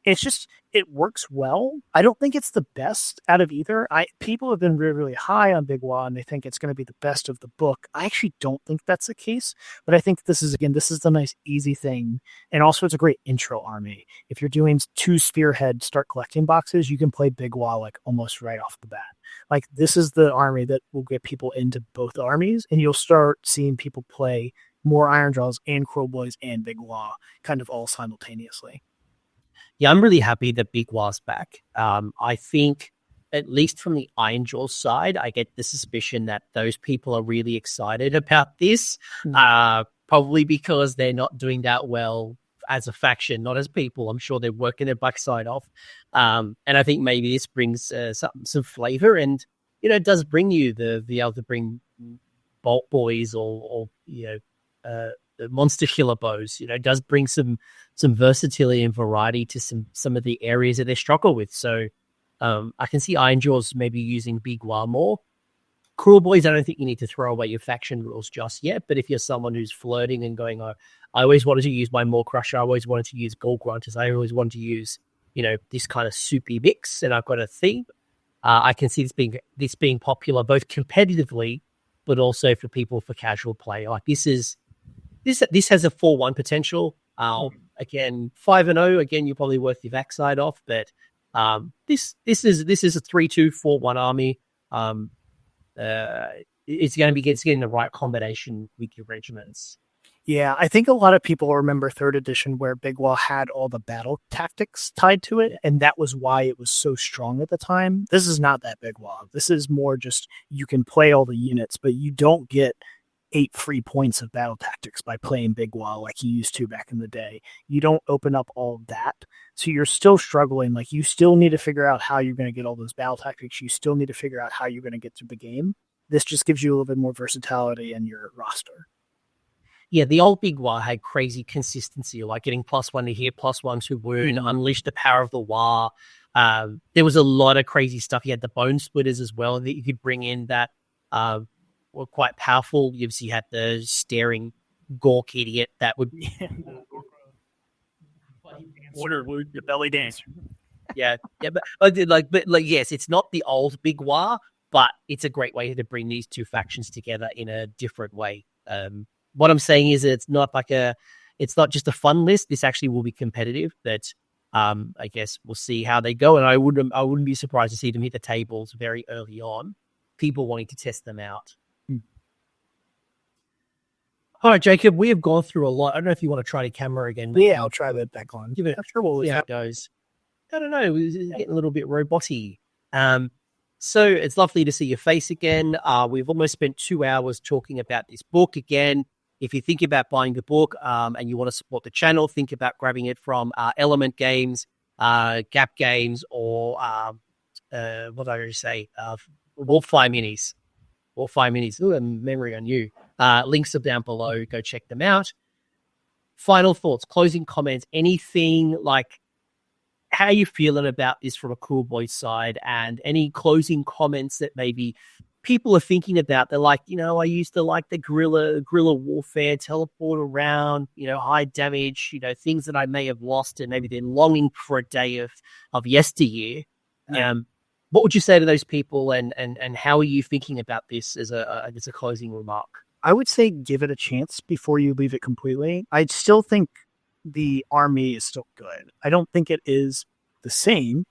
It's just, it works well. I don't think it's the best out of either. People have been really, really high on Big Waaagh, and they think it's going to be the best of the book. I actually don't think that's the case, but I think this is the nice, easy thing. And also it's a great intro army. If you're doing 2 Spearhead start collecting boxes, you can play Big Waaagh like almost right off the bat. Like this is the army that will get people into both armies, and you'll start seeing people play more Ironjawz and Kruleboyz and Big Waaagh kind of all simultaneously. Yeah, I'm really happy that Big Waagh's back. I think, at least from the Ironjawz side, I get the suspicion that those people are really excited about this, probably because they're not doing that well as a faction, not as people. I'm sure they're working their backside off. And I think maybe this brings some flavor, and, it does bring you the able to bring Bolt Boys or the Monster Killer Bows, does bring some versatility and variety to some of the areas that they struggle with. So I can see Ironjawz maybe using Big Waaagh more. Kruleboyz, I don't think you need to throw away your faction rules just yet, but if you're someone who's flirting and going, I always wanted to use my Maw Crusher, I always wanted to use Gold Grunters, I always wanted to use, this kind of soupy mix, and I've got a theme, I can see this being popular both competitively, but also for people for casual play. Like this has a 4-1 potential. Again, 5-0. Again, you're probably worth your backside off, but this is a 3-2, 4-1 army. It's getting the right combination with your regiments. Yeah, I think a lot of people remember 3rd edition where Big Waaagh had all the battle tactics tied to it, and that was why it was so strong at the time. This is not that Big Waaagh. This is more just you can play all the units, but you don't get 8 free points of battle tactics by playing Big Waaagh like you used to back in the day. You don't open up all of that. So you're still struggling. Like, you still need to figure out how you're going to get all those battle tactics. You still need to figure out how you're going to get through the game. This just gives you a little bit more versatility in your roster. Yeah, the old Big Waaagh had crazy consistency, like getting +1 to hit, +1 to wound, unleash the power of the Waaagh. There was a lot of crazy stuff. You had the Bone Splitters as well that you could bring in that were quite powerful. You obviously had the staring Gork idiot that would Order the belly dance. yeah, but yes, it's not the old Big Waaagh, but it's a great way to bring these two factions together in a different way. What I'm saying is that it's not just a fun list. This actually will be competitive. That I guess we'll see how they go, and I wouldn't be surprised to see them hit the tables very early on. People wanting to test them out. All right, Jacob, we have gone through a lot. I don't know if you want to try the camera again. Yeah, I'll try that back on. Give it. I'm sure we'll see how it goes. I don't know. It's getting a little bit robot-y. So it's lovely to see your face again. We've almost spent 2 hours talking about this book again. If you think about buying the book and you want to support the channel, think about grabbing it from Element Games, Gap Games, or what did I already say? Wolfeye Minis. Wolfeye Minis. Ooh, a memory on you. Links are down below. Go check them out. Final thoughts, closing comments, anything like how you feeling about this from a Kruleboyz side, and any closing comments that maybe people are thinking about. They're like, I used to like the guerrilla warfare, teleport around, high damage, things that I may have lost, and maybe they're longing for a day of yesteryear. What would you say to those people, and how are you thinking about this as a closing remark? I would say give it a chance before you leave it completely. I still think the army is still good. I don't think it is the same.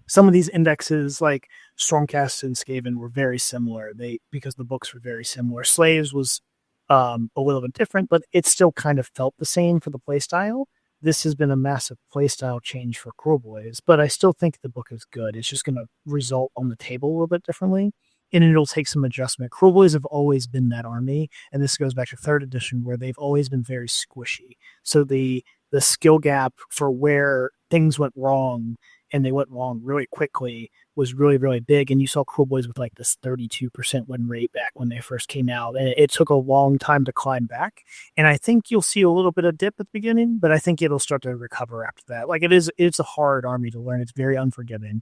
Some of these indexes, like Stormcast and Skaven, were very similar. Because the books were very similar. Slaves was a little bit different, but it still kind of felt the same for the playstyle. This has been a massive playstyle change for Kruleboyz, but I still think the book is good. It's just going to result on the table a little bit differently, and it'll take some adjustment. Kruleboyz have always been that army, and this goes back to 3rd edition, where they've always been very squishy. So the skill gap for where things went wrong, and they went wrong really quickly, was really, really big. And you saw Kruleboyz with like this 32% win rate back when they first came out. And it took a long time to climb back. And I think you'll see a little bit of dip at the beginning, but I think it'll start to recover after that. Like, it's a hard army to learn. It's very unforgiving.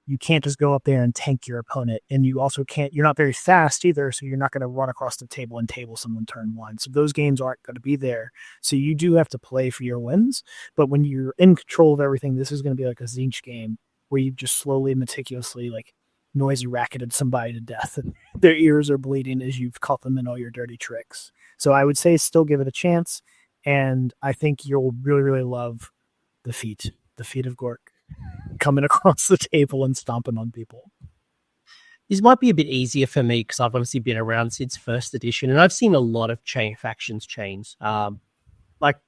You can't just go up there and tank your opponent. And you also you're not very fast either, so you're not going to run across the table and table someone turn 1. So those games aren't going to be there. So you do have to play for your wins. But when you're in control of everything, this is going to be like a Zinch game where you just slowly, meticulously, like, noisy racketed somebody to death, and their ears are bleeding as you've caught them in all your dirty tricks. So I would say still give it a chance. And I think you'll really, really love the feat of Gork coming across the table and stomping on people. This might be a bit easier for me because I've obviously been around since 1st edition, and I've seen a lot of factions change. Like,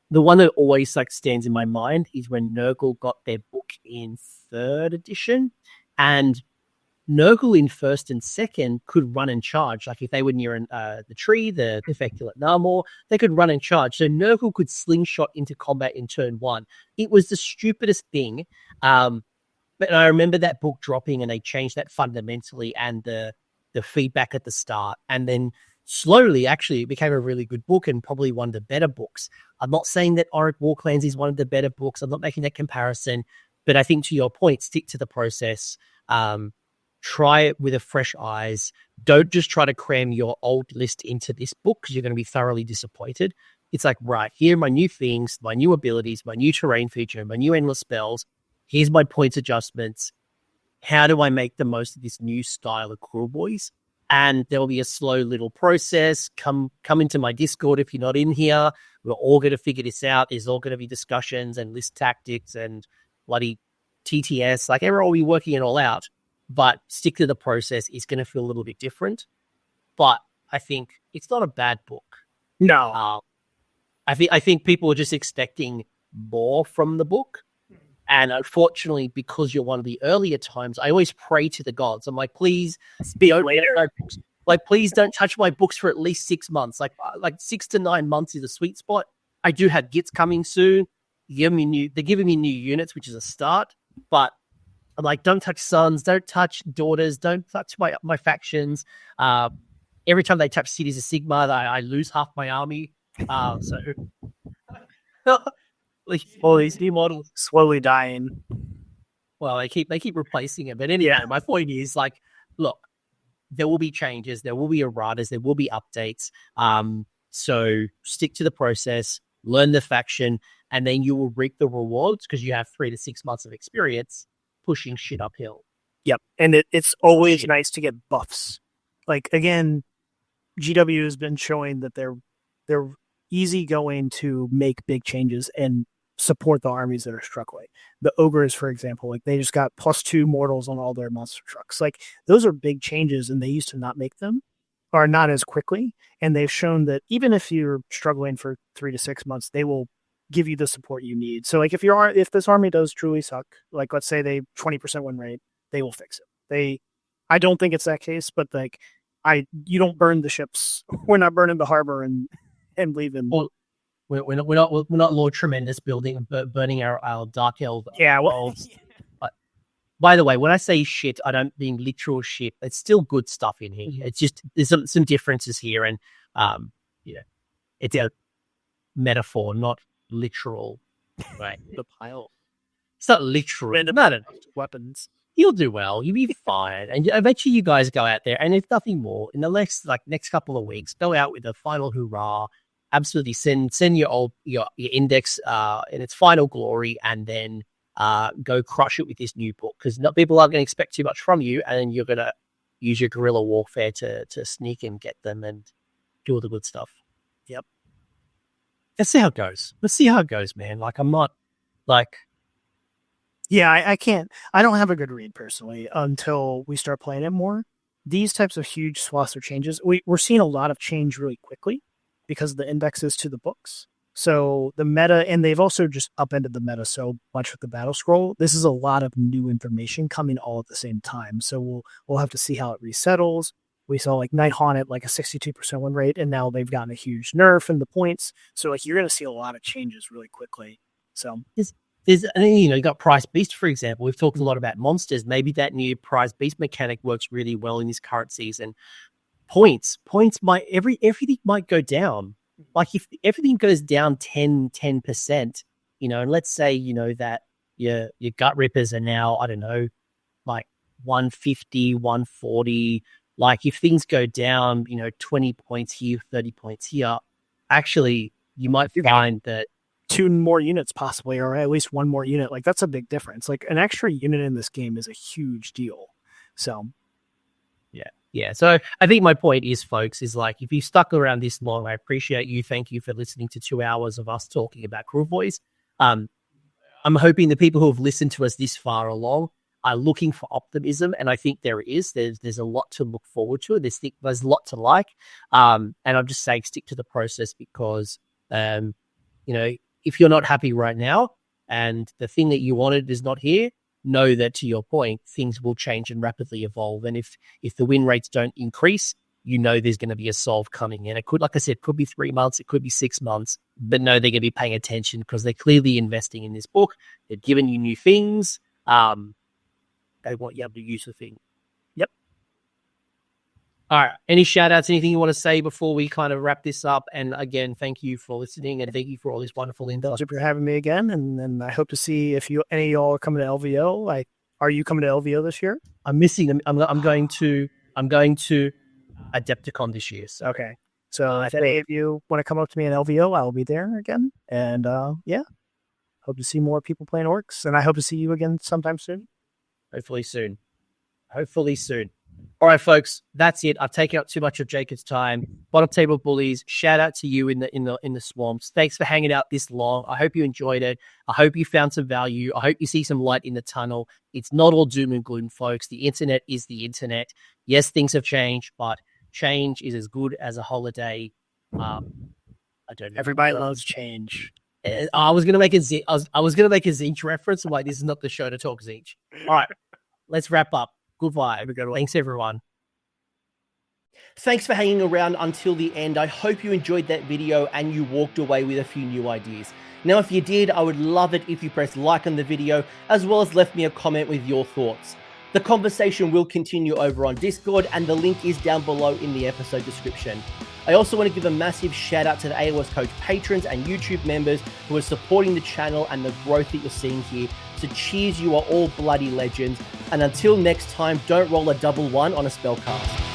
the one that always stands in my mind is when Nurgle got their book in 3rd edition, and Nurgle in 1st and 2nd could run and charge. Like, if they were near the tree, the Feculent Narmor, they could run and charge. So Nurgle could slingshot into combat in turn 1. It was the stupidest thing. But I remember that book dropping, and they changed that fundamentally, and the feedback at the start. And then slowly, actually, it became a really good book and probably one of the better books. I'm not saying that Orruk Warclans is one of the better books. I'm not making that comparison. But I think, to your point, stick to the process. Try it with a fresh eyes. Don't just try to cram your old list into this book, because you're going to be thoroughly disappointed. It's like, right, here are my new things, my new abilities, my new terrain feature, my new endless spells. Here's my points adjustments. How do I make the most of this new style of Kruleboyz? And there'll be a slow little process. Come into my Discord if you're not in here. We're all going to figure this out. There's all going to be discussions and list tactics and bloody TTS. Like, everyone will be working it all out. But stick to the process. It's going to feel a little bit different. But I think it's not a bad book. No. I think people are just expecting more from the book. And unfortunately, because you're one of the earlier times, I always pray to the gods. I'm like, please please don't touch my books for at least 6 months. Like 6 to 9 months is a sweet spot. I do have Gits coming soon. They're giving me new units, which is a start. But I'm like, don't touch sons, don't touch daughters, don't touch my factions. Every time they touch cities of Sigma, I lose half my army. So all these new models slowly dying. Well, they keep replacing it. But anyway, my point is, like, look, there will be changes, there will be erratas, there will be updates. So stick to the process, learn the faction, and then you will reap the rewards because you have 3 to 6 months of experience pushing shit uphill. Yep, and it's always nice to get buffs. Like, again, GW has been showing that they're easygoing to make big changes and support the armies that are struck away. The ogres, for example, like they just got +2 mortals on all their monster trucks. Like, those are big changes, and they used to not make them, or not as quickly. And they've shown that even if you're struggling for 3 to 6 months, they will give you the support you need. So, like, if this army does truly suck, like, let's say they 20% win rate, they will fix it. I don't think it's that case, but like, you don't burn the ships. We're not burning the harbor and leaving. Well, we're not Lord Tremendous burning our Dark Elf. Yeah, well, but by the way, when I say shit, I don't mean literal shit. It's still good stuff in here. It's just there's some differences here, and it's a metaphor, not literal. Right? The pile. It's not literal. Not weapons. You'll do well. You'll be fine, and eventually you guys go out there, and if nothing more, in the next couple of weeks, go out with a final hurrah. Absolutely, send your index in its final glory, and then go crush it with this new book, because people aren't going to expect too much from you, and then you're going to use your guerrilla warfare to sneak and get them and do all the good stuff. Yep. Let's see how it goes. Man. Like, I'm not like. Yeah, I can't. I don't have a good read personally until we start playing it more. These types of huge swaths or changes, we're seeing a lot of change really quickly because of the indexes to the books. So the meta, and they've also just upended the meta so much with the battle scroll. This is a lot of new information coming all at the same time. So we'll have to see how it resettles. We saw like Night Haunted like a 62% win rate, and now they've gotten a huge nerf in the points. So like you're going to see a lot of changes really quickly. So you got Prize Beast, for example. We've talked a lot about monsters. Maybe that new Prize Beast mechanic works really well in this current season. Points might everything might go down. Like if everything goes down 10%, and let's say, that your gut rippers are now, I don't know, like 150, 140. Like if things go down, 20 points here, 30 points here, actually you might find that 2 more units possibly, or at least 1 more unit. Like that's a big difference. Like an extra unit in this game is a huge deal. So yeah. So I think my point is, folks, is like, if you stuck around this long, I appreciate you. Thank you for listening to 2 hours of us talking about Kruleboyz. I'm hoping the people who have listened to us this far along are looking for optimism, and I think there is. There's a lot to look forward to. There's a lot to like. And I'm just saying, stick to the process because, if you're not happy right now and the thing that you wanted is not here, know that, to your point, things will change and rapidly evolve. And if the win rates don't increase, there's going to be a solve coming. And it could, like I said, could be 3 months, it could be 6 months, but no, they're going to be paying attention because they're clearly investing in this book. They've given you new things. They want you able to use the thing. Yep. All right. Any shout outs, anything you want to say before we kind of wrap this up? And again, thank you for listening and thank you for all this wonderful info. Thank you for having me again. And I hope to see if any of y'all are coming to LVO. Are you coming to LVO this year? I'm missing them. I'm going to Adepticon this year. So. Okay. So if any of you want to come up to me at LVO, I'll be there again. And hope to see more people playing orcs. And I hope to see you again sometime soon. Hopefully soon. All right, folks, that's it. I've taken up too much of Jacob's time. Bottom Table Bullies, shout out to you in the swamps. Thanks for hanging out this long. I hope you enjoyed it. I hope you found some value. I hope you see some light in the tunnel. It's not all doom and gloom, folks. The internet is the internet. Yes, things have changed, but change is as good as a holiday. I don't know. Everybody loves change. I was gonna make a I was gonna make a Zinch reference. I'm like, this is not the show to talk Zinch. All right, let's wrap up. Good vibe. Thanks, everyone. Thanks for hanging around until the end. I hope you enjoyed that video and you walked away with a few new ideas. Now, if you did, I would love it if you pressed like on the video, as well as left me a comment with your thoughts. The conversation will continue over on Discord, and the link is down below in the episode description. I also want to give a massive shout out to the AoS Coach patrons and YouTube members who are supporting the channel and the growth that you're seeing here. So cheers, you are all bloody legends. And until next time, don't roll a double one on a spell cast.